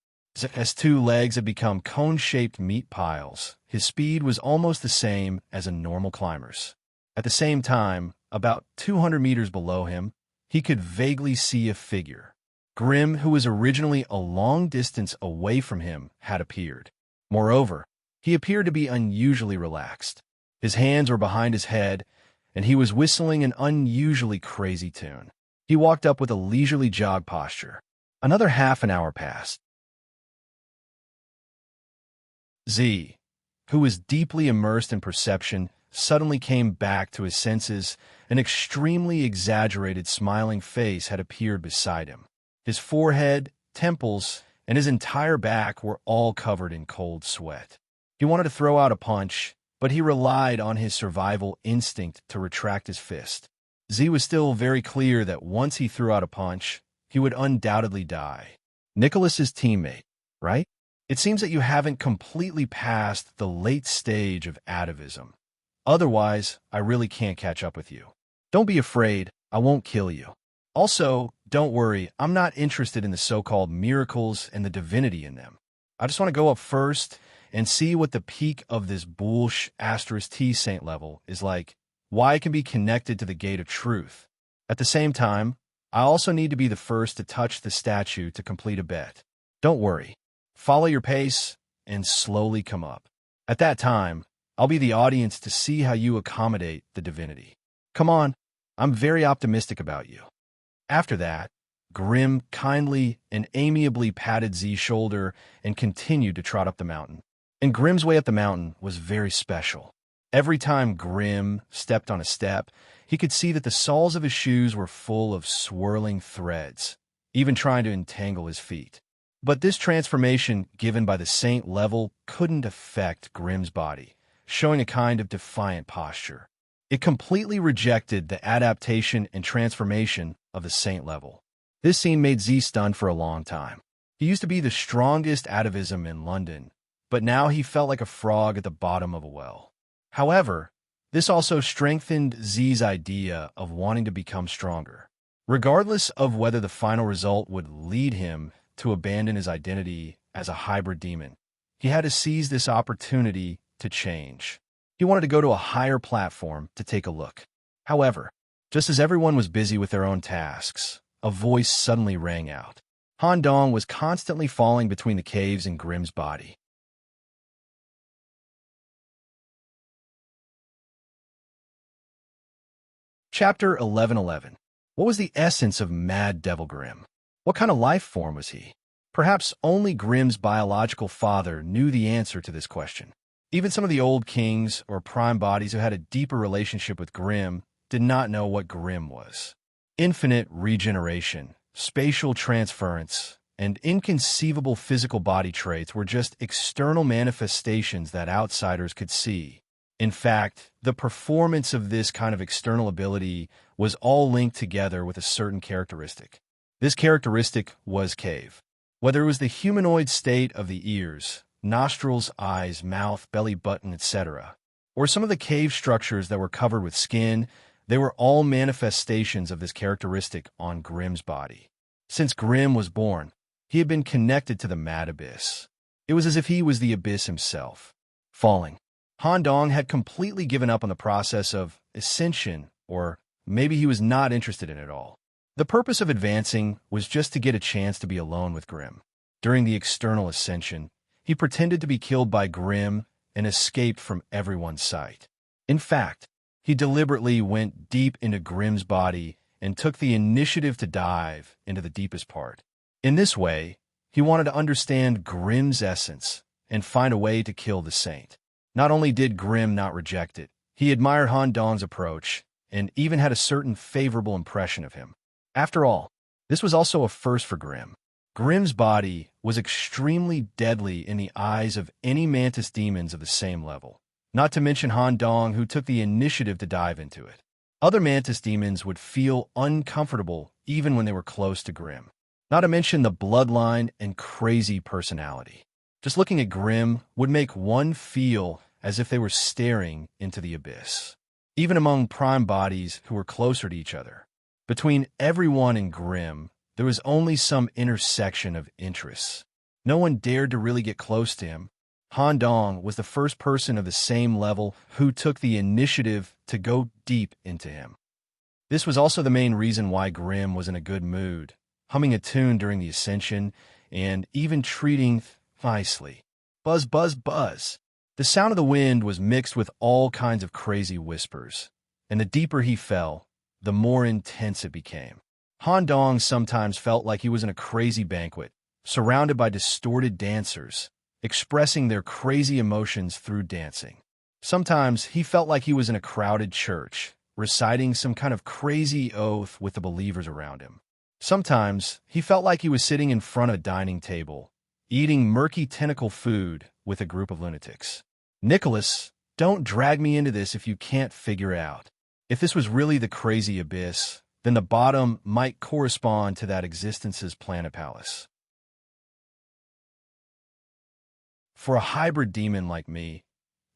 As two legs had become cone-shaped meat piles, his speed was almost the same as a normal climber's. At the same time, about 200 meters below him, he could vaguely see a figure. Grimm, who was originally a long distance away from him, had appeared. Moreover, he appeared to be unusually relaxed. His hands were behind his head, and he was whistling an unusually crazy tune. He walked up with a leisurely jog posture. Another half an hour passed. Z, who was deeply immersed in perception, suddenly came back to his senses. An extremely exaggerated smiling face had appeared beside him. His forehead, temples, and his entire back were all covered in cold sweat. He wanted to throw out a punch, but he relied on his survival instinct to retract his fist. Z was still very clear that once he threw out a punch, he would undoubtedly die. Nicholas's teammate, right? It seems that you haven't completely passed the late stage of atavism. Otherwise, I really can't catch up with you. Don't be afraid, I won't kill you. Also, don't worry, I'm not interested in the so-called miracles and the divinity in them. I just want to go up first and see what the peak of this bullsh *T saint level is like, why it can be connected to the gate of truth. At the same time, I also need to be the first to touch the statue to complete a bet. Don't worry. Follow your pace and slowly come up. At that time, I'll be the audience to see how you accommodate the divinity. Come on, I'm very optimistic about you. After that, Grimm kindly and amiably patted Z's shoulder and continued to trot up the mountain. And Grimm's way up the mountain was very special. Every time Grimm stepped on a step, he could see that the soles of his shoes were full of swirling threads, even trying to entangle his feet. But this transformation given by the saint level couldn't affect Grimm's body, showing a kind of defiant posture. It completely rejected the adaptation and transformation of the saint level. This scene made Z stunned for a long time. He used to be the strongest atavism in London, but now he felt like a frog at the bottom of a well. However, this also strengthened Z's idea of wanting to become stronger. Regardless of whether the final result would lead him to abandon his identity as a hybrid demon, he had to seize this opportunity to change. He wanted to go to a higher platform to take a look. However, just as everyone was busy with their own tasks, a voice suddenly rang out. Han Dong was constantly falling between the caves and Grimm's body. Chapter 1111. What was the essence of Mad Devil Grimm? What kind of life form was he? Perhaps only Grimm's biological father knew the answer to this question. Even some of the old kings or prime bodies who had a deeper relationship with Grimm did not know what Grimm was. Infinite regeneration, spatial transference, and inconceivable physical body traits were just external manifestations that outsiders could see. In fact, the performance of this kind of external ability was all linked together with a certain characteristic. This characteristic was cave. Whether it was the humanoid state of the ears, nostrils, eyes, mouth, belly button, etc., or some of the cave structures that were covered with skin, they were all manifestations of this characteristic on Grimm's body. Since Grimm was born, he had been connected to the mad abyss. It was as if he was the abyss himself. Falling. Han Dong had completely given up on the process of ascension, or maybe he was not interested in it at all. The purpose of advancing was just to get a chance to be alone with Grimm. During the external ascension, he pretended to be killed by Grimm and escaped from everyone's sight. In fact, he deliberately went deep into Grimm's body and took the initiative to dive into the deepest part. In this way, he wanted to understand Grimm's essence and find a way to kill the saint. Not only did Grimm not reject it, he admired Han Dong's approach and even had a certain favorable impression of him. After all, this was also a first for Grimm. Grimm's body was extremely deadly in the eyes of any mantis demons of the same level, not to mention Han Dong, who took the initiative to dive into it. Other mantis demons would feel uncomfortable even when they were close to Grimm, not to mention the bloodline and crazy personality. Just looking at Grimm would make one feel as if they were staring into the abyss. Even among prime bodies who were closer to each other, between everyone and Grimm, there was only some intersection of interests. No one dared to really get close to him. Han Dong was the first person of the same level who took the initiative to go deep into him. This was also the main reason why Grimm was in a good mood, humming a tune during the ascension and even treating nicely. Buzz, buzz, buzz. The sound of the wind was mixed with all kinds of crazy whispers, and the deeper he fell, the more intense it became. Han Dong sometimes felt like he was in a crazy banquet, surrounded by distorted dancers, expressing their crazy emotions through dancing. Sometimes he felt like he was in a crowded church, reciting some kind of crazy oath with the believers around him. Sometimes he felt like he was sitting in front of a dining table, eating murky tentacle food with a group of lunatics. Nicholas, don't drag me into this if you can't figure it out. If this was really the crazy abyss, then the bottom might correspond to that existence's planet palace. For a hybrid demon like me,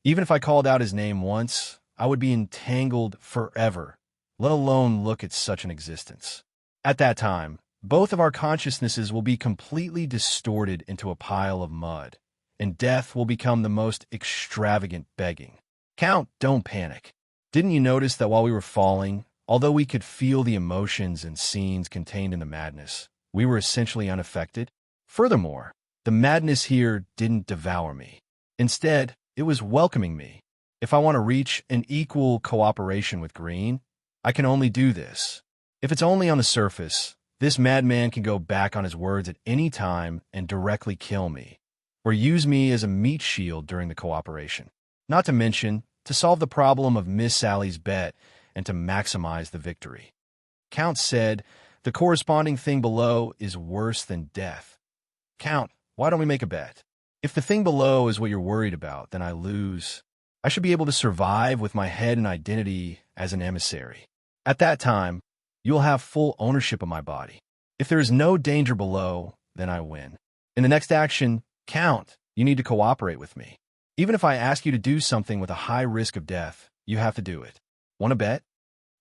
even if I called out his name once, I would be entangled forever, let alone look at such an existence. At that time, both of our consciousnesses will be completely distorted into a pile of mud, and death will become the most extravagant begging. Count, don't panic. Didn't you notice that while we were falling, although we could feel the emotions and scenes contained in the madness, we were essentially unaffected? Furthermore, the madness here didn't devour me. Instead, it was welcoming me. If I want to reach an equal cooperation with Green, I can only do this. If it's only on the surface, this madman can go back on his words at any time and directly kill me, or use me as a meat shield during the cooperation. Not to mention, to solve the problem of Miss Sally's bet and to maximize the victory. Count said, the corresponding thing below is worse than death. Count, why don't we make a bet? If the thing below is what you're worried about, then I lose. I should be able to survive with my head and identity as an emissary. At that time, you'll have full ownership of my body. If there is no danger below, then I win. In the next action, Count, you need to cooperate with me. Even if I ask you to do something with a high risk of death, you have to do it. Want to bet?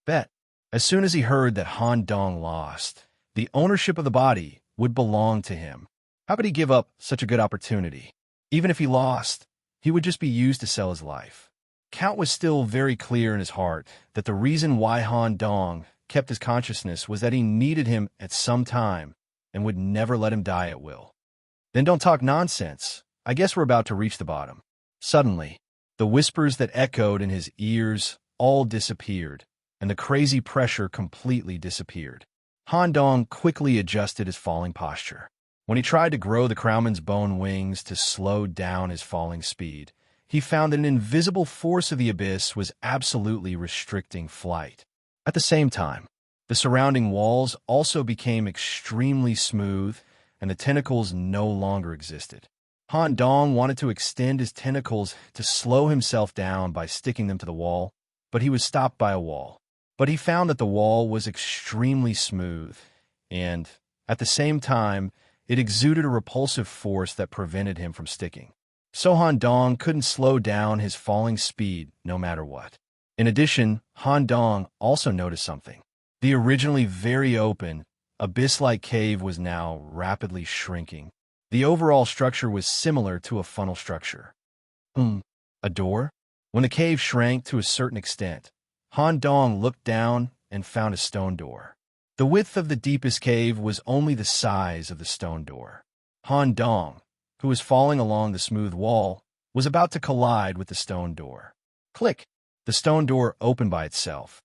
Bet. As soon as he heard that Han Dong lost, the ownership of the body would belong to him. How could he give up such a good opportunity? Even if he lost, he would just be used to sell his life. Count was still very clear in his heart that the reason why Han Dong kept his consciousness was that he needed him at some time, and would never let him die at will. Then don't talk nonsense. I guess we're about to reach the bottom. Suddenly, the whispers that echoed in his ears all disappeared, and the crazy pressure completely disappeared. Han Dong quickly adjusted his falling posture. When he tried to grow the crowman's bone wings to slow down his falling speed, he found that an invisible force of the abyss was absolutely restricting flight. At the same time, the surrounding walls also became extremely smooth, and the tentacles no longer existed. Han Dong wanted to extend his tentacles to slow himself down by sticking them to the wall, but he was stopped by a wall. But he found that the wall was extremely smooth, and, at the same time, it exuded a repulsive force that prevented him from sticking. So Han Dong couldn't slow down his falling speed no matter what. In addition, Han Dong also noticed something. The originally very open, abyss-like cave was now rapidly shrinking. The overall structure was similar to a funnel structure. A door? When the cave shrank to a certain extent, Han Dong looked down and found a stone door. The width of the deepest cave was only the size of the stone door. Han Dong, who was falling along the smooth wall, was about to collide with the stone door. Click! The stone door opened by itself.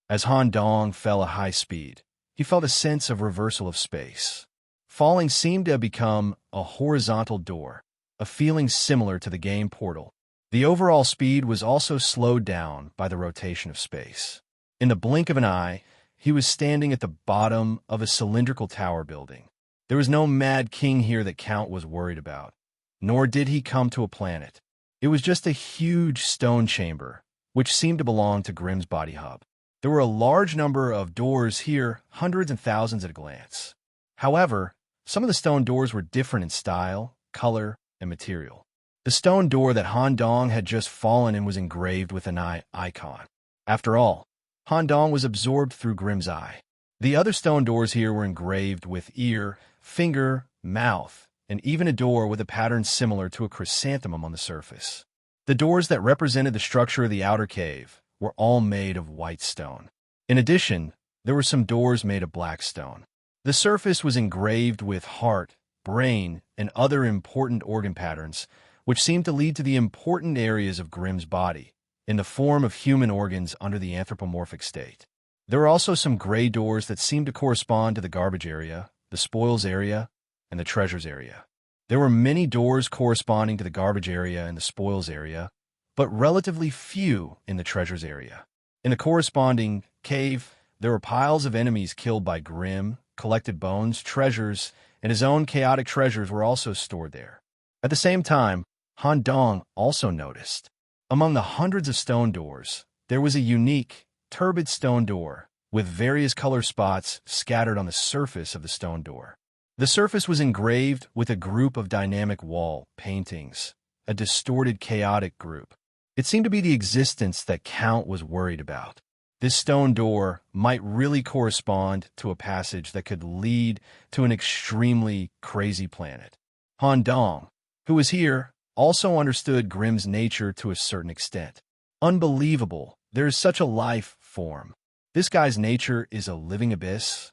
As Han Dong fell at high speed, he felt a sense of reversal of space. Falling seemed to have become a horizontal door, a feeling similar to the game Portal. The overall speed was also slowed down by the rotation of space. In the blink of an eye, he was standing at the bottom of a cylindrical tower building. There was no mad king here that Count was worried about, nor did he come to a planet. It was just a huge stone chamber, which seemed to belong to Grimm's body hub. There were a large number of doors here, hundreds and thousands at a glance. However, some of the stone doors were different in style, color, and material. The stone door that Han Dong had just fallen in was engraved with an eye icon. After all, Han Dong was absorbed through Grimm's eye. The other stone doors here were engraved with ear, finger, mouth, and even a door with a pattern similar to a chrysanthemum on the surface. The doors that represented the structure of the outer cave were all made of white stone. In addition, there were some doors made of black stone. The surface was engraved with heart, brain, and other important organ patterns, which seemed to lead to the important areas of Grimm's body, in the form of human organs under the anthropomorphic state. There were also some gray doors that seemed to correspond to the garbage area, the spoils area, and the treasures area. There were many doors corresponding to the garbage area and the spoils area, but relatively few in the treasures area. In the corresponding cave, there were piles of enemies killed by Grimm, collected bones, treasures, and his own chaotic treasures were also stored there. At the same time, Han Dong also noticed, among the hundreds of stone doors, there was a unique, turbid stone door with various color spots scattered on the surface of the stone door. The surface was engraved with a group of dynamic wall paintings, a distorted chaotic group. It seemed to be the existence that Count was worried about. This stone door might really correspond to a passage that could lead to an extremely crazy planet. Han Dong, who was here, also understood Grimm's nature to a certain extent. Unbelievable, there is such a life form. This guy's nature is a living abyss.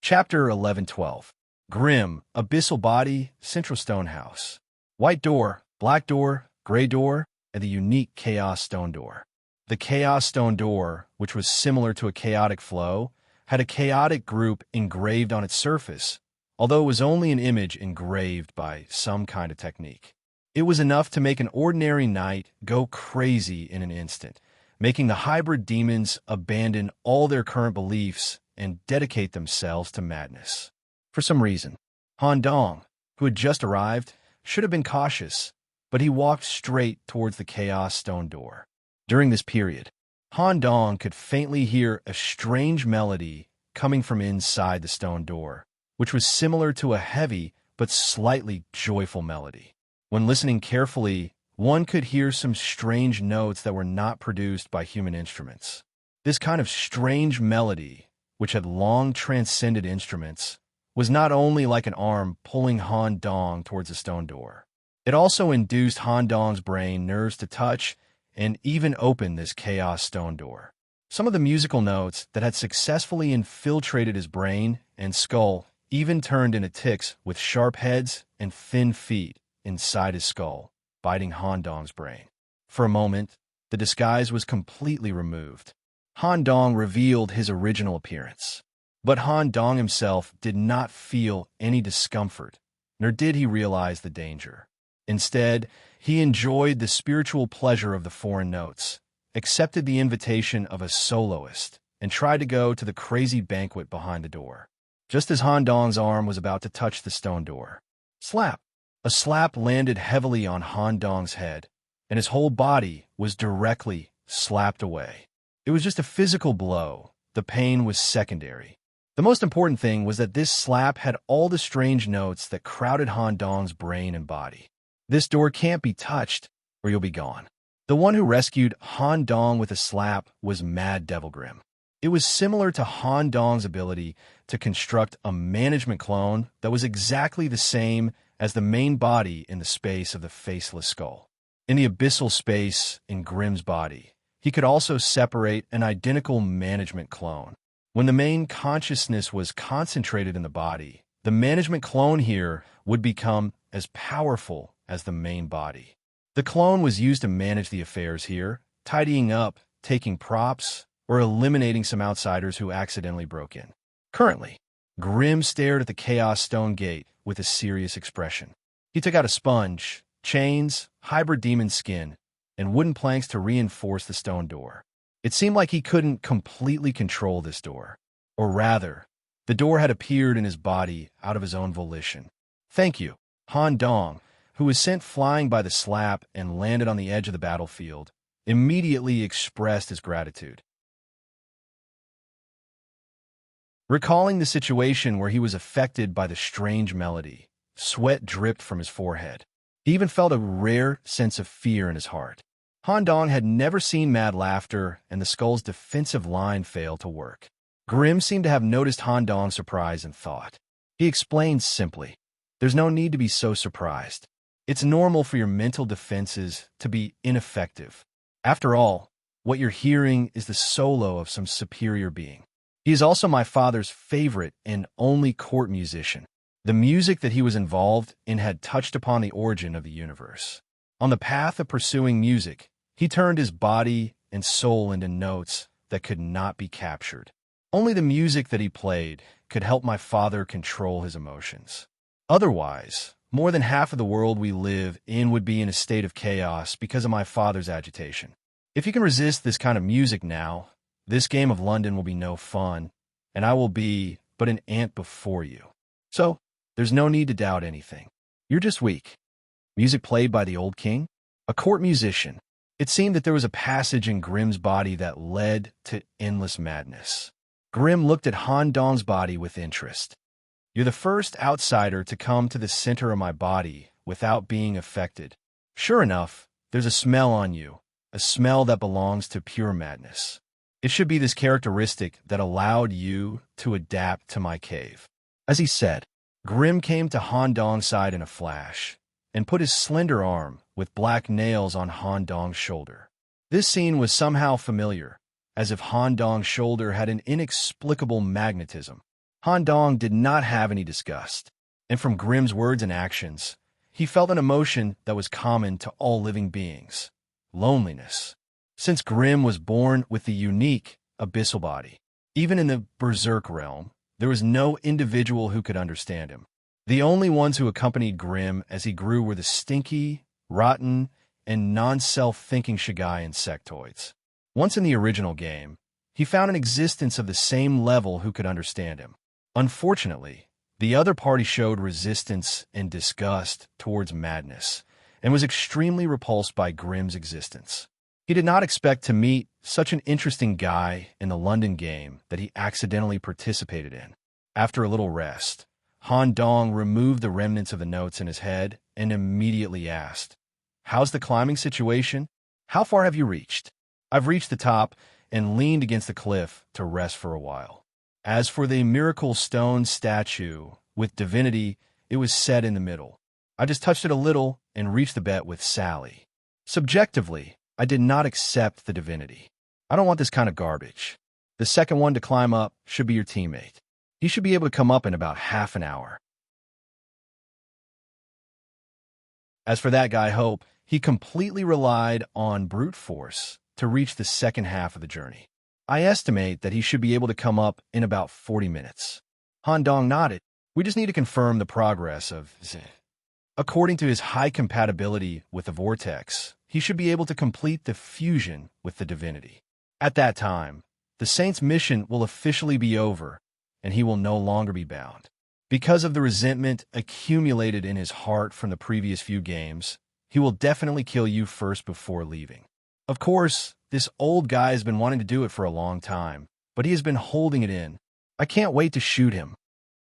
Chapter 11-12. Grimm, Abyssal Body, Central Stone House. White door, black door, gray door, and the unique Chaos Stone Door. The Chaos Stone Door, which was similar to a chaotic flow, had a chaotic group engraved on its surface, although it was only an image engraved by some kind of technique. It was enough to make an ordinary knight go crazy in an instant, making the hybrid demons abandon all their current beliefs and dedicate themselves to madness. For some reason, Han Dong, who had just arrived, should have been cautious, but he walked straight towards the Chaos Stone Door. During this period, Han Dong could faintly hear a strange melody coming from inside the stone door, which was similar to a heavy but slightly joyful melody. When listening carefully, one could hear some strange notes that were not produced by human instruments. This kind of strange melody, which had long transcended instruments, was not only like an arm pulling Han Dong towards the stone door. It also induced Han Dong's brain nerves to touch and even open this chaos stone door. Some of the musical notes that had successfully infiltrated his brain and skull even turned into ticks with sharp heads and thin feet inside his skull, biting Han Dong's brain. For a moment, the disguise was completely removed. Han Dong revealed his original appearance. But Han Dong himself did not feel any discomfort, nor did he realize the danger. Instead, he enjoyed the spiritual pleasure of the foreign notes, accepted the invitation of a soloist, and tried to go to the crazy banquet behind the door. Just as Han Dong's arm was about to touch the stone door, slap! A slap landed heavily on Han Dong's head, and his whole body was directly slapped away. It was just a physical blow. The pain was secondary. The most important thing was that this slap had all the strange notes that crowded Han Dong's brain and body. This door can't be touched, or you'll be gone. The one who rescued Han Dong with a slap was Mad Devil Grim. It was similar to Han Dong's ability to construct a management clone that was exactly the same as the main body in the space of the faceless skull. In the abyssal space in Grim's body, he could also separate an identical management clone. When the main consciousness was concentrated in the body, the management clone here would become as powerful as the main body. The clone was used to manage the affairs here, tidying up, taking props, or eliminating some outsiders who accidentally broke in. Currently, Grim stared at the Chaos Stone Gate with a serious expression. He took out a sponge, chains, hybrid demon skin, and wooden planks to reinforce the stone door. It seemed like he couldn't completely control this door. Or rather, the door had appeared in his body out of his own volition. Thank you, Han Dong, who was sent flying by the slap and landed on the edge of the battlefield, immediately expressed his gratitude. Recalling the situation where he was affected by the strange melody, sweat dripped from his forehead. He even felt a rare sense of fear in his heart. Han Dong had never seen mad laughter, and the skull's defensive line failed to work. Grim seemed to have noticed Han Dong's surprise and thought. He explained simply, "There's no need to be so surprised. It's normal for your mental defenses to be ineffective. After all, what you're hearing is the solo of some superior being. He is also my father's favorite and only court musician. The music that he was involved in had touched upon the origin of the universe. On the path of pursuing music, he turned his body and soul into notes that could not be captured. Only the music that he played could help my father control his emotions. Otherwise, more than half of the world we live in would be in a state of chaos because of my father's agitation. If you can resist this kind of music now, this game of London will be no fun, and I will be but an ant before you. So, there's no need to doubt anything. You're just weak." Music played by the old king? A court musician. It seemed that there was a passage in Grim's body that led to endless madness. Grim looked at Han Dong's body with interest. "You're the first outsider to come to the center of my body without being affected. Sure enough, there's a smell on you, a smell that belongs to pure madness. It should be this characteristic that allowed you to adapt to my cave." As he said, Grim came to Han Dong's side in a flash and put his slender arm with black nails on Han Dong's shoulder. This scene was somehow familiar, as if Han Dong's shoulder had an inexplicable magnetism. Han Dong did not have any disgust, and from Grim's words and actions, he felt an emotion that was common to all living beings: loneliness. Since Grim was born with the unique abyssal body, even in the berserk realm, there was no individual who could understand him. The only ones who accompanied Grim as he grew were the stinky, rotten, and non-self-thinking Shigai insectoids. Once in the original game, he found an existence of the same level who could understand him. Unfortunately, the other party showed resistance and disgust towards madness, and was extremely repulsed by Grim's existence. He did not expect to meet such an interesting guy in the London game that he accidentally participated in. After a little rest, Han Dong removed the remnants of the notes in his head and immediately asked, "How's the climbing situation? How far have you reached?" "I've reached the top and leaned against the cliff to rest for a while." As for the miracle stone statue with divinity, it was set in the middle. I just touched it a little and reached the bet with Sally. Subjectively, I did not accept the divinity. I don't want this kind of garbage. The second one to climb up should be your teammate. He should be able to come up in about half an hour. As for that guy, Hope, he completely relied on brute force to reach the second half of the journey. I estimate that he should be able to come up in about 40 minutes. Han Dong nodded. We just need to confirm the progress of Z. According to his high compatibility with the vortex, he should be able to complete the fusion with the divinity. At that time, the Saint's mission will officially be over, and he will no longer be bound. Because of the resentment accumulated in his heart from the previous few games, he will definitely kill you first before leaving. Of course, this old guy has been wanting to do it for a long time, but he has been holding it in. I can't wait to shoot him.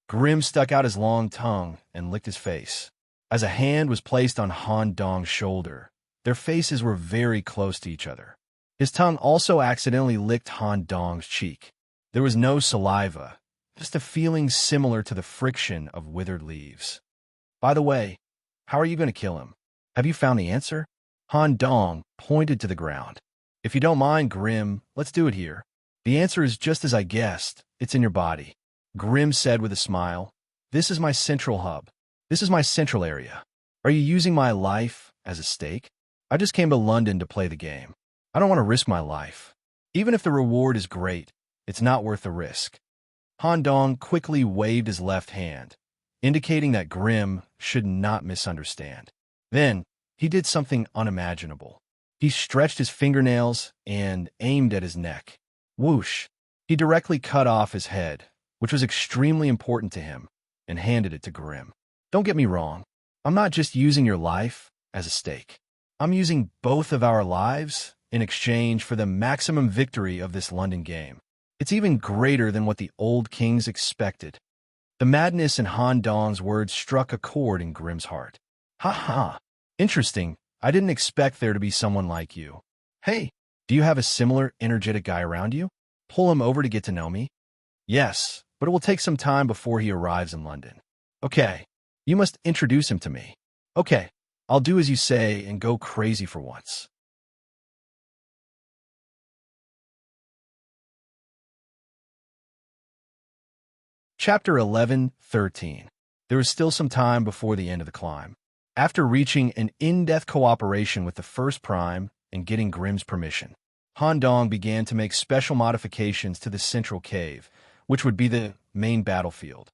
Grim stuck out his long tongue and licked his face. As a hand was placed on Han Dong's shoulder, their faces were very close to each other. His tongue also accidentally licked Han Dong's cheek. There was no saliva, just a feeling similar to the friction of withered leaves. By the way, how are you going to kill him? Have you found the answer? Han Dong pointed to the ground. If you don't mind, Grim, let's do it here. The answer is just as I guessed. It's in your body. Grim said with a smile. This is my central hub. This is my central area. Are you using my life as a stake? I just came to London to play the game. I don't want to risk my life. Even if the reward is great, it's not worth the risk. Han Dong quickly waved his left hand, indicating that Grim should not misunderstand. Then, he did something unimaginable. He stretched his fingernails and aimed at his neck. Whoosh! He directly cut off his head, which was extremely important to him, and handed it to Grim. Don't get me wrong. I'm not just using your life as a stake. I'm using both of our lives in exchange for the maximum victory of this London game. It's even greater than what the old kings expected. The madness in Han Dong's words struck a chord in Grim's heart. Ha ha! Interesting. I didn't expect there to be someone like you. Hey, do you have a similar energetic guy around you? Pull him over to get to know me? Yes, but it will take some time before he arrives in London. Okay, you must introduce him to me. Okay, I'll do as you say and go crazy for once. Chapter 11:13. There is still some time before the end of the climb. After reaching an in-depth cooperation with the first prime and getting Grim's permission, Han Dong began to make special modifications to the central cave, which would be the main battlefield.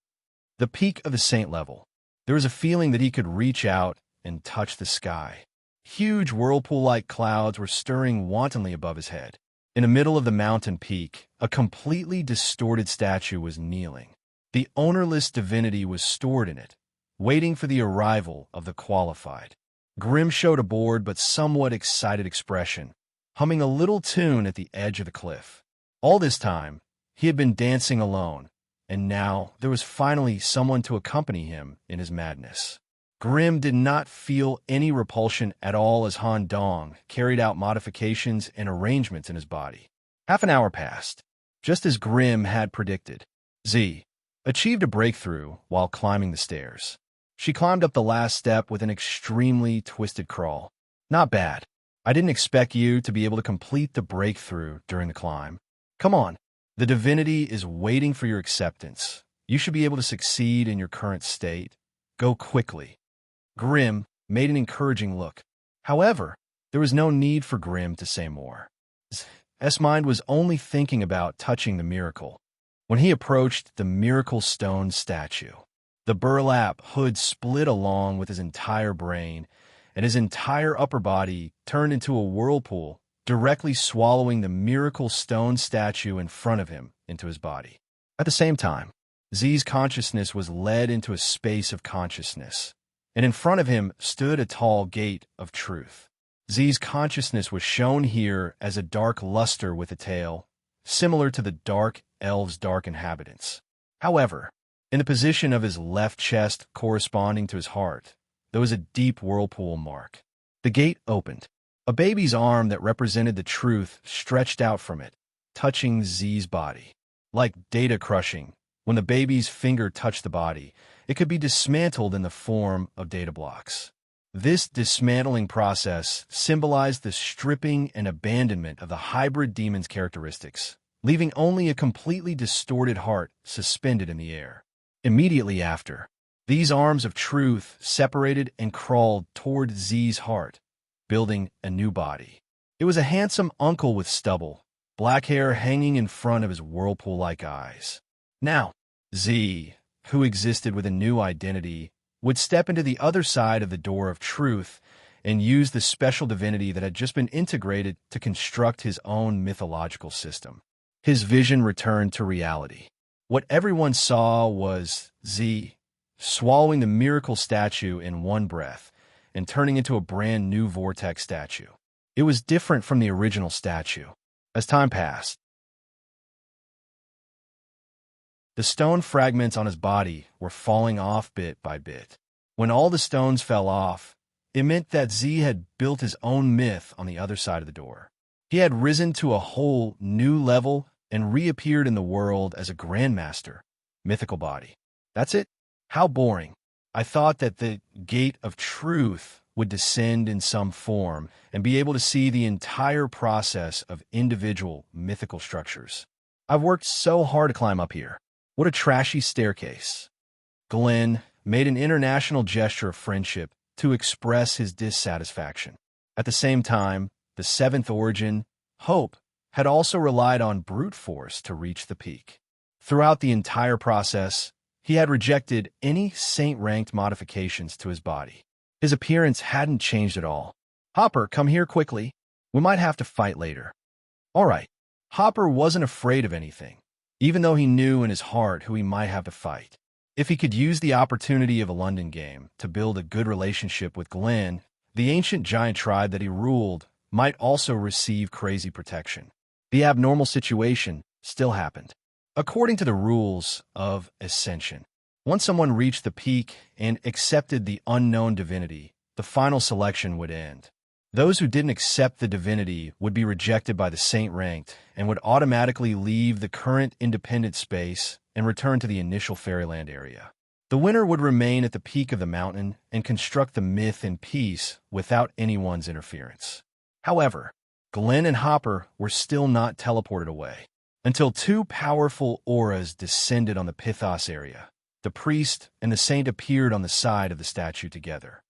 The peak of the Saint level. There was a feeling that he could reach out and touch the sky. Huge whirlpool-like clouds were stirring wantonly above his head. In the middle of the mountain peak, a completely distorted statue was kneeling. The ownerless divinity was stored in it, waiting for the arrival of the qualified. Grim showed a bored but somewhat excited expression, humming a little tune at the edge of the cliff. All this time, he had been dancing alone, and now there was finally someone to accompany him in his madness. Grim did not feel any repulsion at all as Han Dong carried out modifications and arrangements in his body. Half an hour passed, just as Grim had predicted. Z achieved a breakthrough while climbing the stairs. She climbed up the last step with an extremely twisted crawl. Not bad. I didn't expect you to be able to complete the breakthrough during the climb. Come on. The divinity is waiting for your acceptance. You should be able to succeed in your current state. Go quickly. Grim made an encouraging look. However, there was no need for Grim to say more. S mind was only thinking about touching the miracle. When he approached the miracle stone statue, the burlap hood split along with his entire brain, and his entire upper body turned into a whirlpool, directly swallowing the miracle stone statue in front of him into his body. At the same time, Z's consciousness was led into a space of consciousness, and in front of him stood a tall gate of truth. Z's consciousness was shown here as a dark luster with a tail, similar to the dark elves' dark inhabitants. However, in the position of his left chest corresponding to his heart, there was a deep whirlpool mark. The gate opened. A baby's arm that represented the truth stretched out from it, touching Z's body. Like data crushing, When the baby's finger touched the body, it could be dismantled in the form of data blocks. This dismantling process symbolized the stripping and abandonment of the hybrid demon's characteristics, leaving only a completely distorted heart suspended in the air. Immediately after, these arms of truth separated and crawled toward Z's heart, building a new body. It was a handsome uncle with stubble, black hair hanging in front of his whirlpool-like eyes. Now, Z, who existed with a new identity, would step into the other side of the door of truth and use the special divinity that had just been integrated to construct his own mythological system. His vision returned to reality. What everyone saw was Z swallowing the miracle statue in one breath and turning into a brand new vortex statue. It was different from the original statue. As time passed, the stone fragments on his body were falling off bit by bit. When all the stones fell off, it meant that Z had built his own myth on the other side of the door. He had risen to a whole new level and reappeared in the world as a grandmaster, mythical body. That's it? How boring. I thought that the gate of truth would descend in some form and be able to see the entire process of individual mythical structures. I've worked so hard to climb up here. What a trashy staircase. Glenn made an international gesture of friendship to express his dissatisfaction. At the same time, the seventh origin, Hope, had also relied on brute force to reach the peak. Throughout the entire process, he had rejected any saint-ranked modifications to his body. His appearance hadn't changed at all. Hopper, come here quickly. We might have to fight later. All right. Hopper wasn't afraid of anything, even though he knew in his heart who he might have to fight. If he could use the opportunity of a London game to build a good relationship with Glenn, the ancient giant tribe that he ruled might also receive crazy protection. The abnormal situation still happened. According to the rules of Ascension, once someone reached the peak and accepted the unknown divinity, the final selection would end. Those who didn't accept the divinity would be rejected by the saint-ranked and would automatically leave the current independent space and return to the initial fairyland area. The winner would remain at the peak of the mountain and construct the myth in peace without anyone's interference. However, Glenn and Hopper were still not teleported away until two powerful auras descended on the Pythos area. The priest and the saint appeared on the side of the statue together.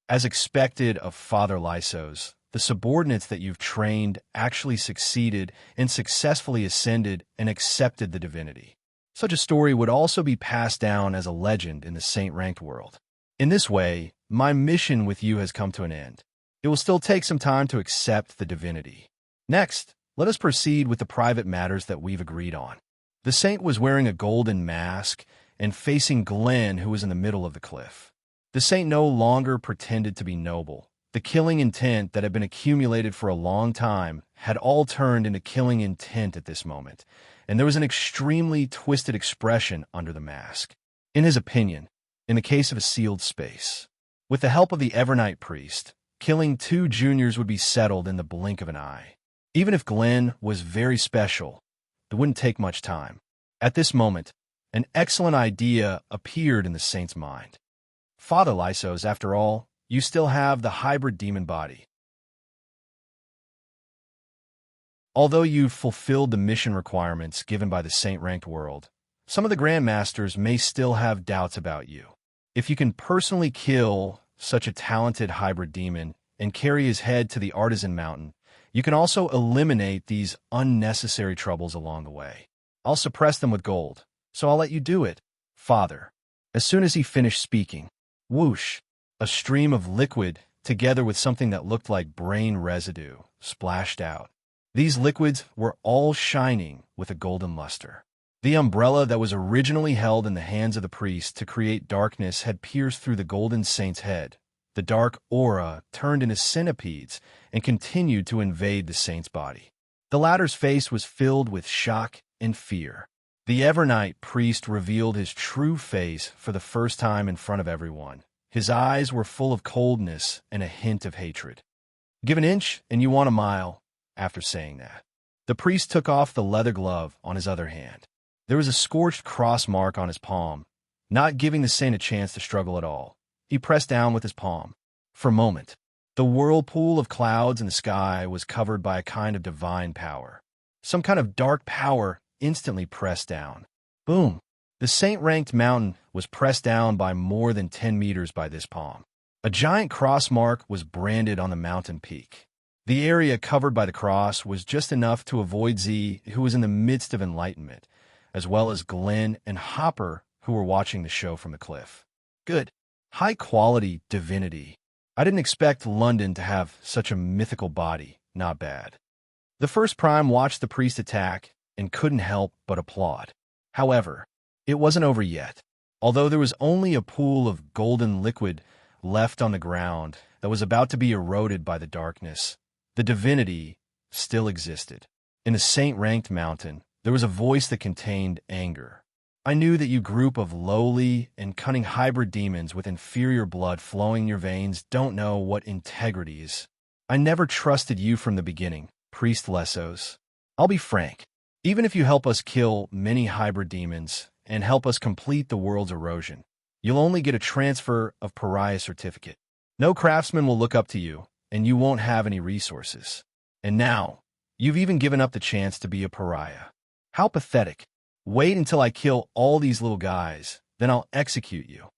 As expected of Father Lysos, the subordinates that you've trained actually succeeded and successfully ascended and accepted the divinity. Such a story would also be passed down as a legend in the saint-ranked world. In this way, my mission with you has come to an end. It will still take some time to accept the divinity. Next, let us proceed with the private matters that we've agreed on. The saint was wearing a golden mask and facing Glenn, who was in the middle of the cliff. The saint no longer pretended to be noble. The killing intent that had been accumulated for a long time had all turned into killing intent at this moment, and there was an extremely twisted expression under the mask. In his opinion, in the case of a sealed space, with the help of the Evernight priest, killing two juniors would be settled in the blink of an eye. Even if Glenn was very special, it wouldn't take much time. At this moment, an excellent idea appeared in the saint's mind. Father Lysos, after all, you still have the hybrid demon body. Although you've fulfilled the mission requirements given by the saint-ranked world, some of the grandmasters may still have doubts about you. If you can personally kill such a talented hybrid demon and carry his head to the artisan mountain, you can also eliminate these unnecessary troubles along the way. I'll suppress them with gold, so I'll let you do it, Father. As soon as he finished speaking, whoosh, a stream of liquid, together with something that looked like brain residue, splashed out. These liquids were all shining with a golden luster. The umbrella that was originally held in the hands of the priest to create darkness had pierced through the golden saint's head. The dark aura turned into centipedes and continued to invade the saint's body. The latter's face was filled with shock and fear. The Evernight priest revealed his true face for the first time in front of everyone. His eyes were full of coldness and a hint of hatred. Give an inch and you want a mile. After saying that, the priest took off the leather glove on his other hand. There was a scorched cross mark on his palm, not giving the saint a chance to struggle at all. He pressed down with his palm. For a moment, the whirlpool of clouds in the sky was covered by a kind of divine power. Some kind of dark power instantly pressed down. Boom! The saint-ranked mountain was pressed down by more than 10 meters by this palm. A giant cross mark was branded on the mountain peak. The area covered by the cross was just enough to avoid Z, who was in the midst of enlightenment, as well as Glenn and Hopper, who were watching the show from the cliff. Good. High-quality divinity. I didn't expect London to have such a mythical body. Not bad. The first prime watched the priest attack and couldn't help but applaud. However, it wasn't over yet. Although there was only a pool of golden liquid left on the ground that was about to be eroded by the darkness, the divinity still existed. In the saint-ranked mountain, there was a voice that contained anger. I knew that you group of lowly and cunning hybrid demons with inferior blood flowing in your veins don't know what integrity is. I never trusted you from the beginning, Priest Lessos. I'll be frank. Even if you help us kill many hybrid demons and help us complete the world's erosion, you'll only get a transfer of pariah certificate. No craftsman will look up to you, and you won't have any resources. And now, you've even given up the chance to be a pariah. How pathetic. Wait until I kill all these little guys, then I'll execute you.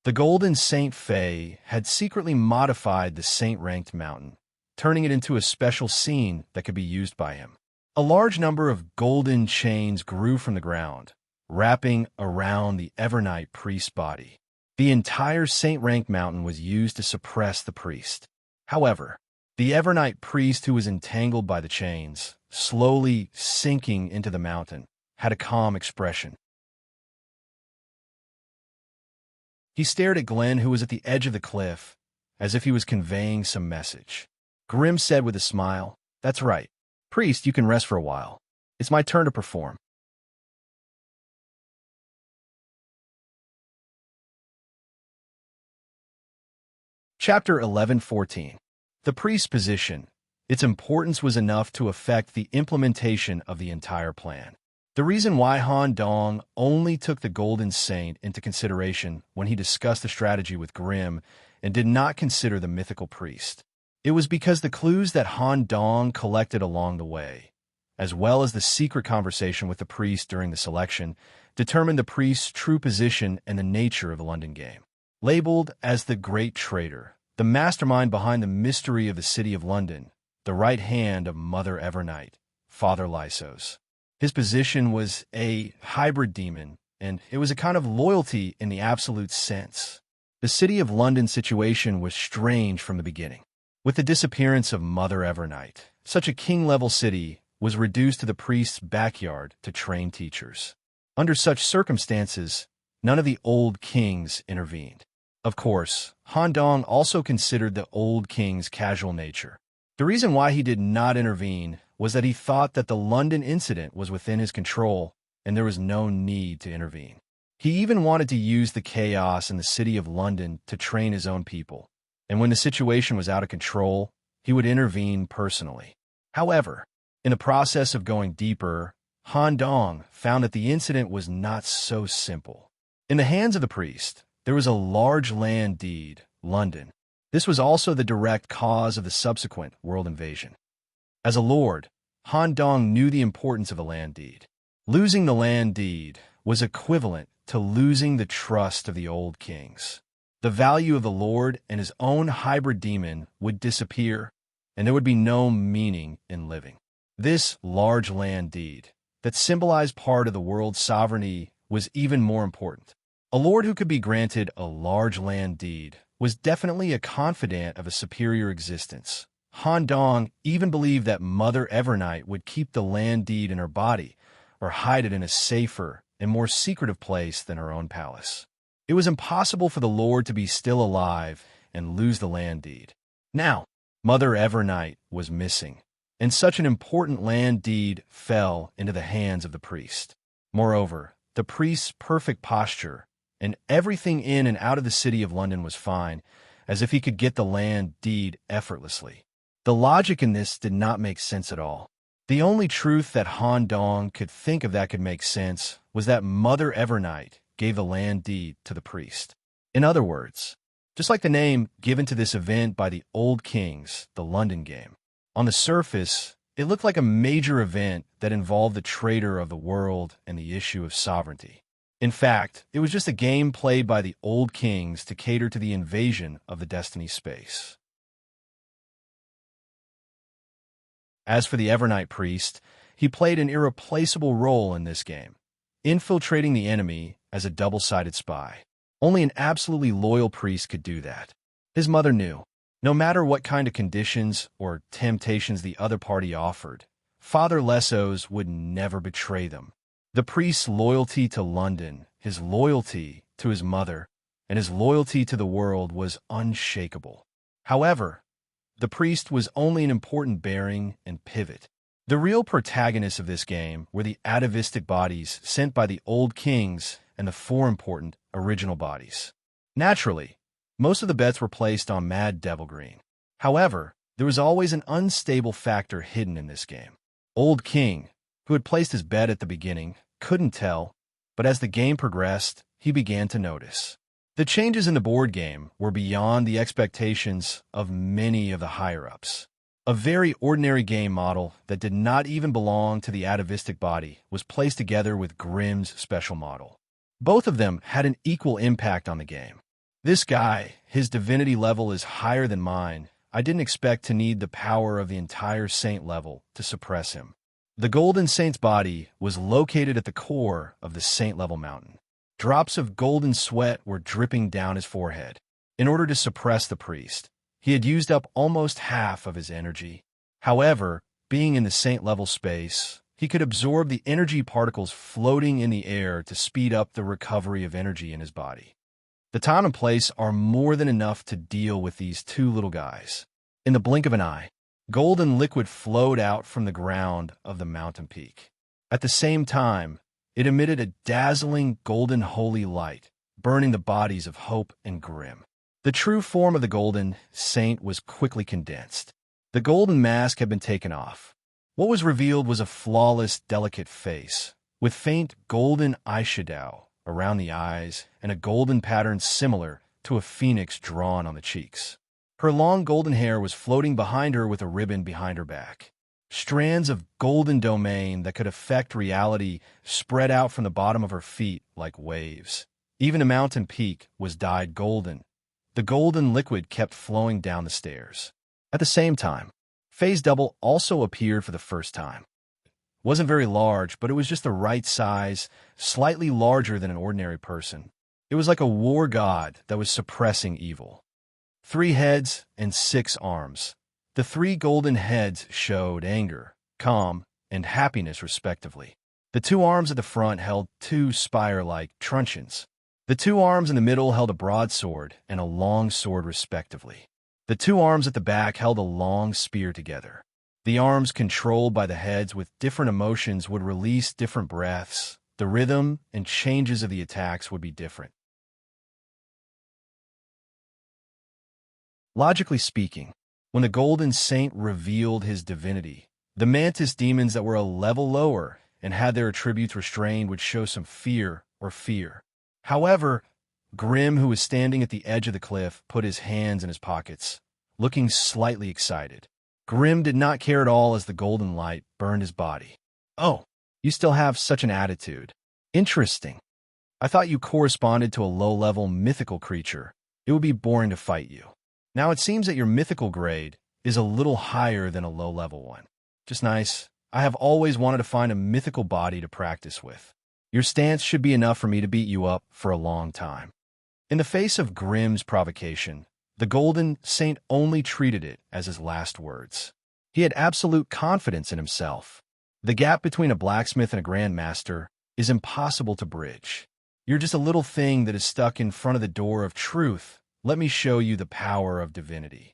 The Golden Saint Fae had secretly modified the saint-ranked mountain, turning it into a special scene that could be used by him. A large number of golden chains grew from the ground, wrapping around the Evernight priest's body. The entire saint-ranked mountain was used to suppress the priest. However, the Evernight priest, who was entangled by the chains, slowly sinking into the mountain, had a calm expression. He stared at Glenn, who was at the edge of the cliff, as if he was conveying some message. Grim said with a smile, "That's right. Priest, you can rest for a while. It's my turn to perform." Chapter 11:14. The priest's position. Its importance was enough to affect the implementation of the entire plan. The reason why Han Dong only took the Golden Saint into consideration when he discussed the strategy with Grimm and did not consider the mythical priest. It was because the clues that Han Dong collected along the way, as well as the secret conversation with the priest during the selection, determined the priest's true position and the nature of the London game. Labeled as the Great Traitor, the mastermind behind the mystery of the City of London, the right hand of Mother Evernight, Father Lysos. His position was a hybrid demon, and it was a kind of loyalty in the absolute sense. The City of London situation was strange from the beginning. With the disappearance of Mother Evernight, such a king-level city was reduced to the priest's backyard to train teachers. Under such circumstances, none of the old kings intervened. Of course, Han Dong also considered the old king's casual nature. The reason why he did not intervene was that he thought that the London incident was within his control and there was no need to intervene. He even wanted to use the chaos in the City of London to train his own people, and when the situation was out of control, he would intervene personally. However, in the process of going deeper, Han Dong found that the incident was not so simple. In the hands of the priest, there was a large land deed, London. This was also the direct cause of the subsequent world invasion. As a lord, Han Dong knew the importance of a land deed. Losing the land deed was equivalent to losing the trust of the old kings. The value of the lord and his own hybrid demon would disappear, and there would be no meaning in living. This large land deed, that symbolized part of the world's sovereignty, was even more important. A lord who could be granted a large land deed was definitely a confidant of a superior existence. Han Dong even believed that Mother Evernight would keep the land deed in her body or hide it in a safer and more secretive place than her own palace. It was impossible for the Lord to be still alive and lose the land deed. Now, Mother Evernight was missing, and such an important land deed fell into the hands of the priest. Moreover, the priest's perfect posture and everything in and out of the City of London was fine, as if he could get the land deed effortlessly. The logic in this did not make sense at all. The only truth that Han Dong could think of that could make sense was that Mother Evernight gave the land deed to the priest. In other words, just like the name given to this event by the old kings, the London game. On the surface, it looked like a major event that involved the traitor of the world and the issue of sovereignty. In fact, it was just a game played by the old kings to cater to the invasion of the Destiny space. As for the Evernight priest, he played an irreplaceable role in this game, infiltrating the enemy as a double-sided spy. Only an absolutely loyal priest could do that. His mother knew, no matter what kind of conditions or temptations the other party offered, Father Lessos would never betray them. The priest's loyalty to London, his loyalty to his mother, and his loyalty to the world was unshakable. However, the priest was only an important bearing and pivot. The real protagonists of this game were the atavistic bodies sent by the old kings and the four important original bodies. Naturally, most of the bets were placed on Mad Devil Green. However, there was always an unstable factor hidden in this game. Old King, who had placed his bet at the beginning, couldn't tell, but as the game progressed, he began to notice. The changes in the board game were beyond the expectations of many of the higher-ups. A very ordinary game model that did not even belong to the atavistic body was placed together with Grimm's special model. Both of them had an equal impact on the game. This guy, his divinity level is higher than mine. I didn't expect to need the power of the entire saint level to suppress him. The Golden Saint's body was located at the core of the saint-level mountain. Drops of golden sweat were dripping down his forehead. In order to suppress the priest, he had used up almost half of his energy. However, being in the saint-level space, he could absorb the energy particles floating in the air to speed up the recovery of energy in his body. The time and place are more than enough to deal with these two little guys. In the blink of an eye, golden liquid flowed out from the ground of the mountain peak. At the same time, it emitted a dazzling golden holy light, burning the bodies of Hope and Grimm. The true form of the Golden Saint was quickly condensed. The golden mask had been taken off. What was revealed was a flawless, delicate face, with faint golden eyeshadow around the eyes and a golden pattern similar to a phoenix drawn on the cheeks. Her long golden hair was floating behind her with a ribbon behind her back. Strands of golden domain that could affect reality spread out from the bottom of her feet like waves. Even the mountain peak was dyed golden. The golden liquid kept flowing down the stairs. At the same time, Phase Double also appeared for the first time. It wasn't very large, but it was just the right size, slightly larger than an ordinary person. It was like a war god that was suppressing evil. 3 heads and 6 arms. The 3 golden heads showed anger, calm, and happiness respectively. The 2 arms at the front held 2 spire-like truncheons. The 2 arms in the middle held a broadsword and a long sword respectively. The 2 arms at the back held a long spear together. The arms controlled by the heads with different emotions would release different breaths. The rhythm and changes of the attacks would be different. Logically speaking, when the Golden Saint revealed his divinity, the Mantis demons that were a level lower and had their attributes restrained would show some fear or fear. However, Grimm, who was standing at the edge of the cliff, put his hands in his pockets, looking slightly excited. Grimm did not care at all as the golden light burned his body. "Oh, you still have such an attitude. Interesting. I thought you corresponded to a low-level mythical creature. It would be boring to fight you. Now it seems that your mythical grade is a little higher than a low-level one. Just nice. I have always wanted to find a mythical body to practice with. Your stance should be enough for me to beat you up for a long time." In the face of Grimm's provocation, the Golden Saint only treated it as his last words. He had absolute confidence in himself. The gap between a blacksmith and a grandmaster is impossible to bridge. You're just a little thing that is stuck in front of the door of truth. Let me show you the power of divinity.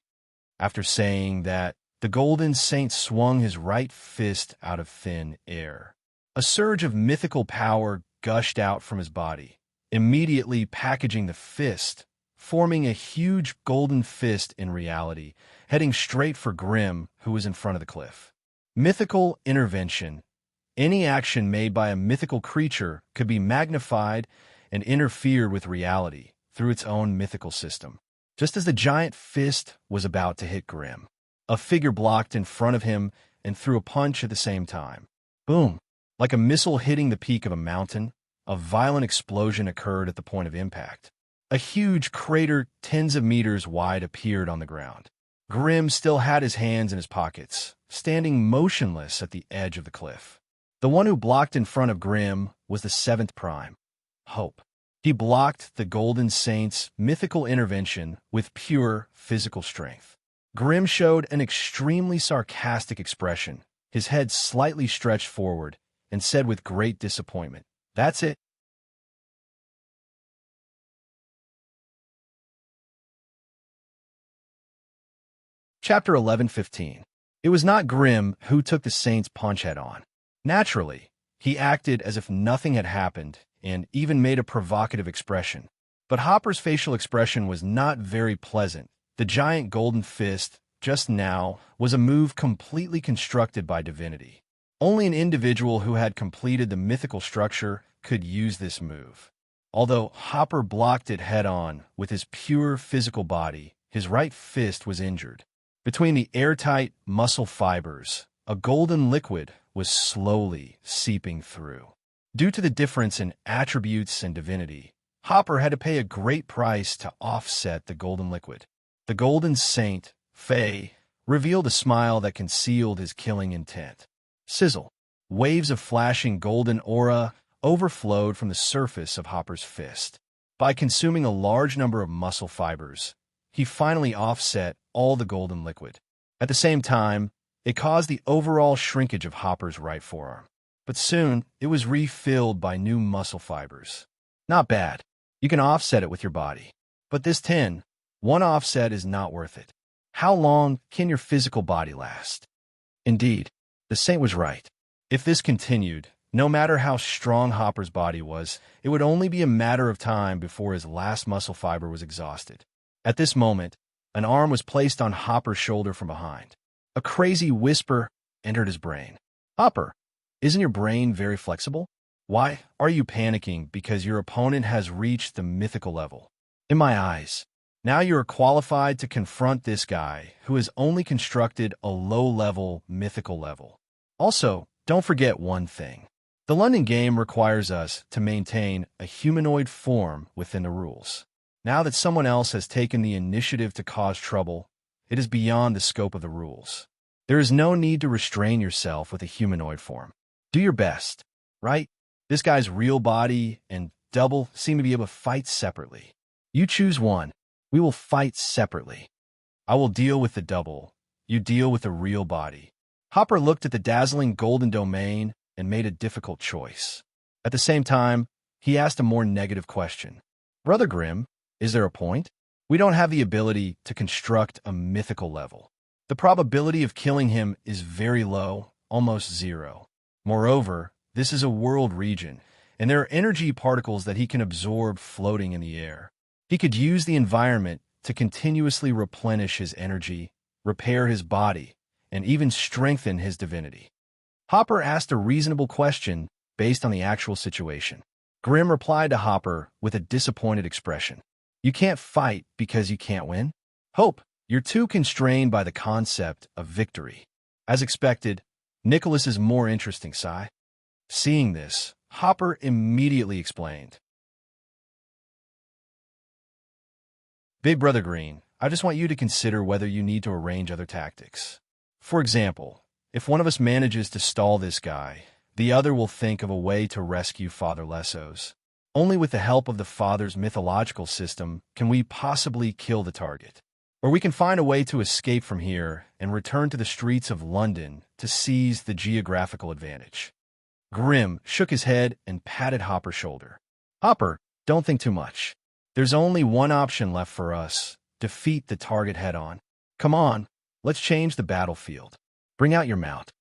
After saying that, the Golden Saint swung his right fist out of thin air. A surge of mythical power gushed out from his body, immediately packaging the fist, forming a huge golden fist in reality, heading straight for Grimm, who was in front of the cliff. Mythical intervention. Any action made by a mythical creature could be magnified and interfered with reality through its own mythical system. Just as the giant fist was about to hit Grim, a figure blocked in front of him and threw a punch at the same time. Boom! Like a missile hitting the peak of a mountain, a violent explosion occurred at the point of impact. A huge crater tens of meters wide appeared on the ground. Grim still had his hands in his pockets, standing motionless at the edge of the cliff. The one who blocked in front of Grim was the seventh prime, Hope. He blocked the Golden Saint's mythical intervention with pure physical strength. Grim showed an extremely sarcastic expression, his head slightly stretched forward, and said with great disappointment, "That's it." Chapter 11:15. It was not Grim who took the Saint's punch head-on. Naturally, he acted as if nothing had happened and even made a provocative expression. But Hopper's facial expression was not very pleasant. The giant golden fist, just now, was a move completely constructed by divinity. Only an individual who had completed the mythical structure could use this move. Although Hopper blocked it head-on with his pure physical body, his right fist was injured. Between the airtight muscle fibers, a golden liquid was slowly seeping through. Due to the difference in attributes and divinity, Hopper had to pay a great price to offset the golden liquid. The Golden Saint, Faye, revealed a smile that concealed his killing intent. Sizzle. Waves of flashing golden aura overflowed from the surface of Hopper's fist. By consuming a large number of muscle fibers, he finally offset all the golden liquid. At the same time, it caused the overall shrinkage of Hopper's right forearm. But soon, it was refilled by new muscle fibers. Not bad. You can offset it with your body. But this one offset is not worth it. How long can your physical body last? Indeed, the Saint was right. If this continued, no matter how strong Hopper's body was, it would only be a matter of time before his last muscle fiber was exhausted. At this moment, an arm was placed on Hopper's shoulder from behind. A crazy whisper entered his brain. "Hopper, isn't your brain very flexible? Why are you panicking because your opponent has reached the mythical level? In my eyes, now you are qualified to confront this guy who has only constructed a low-level mythical level. Also, don't forget one thing. The London game requires us to maintain a humanoid form within the rules. Now that someone else has taken the initiative to cause trouble, it is beyond the scope of the rules. There is no need to restrain yourself with a humanoid form. Do your best, right? This guy's real body and double seem to be able to fight separately. You choose one. We will fight separately. I will deal with the double. You deal with the real body." Hopper looked at the dazzling golden domain and made a difficult choice. At the same time, he asked a more negative question. "Brother Grimm, is there a point? We don't have the ability to construct a mythical level. The probability of killing him is very low, almost zero. Moreover, this is a world region, and there are energy particles that he can absorb floating in the air. He could use the environment to continuously replenish his energy, repair his body, and even strengthen his divinity." Hopper asked a reasonable question based on the actual situation. Grimm replied to Hopper with a disappointed expression. "You can't fight because you can't win? Hope, you're too constrained by the concept of victory. As expected, Nicholas is more interesting, Sai." Seeing this, Hopper immediately explained. "Big Brother Green, I just want you to consider whether you need to arrange other tactics. For example, if one of us manages to stall this guy, the other will think of a way to rescue Father Lessos. Only with the help of the Father's mythological system can we possibly kill the target. Or we can find a way to escape from here and return to the streets of London to seize the geographical advantage." Grimm shook his head and patted Hopper's shoulder. "Hopper, don't think too much. There's only one option left for us: defeat the target head-on. Come on, let's change the battlefield. Bring out your mount."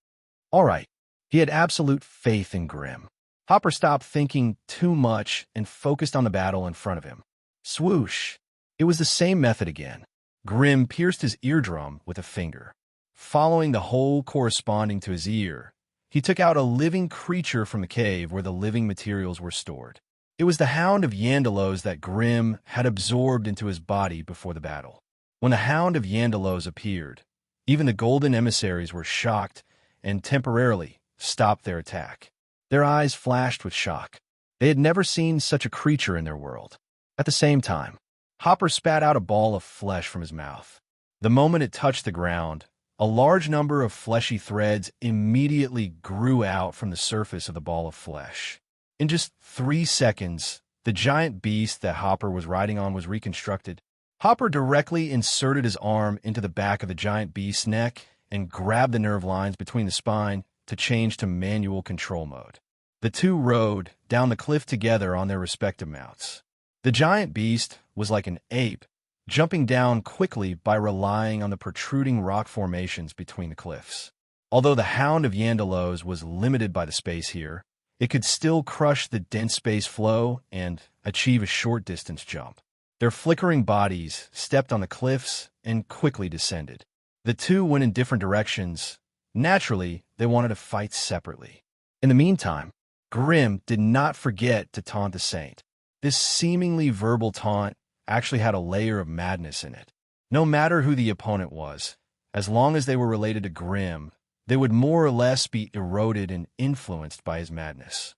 All right. He had absolute faith in Grimm. Hopper stopped thinking too much and focused on the battle in front of him. Swoosh! It was the same method again. Grimm pierced his eardrum with a finger. following the hole corresponding to his ear, he took out a living creature from the cave where the living materials were stored. It was the Hound of Yandalos that Grim had absorbed into his body before the battle. When the Hound of Yandalos appeared, even the golden emissaries were shocked and temporarily stopped their attack. Their eyes flashed with shock. They had never seen such a creature in their world. At the same time, Hopper spat out a ball of flesh from his mouth. The moment it touched the ground, a large number of fleshy threads immediately grew out from the surface of the ball of flesh. In just 3 seconds, the giant beast that Hopper was riding on was reconstructed. Hopper directly inserted his arm into the back of the giant beast's neck and grabbed the nerve lines between the spine to change to manual control mode. The two rode down the cliff together on their respective mounts. The giant beast was like an ape, jumping down quickly by relying on the protruding rock formations between the cliffs. Although the Hound of Yandalos was limited by the space here, it could still crush the dense space flow and achieve a short-distance jump. Their flickering bodies stepped on the cliffs and quickly descended. The two went in different directions. Naturally, they wanted to fight separately. In the meantime, Grim did not forget to taunt the Saint. This seemingly verbal taunt actually had a layer of madness in it. No matter who the opponent was, as long as they were related to Grim, they would more or less be eroded and influenced by his madness.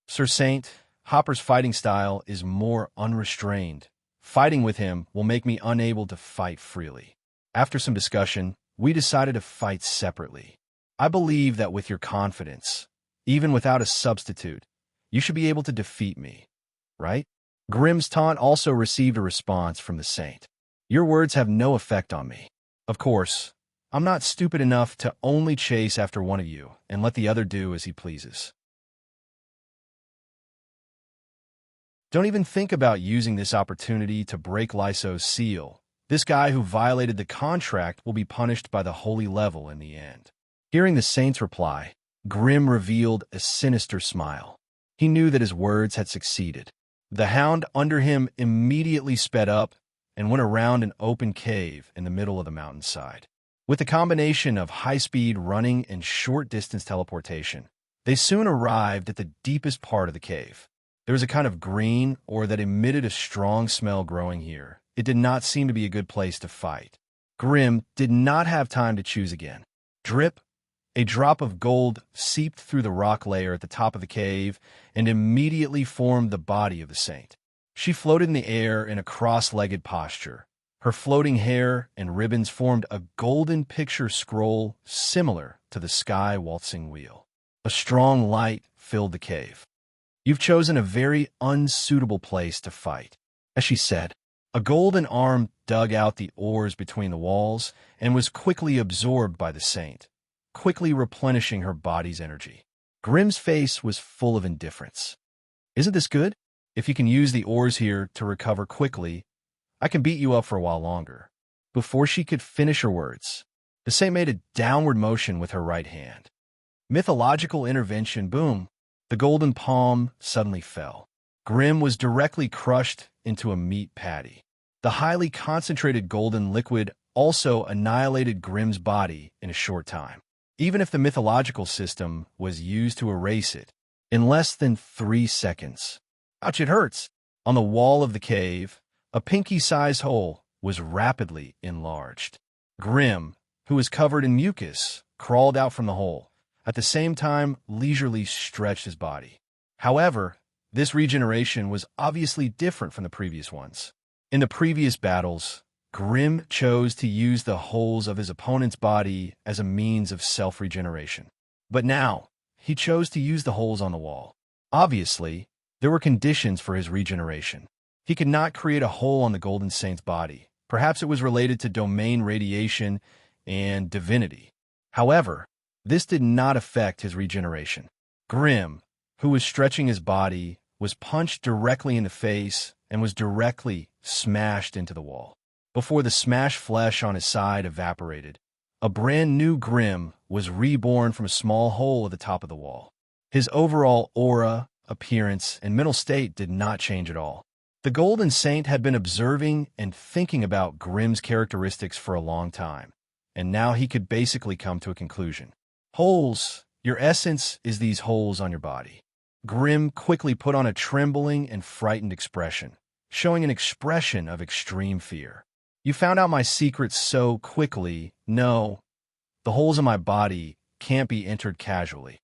Sir Saint, Hopper's fighting style is more unrestrained. Fighting with him will make me unable to fight freely. After some discussion, we decided to fight separately. I believe that with your confidence, even without a substitute, you should be able to defeat me, right? Grim's taunt also received a response from the Saint. Your words have no effect on me. Of course, I'm not stupid enough to only chase after one of you and let the other do as he pleases. Don't even think about using this opportunity to break Lyso's seal. This guy who violated the contract will be punished by the holy level in the end. Hearing the Saint's reply, Grim revealed a sinister smile. He knew that his words had succeeded. The Hound under him immediately sped up and went around an open cave in the middle of the mountainside. With a combination of high-speed running and short-distance teleportation, they soon arrived at the deepest part of the cave. There was a kind of green or that emitted a strong smell growing here. It did not seem to be a good place to fight. Grim did not have time to choose again. Drip, a drop of gold seeped through the rock layer at the top of the cave and immediately formed the body of the Saint. She floated in the air in a cross-legged posture. Her floating hair and ribbons formed a golden picture scroll similar to the sky waltzing wheel. A strong light filled the cave. You've chosen a very unsuitable place to fight, as she said. A golden arm dug out the oars between the walls and was quickly absorbed by the Saint, quickly replenishing her body's energy. Grim's face was full of indifference. Isn't this good? If you can use the oars here to recover quickly, I can beat you up for a while longer. Before she could finish her words, the Saint made a downward motion with her right hand. Mythological intervention, boom. The golden palm suddenly fell. Grim was directly crushed into a meat patty. The highly concentrated golden liquid also annihilated Grim's body in a short time. Even if the mythological system was used to erase it, in less than 3 seconds. Ouch, it hurts. On the wall of the cave, a pinky-sized hole was rapidly enlarged. Grim, who was covered in mucus, crawled out from the hole, at the same time leisurely stretched his body. However, this regeneration was obviously different from the previous ones. In the previous battles, Grim chose to use the holes of his opponent's body as a means of self-regeneration. But now, he chose to use the holes on the wall. Obviously, there were conditions for his regeneration. He could not create a hole on the Golden Saint's body. Perhaps it was related to domain radiation and divinity. However, this did not affect his regeneration. Grim, who was stretching his body, was punched directly in the face and was directly smashed into the wall. Before the smashed flesh on his side evaporated, a brand new Grim was reborn from a small hole at the top of the wall. His overall aura, appearance, and mental state did not change at all. The Golden Saint had been observing and thinking about Grim's characteristics for a long time. and now he could basically come to a conclusion. Holes. Your essence is these holes on your body. Grimm quickly put on a trembling and frightened expression, showing an expression of extreme fear. You found out my secrets so quickly. No, the holes in my body can't be entered casually.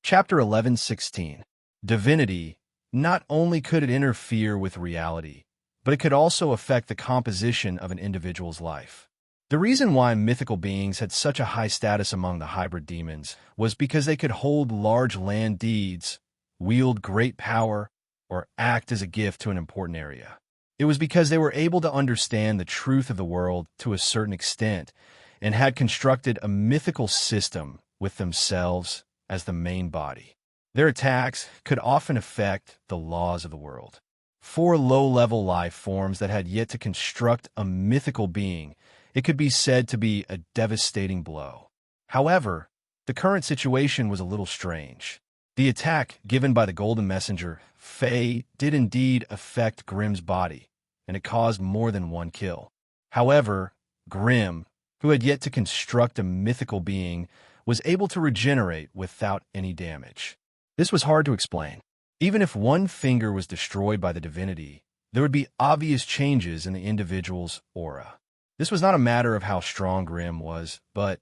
Chapter 11:16. Divinity. Not only could it interfere with reality, but it could also affect the composition of an individual's life. The reason why mythical beings had such a high status among the hybrid demons was because they could hold large land deeds, wield great power, or act as a gift to an important area. It was because they were able to understand the truth of the world to a certain extent and had constructed a mythical system with themselves as the main body. Their attacks could often affect the laws of the world. For low-level life forms that had yet to construct a mythical being, it could be said to be a devastating blow. However, the current situation was a little strange. The attack given by the Golden Messenger, Faye, did indeed affect Grimm's body, and it caused more than one kill. However, Grimm, who had yet to construct a mythical being, was able to regenerate without any damage. This was hard to explain. Even if one finger was destroyed by the divinity, there would be obvious changes in the individual's aura. This was not a matter of how strong Grimm was, but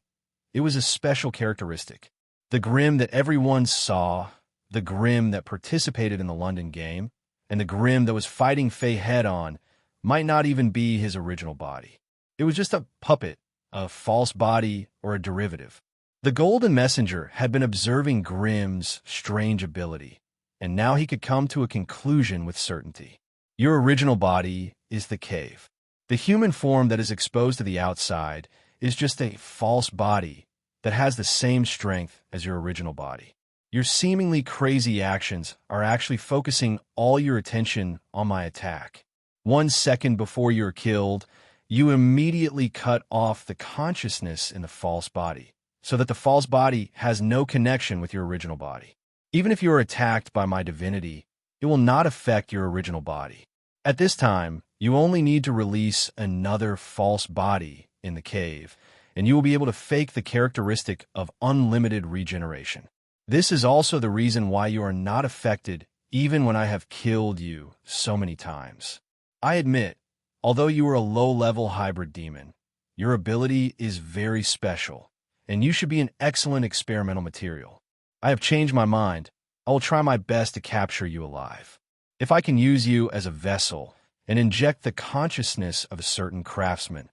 it was a special characteristic. The Grimm that everyone saw, the Grimm that participated in the London game, and the Grimm that was fighting Faye head-on might not even be his original body. It was just a puppet, a false body, or a derivative. The Golden Messenger had been observing Grimm's strange ability, and now he could come to a conclusion with certainty. Your original body is the cave. The human form that is exposed to the outside is just a false body that has the same strength as your original body. Your seemingly crazy actions are actually focusing all your attention on my attack. 1 second before you're killed, you immediately cut off the consciousness in the false body, so that the false body has no connection with your original body. Even if you are attacked by my divinity, it will not affect your original body. At this time, you only need to release another false body in the cave, and you will be able to fake the characteristic of unlimited regeneration. This is also the reason why you are not affected even when I have killed you so many times. I admit, although you are a low-level hybrid demon, your ability is very special, and you should be an excellent experimental material. I have changed my mind. I will try my best to capture you alive. If I can use you as a vessel and inject the consciousness of a certain craftsman,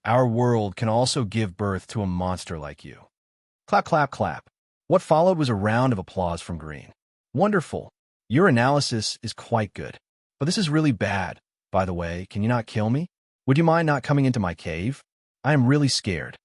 our world can also give birth to a monster like you. Clap, clap, clap. What followed was a round of applause from Green. Wonderful. Your analysis is quite good. But this is really bad. By the way, can you not kill me? Would you mind not coming into my cave? I am really scared.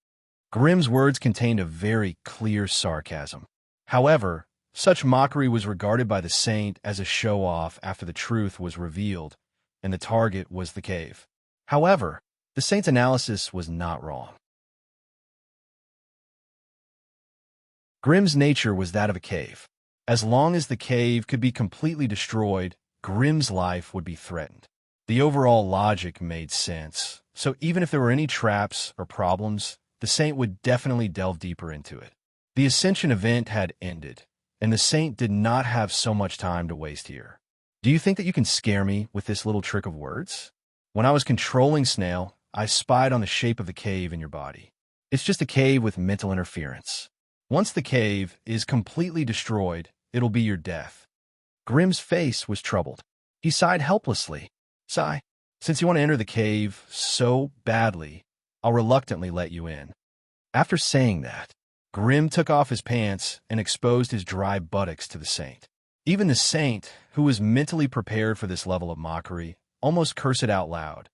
Grimm's words contained a very clear sarcasm. However, such mockery was regarded by the saint as a show-off after the truth was revealed, and the target was the cave. However, the saint's analysis was not wrong. Grimm's nature was that of a cave. As long as the cave could be completely destroyed, Grimm's life would be threatened. The overall logic made sense, so even if there were any traps or problems, the saint would definitely delve deeper into it. The Ascension event had ended, and the saint did not have so much time to waste here. Do you think that you can scare me with this little trick of words? When I was controlling Snail, I spied on the shape of the cave in your body. It's just a cave with mental interference. Once the cave is completely destroyed, it'll be your death. Grimm's face was troubled. He sighed helplessly. Sigh, since you want to enter the cave so badly, I'll reluctantly let you in. After saying that, Grimm took off his pants and exposed his dry buttocks to the saint. Even the saint, who was mentally prepared for this level of mockery, almost cursed it out loud.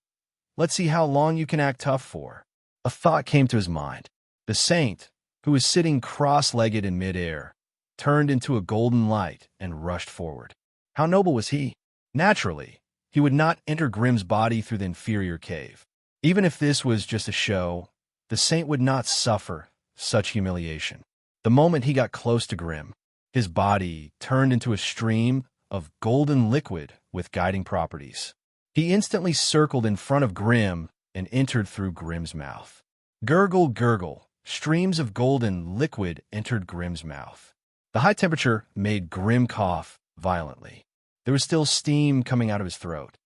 Let's see how long you can act tough for. A thought came to his mind. The saint, who was sitting cross-legged in midair, turned into a golden light and rushed forward. How noble was he? Naturally, he would not enter Grimm's body through the inferior cave. Even if this was just a show, the saint would not suffer such humiliation. The moment he got close to Grimm, his body turned into a stream of golden liquid with guiding properties. He instantly circled in front of Grim and entered through Grim's mouth. Gurgle, gurgle. Streams of golden liquid entered Grim's mouth. The high temperature made Grim cough violently. There was still steam coming out of his throat.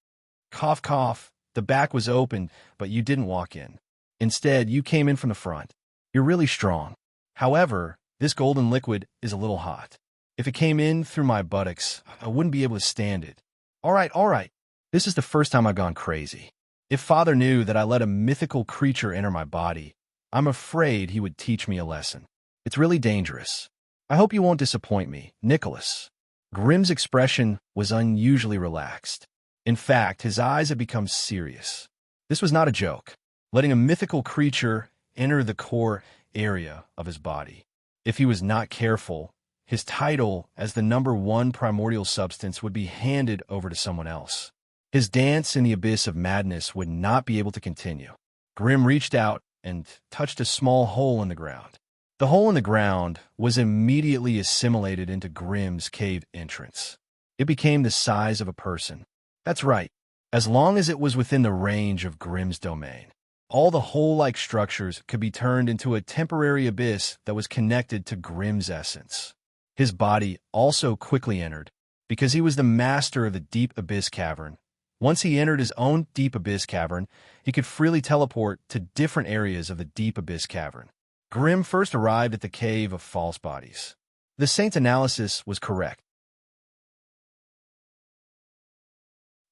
Cough, cough. The back was open, but you didn't walk in. Instead, you came in from the front. You're really strong. However, this golden liquid is a little hot. If it came in through my buttocks, I wouldn't be able to stand it. All right. This is the first time I've gone crazy. If Father knew that I let a mythical creature enter my body, I'm afraid he would teach me a lesson. It's really dangerous. I hope you won't disappoint me, Nicholas. Grim's expression was unusually relaxed. In fact, his eyes had become serious. This was not a joke, letting a mythical creature enter the core area of his body. If he was not careful, his title as the #1 primordial substance would be handed over to someone else. His dance in the abyss of madness would not be able to continue. Grim reached out and touched a small hole in the ground. The hole in the ground was immediately assimilated into Grim's cave entrance. It became the size of a person. That's right, as long as it was within the range of Grim's domain. All the hole-like structures could be turned into a temporary abyss that was connected to Grim's essence. His body also quickly entered, because he was the master of the deep abyss cavern. Once he entered his own deep abyss cavern, he could freely teleport to different areas of the deep abyss cavern. Grim first arrived at the cave of false bodies. The saint's analysis was correct.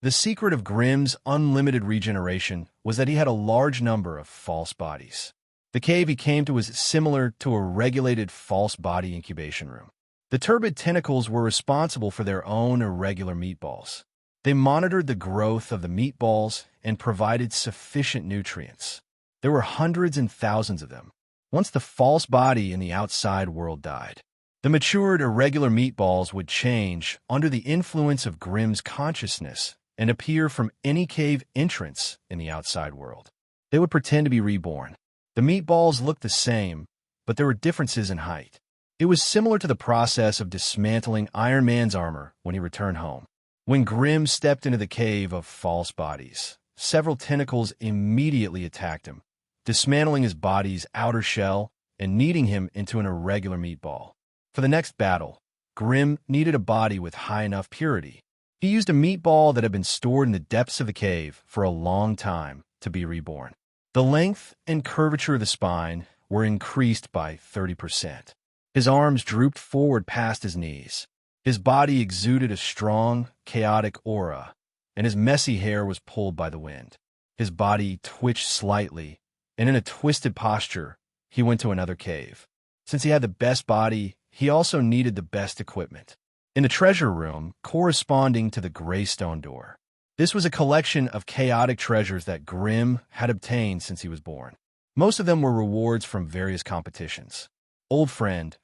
The secret of Grim's unlimited regeneration was that he had a large number of false bodies. The cave he came to was similar to a regulated false body incubation room. The turbid tentacles were responsible for their own irregular meatballs. They monitored the growth of the meatballs and provided sufficient nutrients. There were hundreds and thousands of them. Once the false body in the outside world died, the matured irregular meatballs would change under the influence of Grim's consciousness and appear from any cave entrance in the outside world. They would pretend to be reborn. The meatballs looked the same, but there were differences in height. It was similar to the process of dismantling Iron Man's armor when he returned home. When Grim stepped into the cave of false bodies, several tentacles immediately attacked him, dismantling his body's outer shell and kneading him into an irregular meatball. For the next battle, Grim needed a body with high enough purity. He used a meatball that had been stored in the depths of the cave for a long time to be reborn. The length and curvature of the spine were increased by 30%. His arms drooped forward past his knees. His body exuded a strong, chaotic aura, and his messy hair was pulled by the wind. His body twitched slightly, and in a twisted posture, he went to another cave. Since he had the best body, he also needed the best equipment. In the treasure room, corresponding to the gray stone door. This was a collection of chaotic treasures that Grim had obtained since he was born. Most of them were rewards from various competitions. Old friend,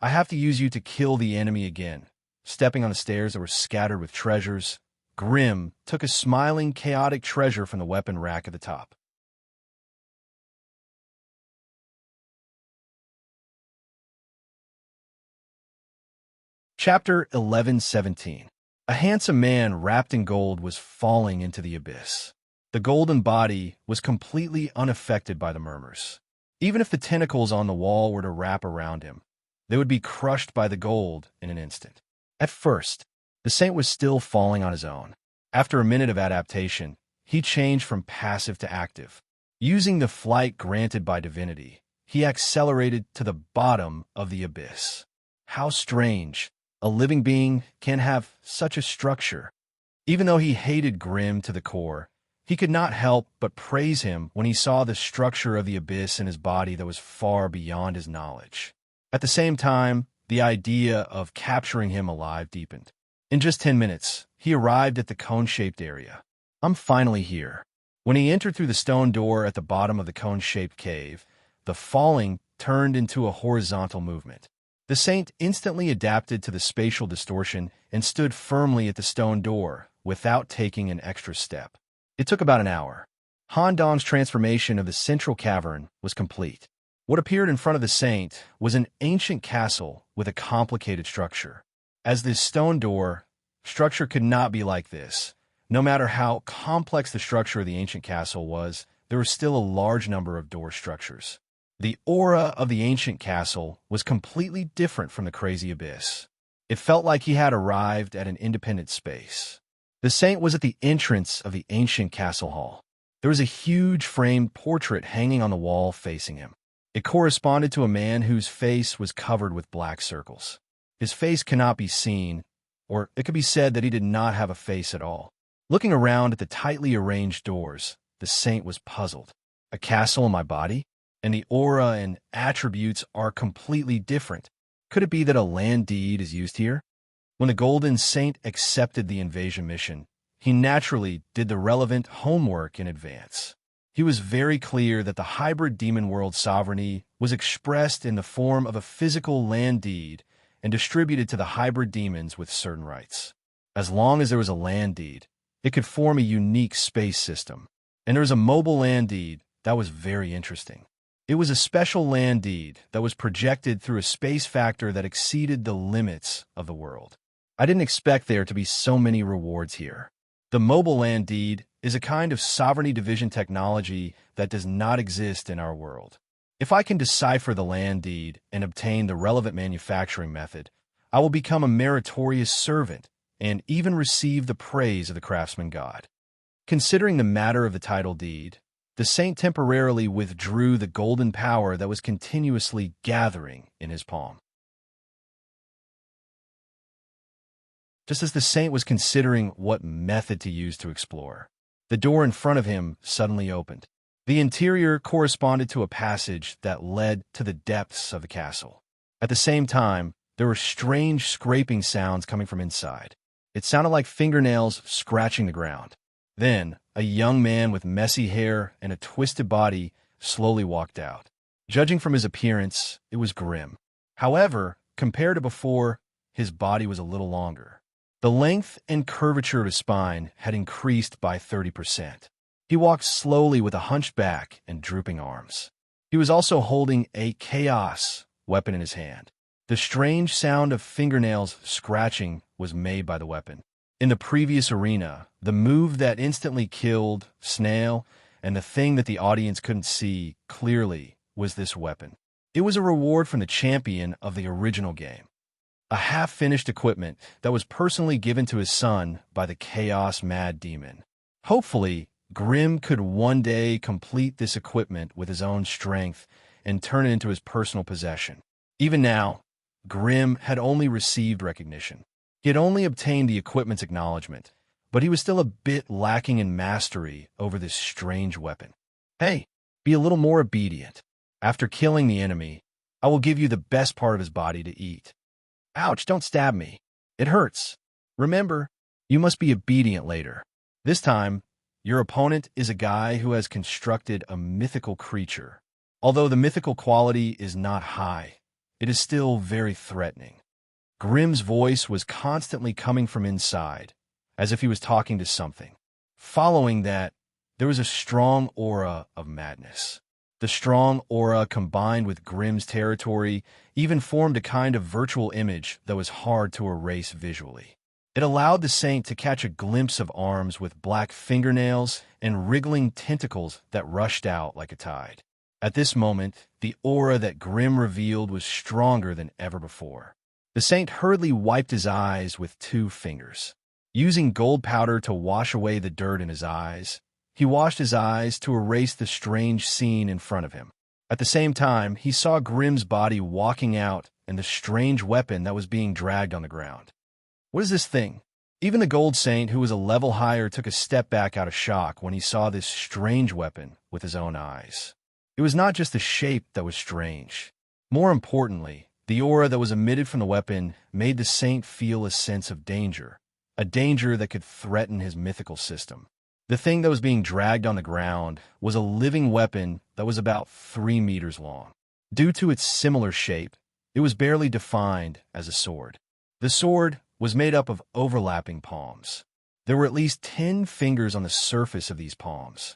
I have to use you to kill the enemy again. Stepping on the stairs that were scattered with treasures, Grim took a smiling, chaotic treasure from the weapon rack at the top. Chapter 11:17. A handsome man wrapped in gold was falling into the abyss. The golden body was completely unaffected by the murmurs. Even if the tentacles on the wall were to wrap around him, they would be crushed by the gold in an instant. At first, the saint was still falling on his own. After a minute of adaptation, he changed from passive to active. Using the flight granted by divinity, he accelerated to the bottom of the abyss. How strange! A living being can have such a structure. Even though he hated Grim to the core, he could not help but praise him when he saw the structure of the abyss in his body that was far beyond his knowledge. At the same time, the idea of capturing him alive deepened. In just 10 minutes, he arrived at the cone-shaped area. I'm finally here. When he entered through the stone door at the bottom of the cone-shaped cave, the falling turned into a horizontal movement. The saint instantly adapted to the spatial distortion and stood firmly at the stone door without taking an extra step. It took about an hour. Handan's transformation of the central cavern was complete. What appeared in front of the saint was an ancient castle with a complicated structure. As this stone door Structure could not be like this. No matter how complex the structure of the ancient castle was, there were still a large number of door structures. The aura of the ancient castle was completely different from the crazy abyss. It felt like he had arrived at an independent space. The saint was at the entrance of the ancient castle hall. There was a huge framed portrait hanging on the wall facing him. It corresponded to a man whose face was covered with black circles. His face cannot be seen, or it could be said that he did not have a face at all. Looking around at the tightly arranged doors, the saint was puzzled. A castle in my body? And the aura and attributes are completely different. Could it be that a land deed is used here? When the Golden Saint accepted the invasion mission, he naturally did the relevant homework in advance. He was very clear that the hybrid demon world sovereignty was expressed in the form of a physical land deed and distributed to the hybrid demons with certain rights. As long as there was a land deed, it could form a unique space system. And there was a mobile land deed that was very interesting. It was a special land deed that was projected through a space factor that exceeded the limits of the world. I didn't expect there to be so many rewards here. The mobile land deed is a kind of sovereignty division technology that does not exist in our world. If I can decipher the land deed and obtain the relevant manufacturing method, I will become a meritorious servant and even receive the praise of the craftsman god. Considering the matter of the title deed, the saint temporarily withdrew the golden power that was continuously gathering in his palm. Just as the saint was considering what method to use to explore, the door in front of him suddenly opened. The interior corresponded to a passage that led to the depths of the castle. At the same time, there were strange scraping sounds coming from inside. It sounded like fingernails scratching the ground. Then, a young man with messy hair and a twisted body slowly walked out. Judging from his appearance, it was Grim. However, compared to before, his body was a little longer. The length and curvature of his spine had increased by 30%. He walked slowly with a hunched back and drooping arms. He was also holding a chaos weapon in his hand. The strange sound of fingernails scratching was made by the weapon. In the previous arena, the move that instantly killed Snail and the thing that the audience couldn't see clearly was this weapon. It was a reward from the champion of the original game. A half-finished equipment that was personally given to his son by the Chaos Mad Demon. Hopefully, Grim could one day complete this equipment with his own strength and turn it into his personal possession. Even now, Grim had only received recognition. He had only obtained the equipment's acknowledgement, but he was still a bit lacking in mastery over this strange weapon. Hey, be a little more obedient. After killing the enemy, I will give you the best part of his body to eat. Ouch, don't stab me. It hurts. Remember, you must be obedient later. This time, your opponent is a guy who has constructed a mythical creature. Although the mythical quality is not high, it is still very threatening. Grim's voice was constantly coming from inside, as if he was talking to something. Following that, there was a strong aura of madness. The strong aura combined with Grim's territory even formed a kind of virtual image that was hard to erase visually. It allowed the saint to catch a glimpse of arms with black fingernails and wriggling tentacles that rushed out like a tide. At this moment, the aura that Grim revealed was stronger than ever before. The saint hurriedly wiped his eyes with 2 fingers. Using gold powder to wash away the dirt in his eyes, he washed his eyes to erase the strange scene in front of him. At the same time, he saw Grim's body walking out and the strange weapon that was being dragged on the ground. What is this thing? Even the Gold Saint, who was a level higher, took a step back out of shock when he saw this strange weapon with his own eyes. It was not just the shape that was strange. More importantly, the aura that was emitted from the weapon made the saint feel a sense of danger, a danger that could threaten his mythical system. The thing that was being dragged on the ground was a living weapon that was about 3 meters long. Due to its similar shape, it was barely defined as a sword. The sword was made up of overlapping palms. There were at least 10 fingers on the surface of these palms.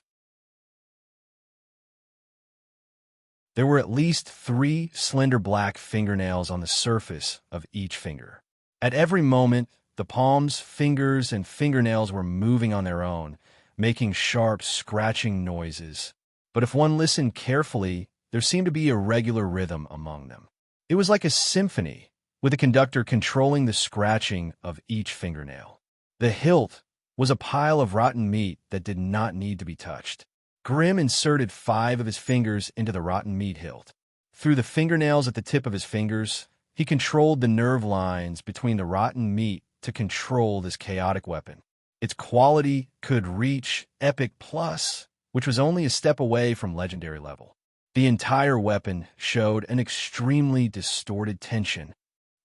There were at least 3 slender black fingernails on the surface of each finger. At every moment, The palms, fingers, and fingernails were moving on their own, making sharp, scratching noises. But if one listened carefully, there seemed to be a regular rhythm among them. It was like a symphony, with the conductor controlling the scratching of each fingernail. The hilt was a pile of rotten meat that did not need to be touched. Grimm inserted 5 of his fingers into the rotten meat hilt. Through the fingernails at the tip of his fingers, he controlled the nerve lines between the rotten meat to control this chaotic weapon. Its quality could reach Epic Plus, which was only a step away from legendary level. The entire weapon showed an extremely distorted tension.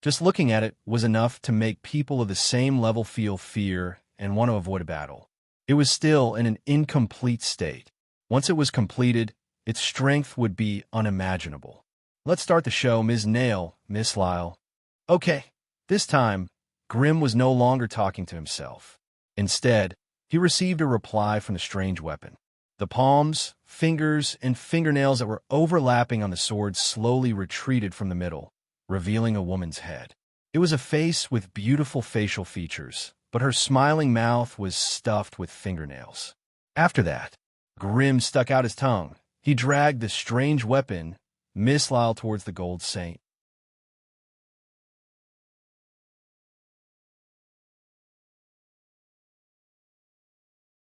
Just looking at it was enough to make people of the same level feel fear and want to avoid a battle. It was still in an incomplete state. Once it was completed, its strength would be unimaginable. Let's start the show, Ms. Nail, Miss Lyle. Okay, this time, Grimm was no longer talking to himself. Instead, he received a reply from the strange weapon. The palms, fingers, and fingernails that were overlapping on the sword slowly retreated from the middle, revealing a woman's head. It was a face with beautiful facial features, but her smiling mouth was stuffed with fingernails. After that, Grimm stuck out his tongue. He dragged the strange weapon, Miss Lyle, towards the gold saint.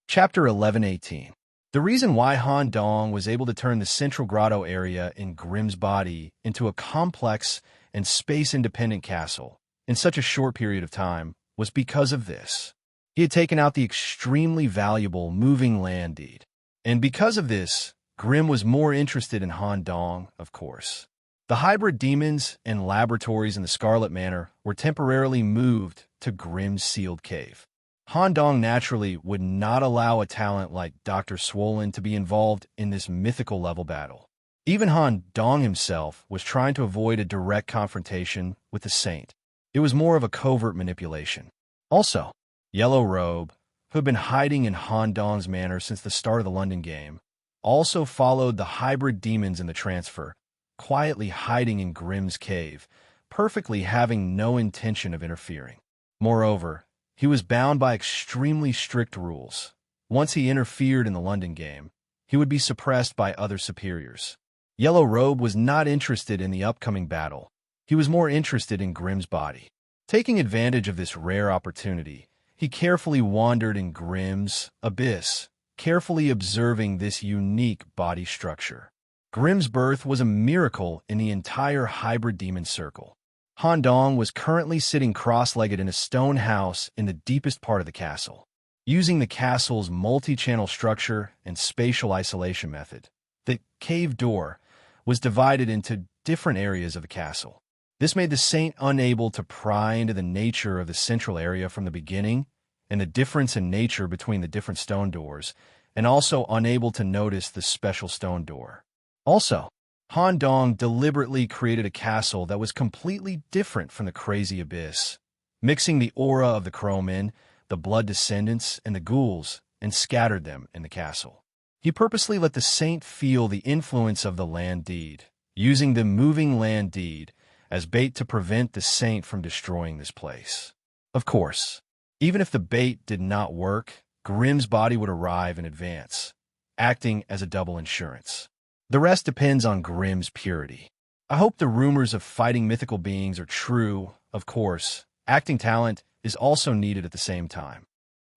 Chapter 11:18. The reason why Han Dong was able to turn the central grotto area in Grimm's body into a complex and space-independent castle in such a short period of time was because of this. He had taken out the extremely valuable moving land deed. And because of this, Grimm was more interested in Han Dong, of course. The hybrid demons and laboratories in the Scarlet Manor were temporarily moved to Grimm's sealed cave. Han Dong naturally would not allow a talent like Dr. Swollen to be involved in this mythical level battle. Even Han Dong himself was trying to avoid a direct confrontation with the Saint. It was more of a covert manipulation. Also, Yellow Robe, who had been hiding in Han Dong's manor since the start of the London game, also followed the hybrid demons in the transfer, quietly hiding in Grimm's cave, perfectly having no intention of interfering. Moreover, he was bound by extremely strict rules. Once he interfered in the London game, he would be suppressed by other superiors. Yellow Robe was not interested in the upcoming battle. He was more interested in Grimm's body. Taking advantage of this rare opportunity, he carefully wandered in Grimm's abyss, carefully observing this unique body structure. Grimm's birth was a miracle in the entire hybrid demon circle. Han Dong was currently sitting cross-legged in a stone house in the deepest part of the castle. Using the castle's multi-channel structure and spatial isolation method, the cave door was divided into different areas of the castle. This made the Saint unable to pry into the nature of the central area from the beginning and the difference in nature between the different stone doors, and also unable to notice the special stone door. Also, Han Dong deliberately created a castle that was completely different from the crazy abyss, mixing the aura of the Crowmen, the Blood Descendants, and the Ghouls, and scattered them in the castle. He purposely let the Saint feel the influence of the land deed, using the moving land deed as bait to prevent the Saint from destroying this place. Of course, even if the bait did not work, Grimm's body would arrive in advance, acting as a double insurance. The rest depends on Grimm's purity. I hope the rumors of fighting mythical beings are true. Of course, acting talent is also needed at the same time.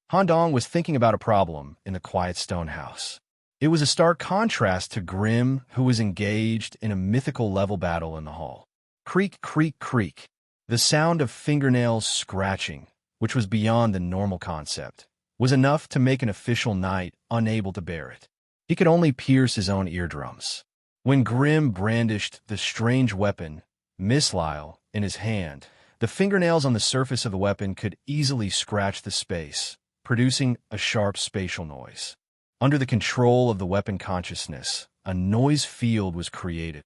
Han Dong was thinking about a problem in the quiet stone house. It was a stark contrast to Grimm, who was engaged in a mythical level battle in the hall. Creak, creak, creak. The sound of fingernails scratching, which was beyond the normal concept, was enough to make an official knight unable to bear it. He could only pierce his own eardrums. When Grimm brandished the strange weapon, Miss Lyle, in his hand, the fingernails on the surface of the weapon could easily scratch the space, producing a sharp spatial noise. Under the control of the weapon consciousness, a noise field was created.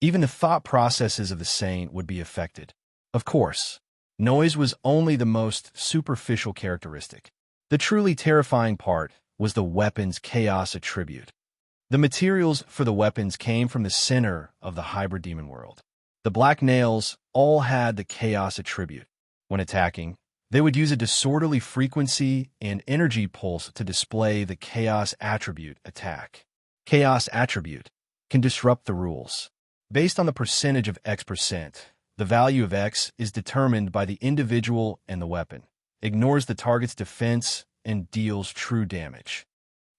Even the thought processes of the Saint would be affected. Of course, noise was only the most superficial characteristic. The truly terrifying part was the weapon's chaos attribute. The materials for the weapons came from the center of the hybrid demon world. The black nails all had the chaos attribute. When attacking, they would use a disorderly frequency and energy pulse to display the chaos attribute attack. Chaos attribute can disrupt the rules. Based on the percentage of X%, the value of X is determined by the individual and the weapon, ignores the target's defense, and deals true damage.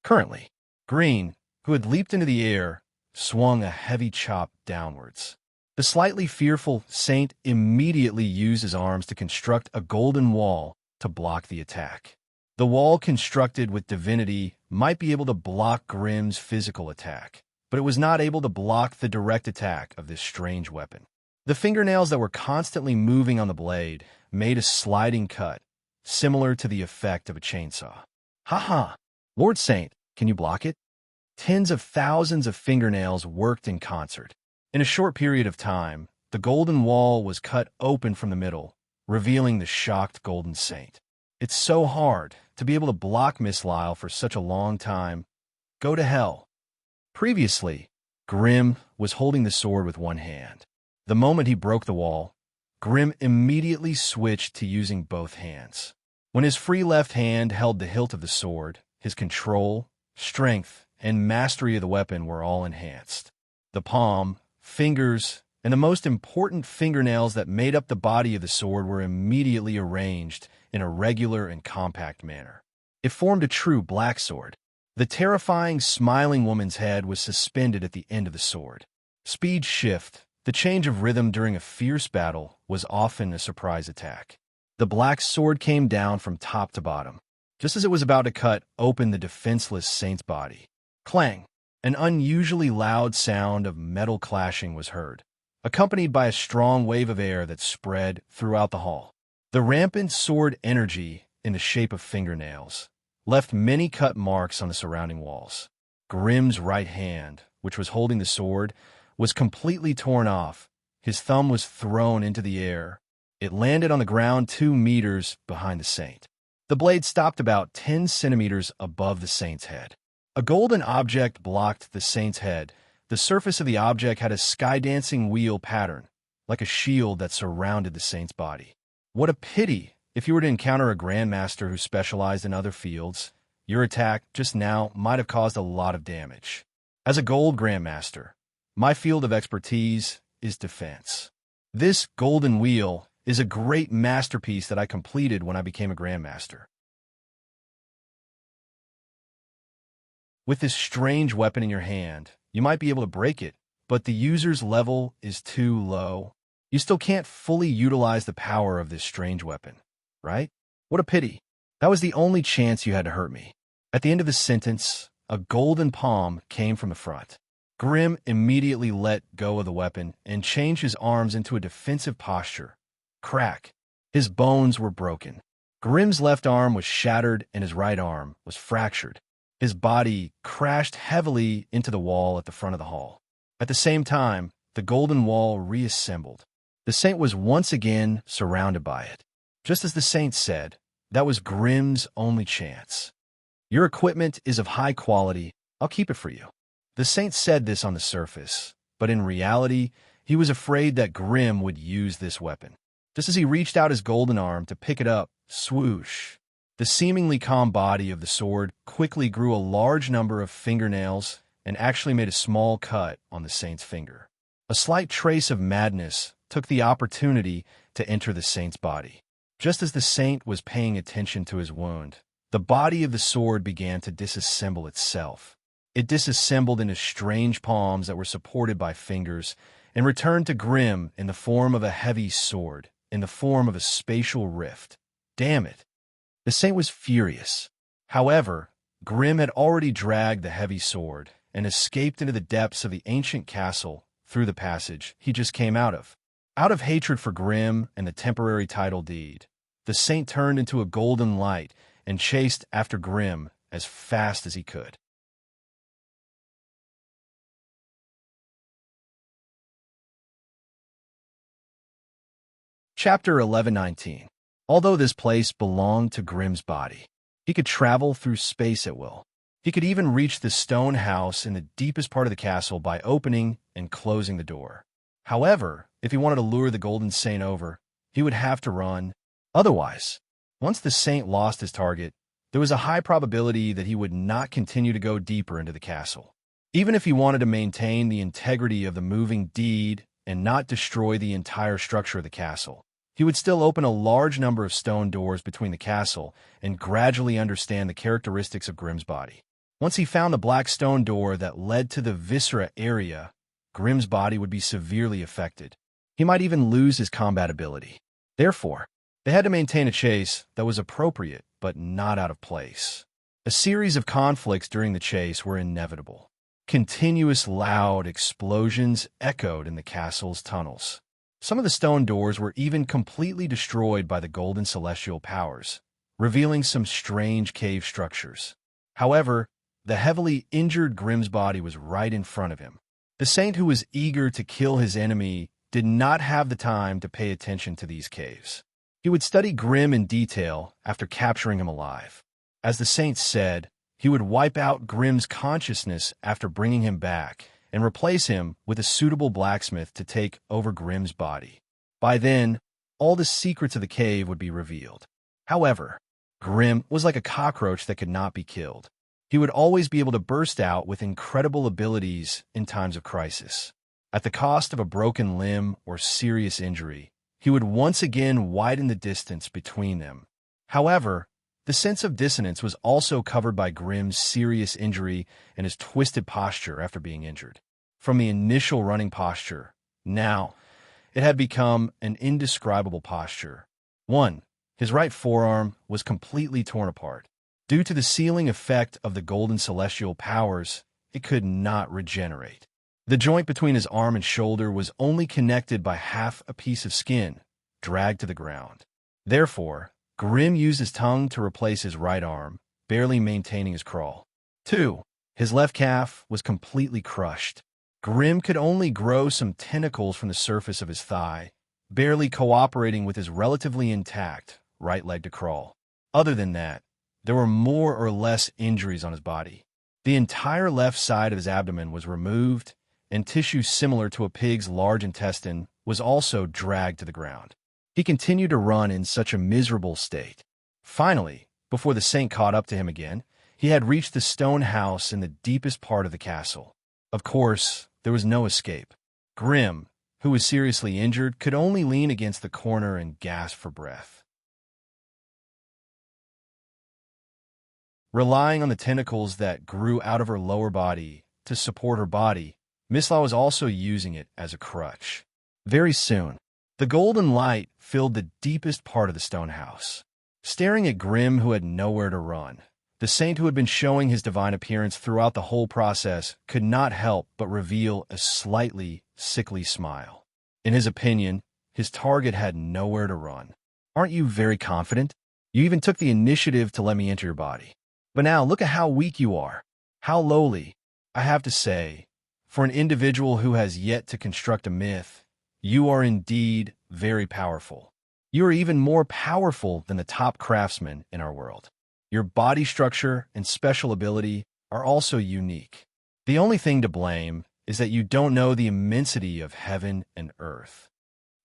Currently, Green, who had leaped into the air, swung a heavy chop downwards. The slightly fearful Saint immediately used his arms to construct a golden wall to block the attack. The wall constructed with divinity might be able to block Grimm's physical attack, but it was not able to block the direct attack of this strange weapon. The fingernails that were constantly moving on the blade made a sliding cut, similar to the effect of a chainsaw. Ha! Lord Saint, can you block it? Tens of thousands of fingernails worked in concert. In a short period of time, the golden wall was cut open from the middle, revealing the shocked Golden Saint. It's so hard to be able to block Miss Lyle for such a long time. Go to hell. Previously, Grimm was holding the sword with one hand. The moment he broke the wall, Grimm immediately switched to using both hands. When his free left hand held the hilt of the sword, his control, strength, and mastery of the weapon were all enhanced. The palm, fingers, and the most important fingernails that made up the body of the sword were immediately arranged in a regular and compact manner. It formed a true black sword. The terrifying, smiling woman's head was suspended at the end of the sword. Speed shift, the change of rhythm during a fierce battle, was often a surprise attack. The black sword came down from top to bottom, just as it was about to cut open the defenseless Saint's body. Clang! An unusually loud sound of metal clashing was heard, accompanied by a strong wave of air that spread throughout the hall. The rampant sword energy, in the shape of fingernails, left many cut marks on the surrounding walls. Grimm's right hand, which was holding the sword, was completely torn off. His thumb was thrown into the air. It landed on the ground 2 meters behind the Saint. The blade stopped about 10 centimeters above the Saint's head. A golden object blocked the Saint's head. The surface of the object had a sky-dancing wheel pattern, like a shield that surrounded the Saint's body. What a pity if you were to encounter a grandmaster who specialized in other fields. Your attack just now might have caused a lot of damage. As a gold grandmaster, my field of expertise is defense. This golden wheel is a great masterpiece that I completed when I became a grandmaster. With this strange weapon in your hand, you might be able to break it, but the user's level is too low. You still can't fully utilize the power of this strange weapon, right? What a pity. That was the only chance you had to hurt me. At the end of the sentence, a golden palm came from the front. Grimm immediately let go of the weapon and changed his arms into a defensive posture. Crack! His bones were broken. Grimm's left arm was shattered and his right arm was fractured. His body crashed heavily into the wall at the front of the hall. At the same time, the golden wall reassembled. The Saint was once again surrounded by it. Just as the Saint said, that was Grimm's only chance. Your equipment is of high quality. I'll keep it for you. The Saint said this on the surface, but in reality, he was afraid that Grimm would use this weapon. Just as he reached out his golden arm to pick it up, swoosh! The seemingly calm body of the sword quickly grew a large number of fingernails and actually made a small cut on the Saint's finger. A slight trace of madness took the opportunity to enter the Saint's body. Just as the Saint was paying attention to his wound, the body of the sword began to disassemble itself. It disassembled into strange palms that were supported by fingers and returned to Grimm in the form of a heavy sword, in the form of a spatial rift. Damn it! The Saint was furious. However, Grimm had already dragged the heavy sword and escaped into the depths of the ancient castle through the passage he just came out of. Out of hatred for Grimm and the temporary title deed, the Saint turned into a golden light and chased after Grimm as fast as he could. Chapter 1119. Although this place belonged to Grimm's body, he could travel through space at will. He could even reach the stone house in the deepest part of the castle by opening and closing the door. However, if he wanted to lure the golden saint over, he would have to run. Otherwise, once the saint lost his target, there was a high probability that he would not continue to go deeper into the castle. Even if he wanted to maintain the integrity of the moving deed and not destroy the entire structure of the castle, he would still open a large number of stone doors between the castle and gradually understand the characteristics of Grimm's body. Once he found the black stone door that led to the viscera area, Grimm's body would be severely affected. He might even lose his combat ability. Therefore, they had to maintain a chase that was appropriate but not out of place. A series of conflicts during the chase were inevitable. Continuous loud explosions echoed in the castle's tunnels. Some of the stone doors were even completely destroyed by the golden celestial powers, revealing some strange cave structures. However, the heavily injured Grimm's body was right in front of him. The saint who was eager to kill his enemy did not have the time to pay attention to these caves. He would study Grimm in detail after capturing him alive. As the saint said, he would wipe out Grimm's consciousness after bringing him back and replace him with a suitable blacksmith to take over Grimm's body. By then, all the secrets of the cave would be revealed. However, Grimm was like a cockroach that could not be killed. He would always be able to burst out with incredible abilities in times of crisis. At the cost of a broken limb or serious injury, he would once again widen the distance between them. However, the sense of dissonance was also covered by Grimm's serious injury and his twisted posture after being injured. From the initial running posture, now, it had become an indescribable posture. 1. His right forearm was completely torn apart. Due to the sealing effect of the golden celestial powers, it could not regenerate. The joint between his arm and shoulder was only connected by half a piece of skin, dragged to the ground. Therefore, Grimm used his tongue to replace his right arm, barely maintaining his crawl. 2. His left calf was completely crushed. Grimm could only grow some tentacles from the surface of his thigh, barely cooperating with his relatively intact right leg to crawl. Other than that, there were more or less injuries on his body. The entire left side of his abdomen was removed, and tissue similar to a pig's large intestine was also dragged to the ground. He continued to run in such a miserable state. Finally, before the saint caught up to him again, he had reached the stone house in the deepest part of the castle. Of course, there was no escape. Grimm, who was seriously injured, could only lean against the corner and gasp for breath. Relying on the tentacles that grew out of her lower body to support her body, Misla was also using it as a crutch. Very soon, the golden light filled the deepest part of the stone house. Staring at Grimm, who had nowhere to run, the saint who had been showing his divine appearance throughout the whole process could not help but reveal a slightly sickly smile. In his opinion, his target had nowhere to run. Aren't you very confident? You even took the initiative to let me enter your body. But now look at how weak you are, how lowly. I have to say, for an individual who has yet to construct a myth, you are indeed very powerful. You are even more powerful than the top craftsmen in our world. Your body structure and special ability are also unique. The only thing to blame is that you don't know the immensity of heaven and earth.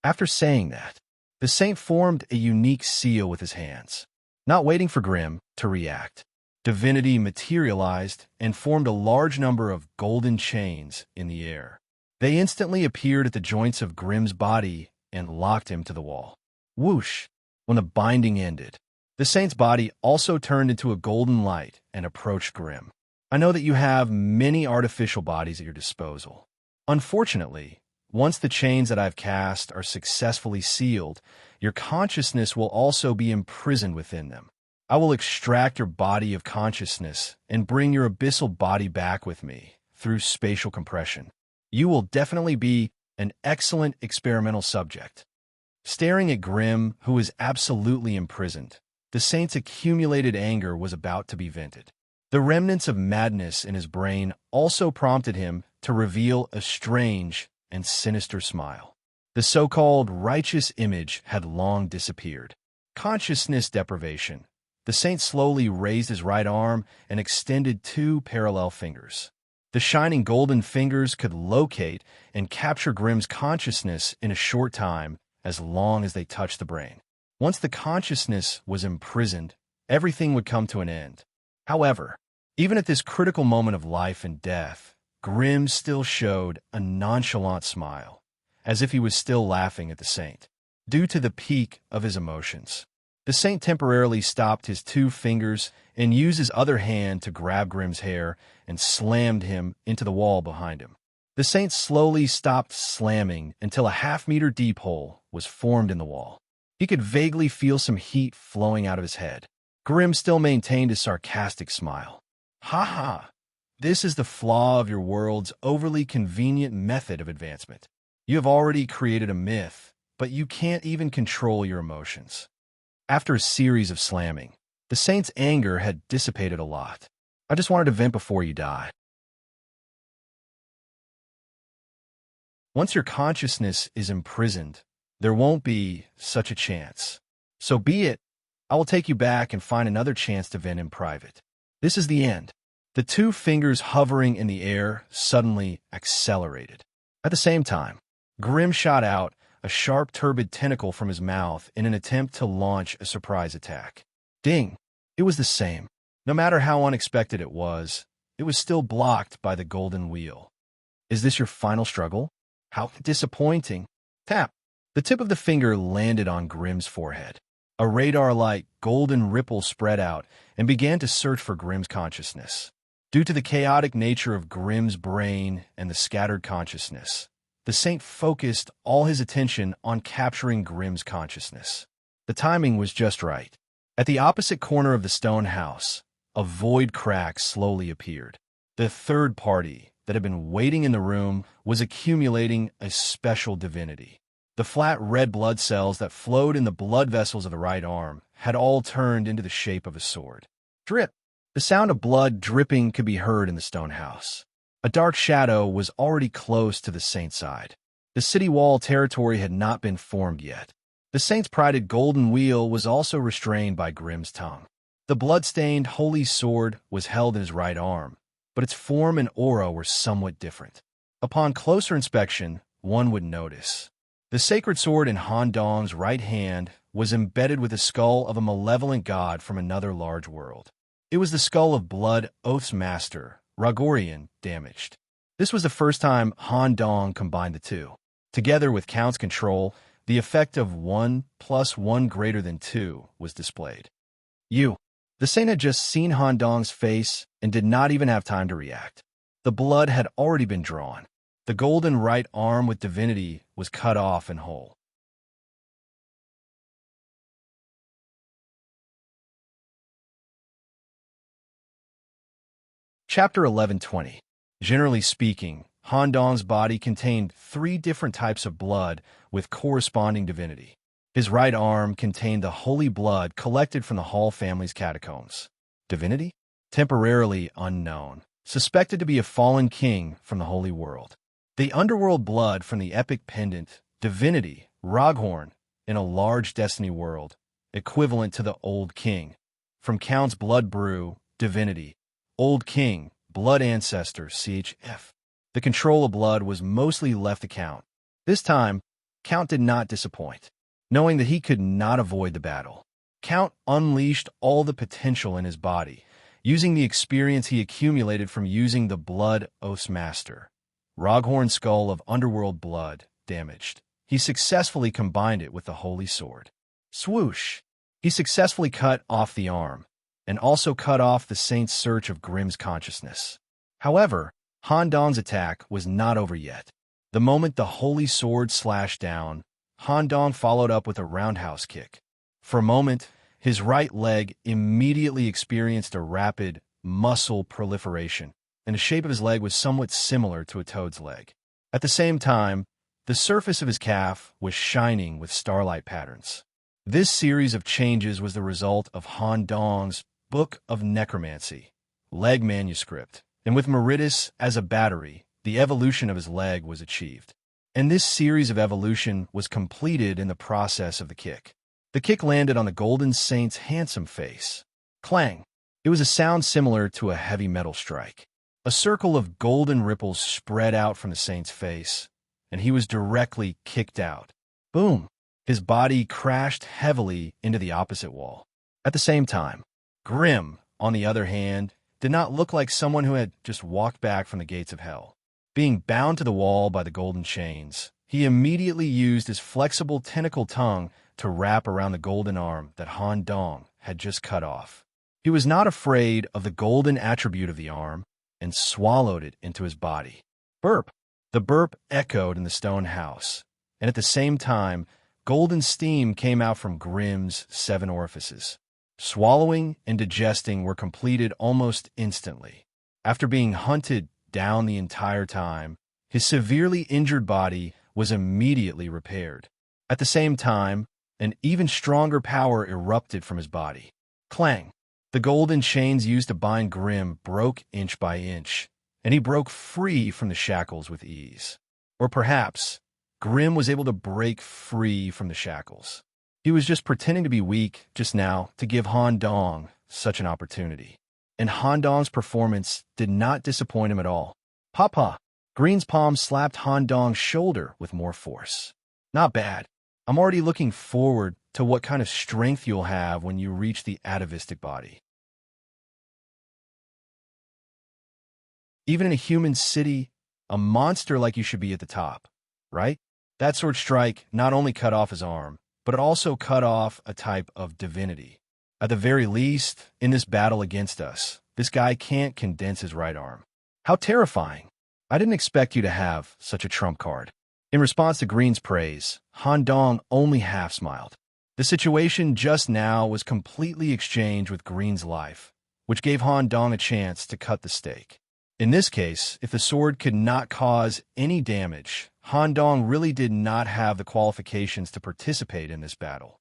After saying that, the saint formed a unique seal with his hands. Not waiting for Grimm to react, divinity materialized and formed a large number of golden chains in the air. They instantly appeared at the joints of Grimm's body and locked him to the wall. Whoosh! When the binding ended, the saint's body also turned into a golden light and approached Grimm. I know that you have many artificial bodies at your disposal. Unfortunately, once the chains that I've cast are successfully sealed, your consciousness will also be imprisoned within them. I will extract your body of consciousness and bring your abyssal body back with me through spatial compression. You will definitely be an excellent experimental subject. Staring at Grimm, who was absolutely imprisoned, the saint's accumulated anger was about to be vented. The remnants of madness in his brain also prompted him to reveal a strange and sinister smile. The so-called righteous image had long disappeared. Consciousness deprivation. The saint slowly raised his right arm and extended two parallel fingers. The shining golden fingers could locate and capture Grimm's consciousness in a short time, as long as they touched the brain. Once the consciousness was imprisoned, everything would come to an end. However, even at this critical moment of life and death, Grimm still showed a nonchalant smile, as if he was still laughing at the saint. Due to the peak of his emotions, the saint temporarily stopped his two fingers and used his other hand to grab Grimm's hair and slammed him into the wall behind him. The saint slowly stopped slamming until a half-meter deep hole was formed in the wall. He could vaguely feel some heat flowing out of his head. Grimm still maintained his sarcastic smile. "Ha ha! This is the flaw of your world's overly convenient method of advancement. You have already created a myth, but you can't even control your emotions." After a series of slamming, the saint's anger had dissipated a lot. "I just wanted to vent before you die. Once your consciousness is imprisoned, there won't be such a chance. So be it. I will take you back and find another chance to vent in private. This is the end." The two fingers hovering in the air suddenly accelerated. At the same time, Grimm shot out a sharp, turbid tentacle from his mouth in an attempt to launch a surprise attack. Ding! It was the same. No matter how unexpected it was still blocked by the golden wheel. "Is this your final struggle? How disappointing." Tap! The tip of the finger landed on Grimm's forehead. A radar-like golden ripple spread out and began to search for Grimm's consciousness. Due to the chaotic nature of Grimm's brain and the scattered consciousness, the saint focused all his attention on capturing Grimm's consciousness. The timing was just right. At the opposite corner of the stone house, a void crack slowly appeared. The third party that had been waiting in the room was accumulating a special divinity. The flat red blood cells that flowed in the blood vessels of the right arm had all turned into the shape of a sword. Drip! The sound of blood dripping could be heard in the stone house. A dark shadow was already close to the saint's side. The city wall territory had not been formed yet. The saint's prided golden wheel was also restrained by Grimm's tongue. The blood-stained holy sword was held in his right arm, but its form and aura were somewhat different. Upon closer inspection, one would notice. The sacred sword in Han Dong's right hand was embedded with the skull of a malevolent god from another large world. It was the skull of Blood Oath's master, Ragorian, damaged. This was the first time Han Dong combined the two. Together with Count's control, the effect of 1 + 1 greater than 2 was displayed. The saint had just seen Han Dong's face and did not even have time to react. The blood had already been drawn. The golden right arm with divinity was cut off and whole. Chapter 1120. Generally speaking, Han Dong's body contained 3 different types of blood with corresponding divinity. His right arm contained the holy blood collected from the Hall family's catacombs. Divinity? Temporarily unknown, suspected to be a fallen king from the holy world. The underworld blood from the epic pendant, divinity, Roghorn, in a large destiny world, equivalent to the Old King. From Count's blood brew, divinity, Old King, blood ancestor, CHF. The control of blood was mostly left to Count. This time, Count did not disappoint. Knowing that he could not avoid the battle, Count unleashed all the potential in his body, using the experience he accumulated from using the Blood Oath's master. Roghorn's skull of underworld blood, damaged. He successfully combined it with the holy sword. Swoosh! He successfully cut off the arm, and also cut off the saint's search of Grimm's consciousness. However, Han Dong's attack was not over yet. The moment the holy sword slashed down, Han Dong followed up with a roundhouse kick. For a moment, his right leg immediately experienced a rapid muscle proliferation, and the shape of his leg was somewhat similar to a toad's leg. At the same time, the surface of his calf was shining with starlight patterns. This series of changes was the result of Han Dong's Book of Necromancy, leg manuscript, and with Meritus as a battery, the evolution of his leg was achieved. And this series of evolution was completed in the process of the kick. The kick landed on the Golden Saint's handsome face. Clang! It was a sound similar to a heavy metal strike. A circle of golden ripples spread out from the saint's face, and he was directly kicked out. Boom! His body crashed heavily into the opposite wall. At the same time, Grim, on the other hand, did not look like someone who had just walked back from the gates of hell. Being bound to the wall by the golden chains, he immediately used his flexible tentacle tongue to wrap around the golden arm that Han Dong had just cut off. He was not afraid of the golden attribute of the arm and swallowed it into his body. Burp! The burp echoed in the stone house, and at the same time, golden steam came out from Grim's 7 orifices. Swallowing and digesting were completed almost instantly. After being hunted down the entire time, his severely injured body was immediately repaired. At the same time, an even stronger power erupted from his body. Clang! The golden chains used to bind Grim broke inch by inch, and he broke free from the shackles with ease. Or perhaps, Grim was able to break free from the shackles. He was just pretending to be weak just now to give Han Dong such an opportunity. And Han Dong's performance did not disappoint him at all. Papa! Green's palm slapped Han Dong's shoulder with more force. Not bad. I'm already looking forward to what kind of strength you'll have when you reach the atavistic body. Even in a human city, a monster like you should be at the top, right? That sword strike not only cut off his arm, but it also cut off a type of divinity. At the very least, in this battle against us, this guy can't condense his right arm. How terrifying! I didn't expect you to have such a trump card. In response to Green's praise, Han Dong only half smiled. The situation just now was completely exchanged with Green's life, which gave Han Dong a chance to cut the stake. In this case, if the sword could not cause any damage, Han Dong really did not have the qualifications to participate in this battle.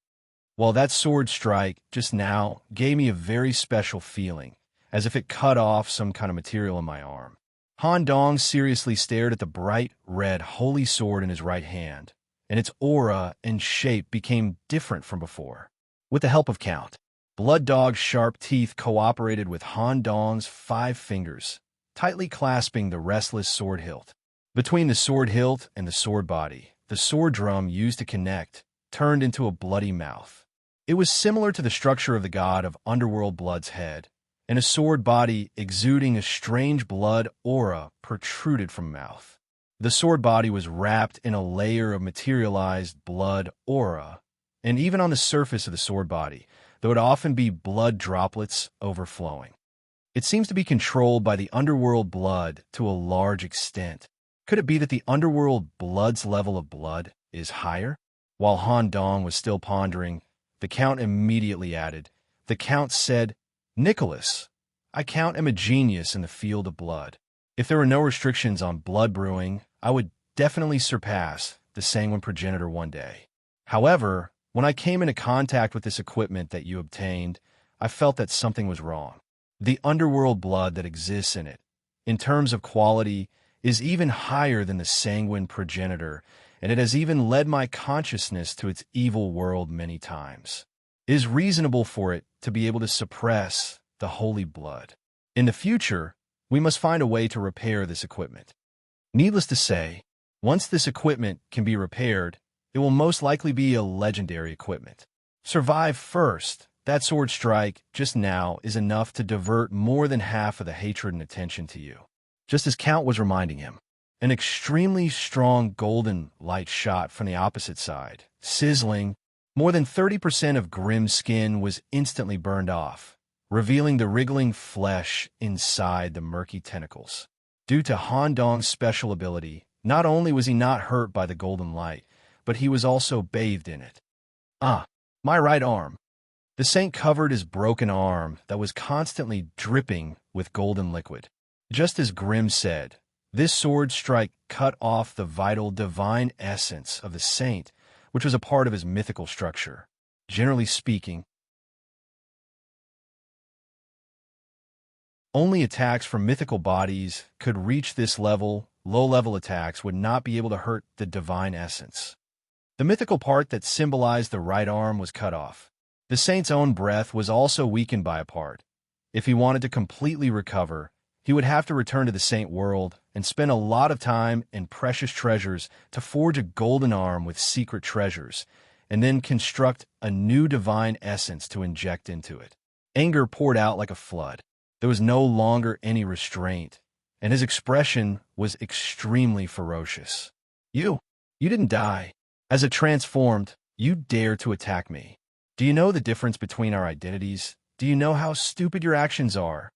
While that sword strike just now gave me a very special feeling, as if it cut off some kind of material in my arm. Han Dong seriously stared at the bright red holy sword in his right hand, and its aura and shape became different from before. With the help of Count, Blood Dog's sharp teeth cooperated with Han Dong's 5 fingers, tightly clasping the restless sword hilt. Between the sword hilt and the sword body, the sword drum used to connect turned into a bloody mouth. It was similar to the structure of the god of underworld blood's head, and a sword body exuding a strange blood aura protruded from mouth. The sword body was wrapped in a layer of materialized blood aura, and even on the surface of the sword body, there would often be blood droplets overflowing. It seems to be controlled by the underworld blood to a large extent. Could it be that the underworld blood's level of blood is higher? While Han Dong was still pondering, the Count immediately added. The Count said, "Nicholas, I Count am a genius in the field of blood. If there were no restrictions on blood brewing, I would definitely surpass the Sanguine Progenitor one day. However, when I came into contact with this equipment that you obtained, I felt that something was wrong. The underworld blood that exists in it, in terms of quality, is even higher than the Sanguine Progenitor, and it has even led my consciousness to its evil world many times. It is reasonable for it to be able to suppress the holy blood. In the future, we must find a way to repair this equipment. Needless to say, once this equipment can be repaired, it will most likely be a legendary equipment. Survive first. That sword strike just now is enough to divert more than half of the hatred and attention to you." Just as Count was reminding him, an extremely strong golden light shot from the opposite side, sizzling. More than 30% of Grim's skin was instantly burned off, revealing the wriggling flesh inside the murky tentacles. Due to Han Dong's special ability, not only was he not hurt by the golden light, but he was also bathed in it. My right arm. The saint covered his broken arm that was constantly dripping with golden liquid. Just as Grim said, this sword strike cut off the vital divine essence of the saint, which was a part of his mythical structure. Generally speaking, only attacks from mythical bodies could reach this level. Low-level attacks would not be able to hurt the divine essence. The mythical part that symbolized the right arm was cut off. The saint's own breath was also weakened by a part. If he wanted to completely recover, he would have to return to the Saint World and spend a lot of time and precious treasures to forge a golden arm with secret treasures, and then construct a new divine essence to inject into it. Anger poured out like a flood. There was no longer any restraint, and his expression was extremely ferocious. You didn't die. As a transformed, you dare to attack me. Do you know the difference between our identities? Do you know how stupid your actions are?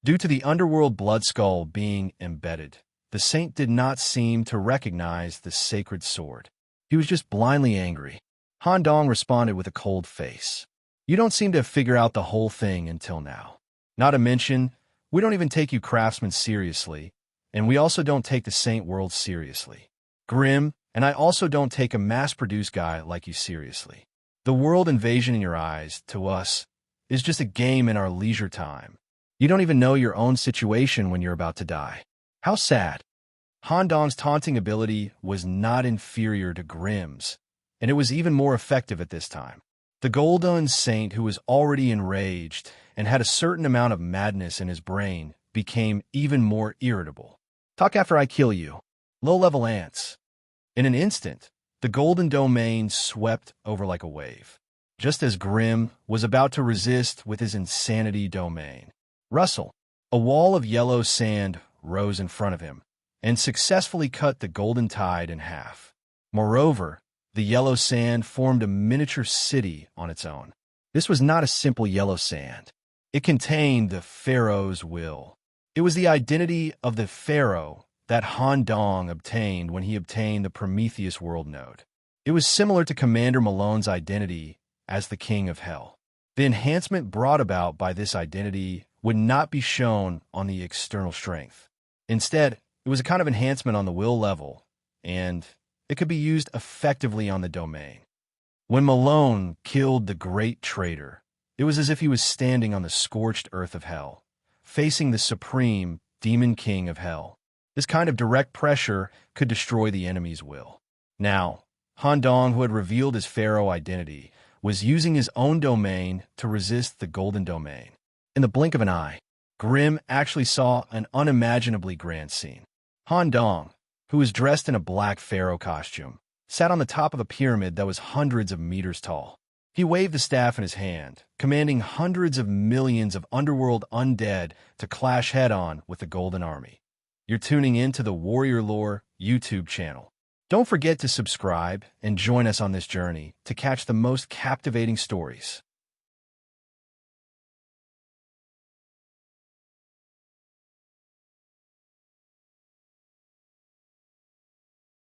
Due to the underworld blood skull being embedded, the saint did not seem to recognize the sacred sword. He was just blindly angry. Han Dong responded with a cold face. You don't seem to figure out the whole thing until now. Not to mention, we don't even take you craftsmen seriously, and we also don't take the Saint World seriously. Grim, and I also don't take a mass-produced guy like you seriously. The world invasion in your eyes, to us, is just a game in our leisure time. You don't even know your own situation when you're about to die. How sad. Han Dong's taunting ability was not inferior to Grim's, and it was even more effective at this time. The Golden Saint, who was already enraged and had a certain amount of madness in his brain, became even more irritable. Talk after I kill you. Low-level ants. In an instant, the Golden Domain swept over like a wave, just as Grim was about to resist with his insanity domain. Rustle. A wall of yellow sand rose in front of him and successfully cut the Golden Tide in half. Moreover, the yellow sand formed a miniature city on its own. This was not a simple yellow sand. It contained the Pharaoh's will. It was the identity of the Pharaoh that Han Dong obtained when he obtained the Prometheus world node. It was similar to Commander Malone's identity as the King of Hell. The enhancement brought about by this identity would not be shown on the external strength. Instead, it was a kind of enhancement on the will level, and it could be used effectively on the domain. When Malone killed the Great Traitor, it was as if he was standing on the scorched earth of hell, facing the supreme Demon King of Hell. This kind of direct pressure could destroy the enemy's will. Now, Han Dong, who had revealed his Pharaoh identity, was using his own domain to resist the Golden Domain. In the blink of an eye, Grim actually saw an unimaginably grand scene. Han Dong, who was dressed in a black pharaoh costume, sat on the top of a pyramid that was hundreds of meters tall. He waved the staff in his hand, commanding hundreds of millions of underworld undead to clash head-on with the Golden Army. You're tuning in to the Warrior Lore YouTube channel. Don't forget to subscribe and join us on this journey to catch the most captivating stories.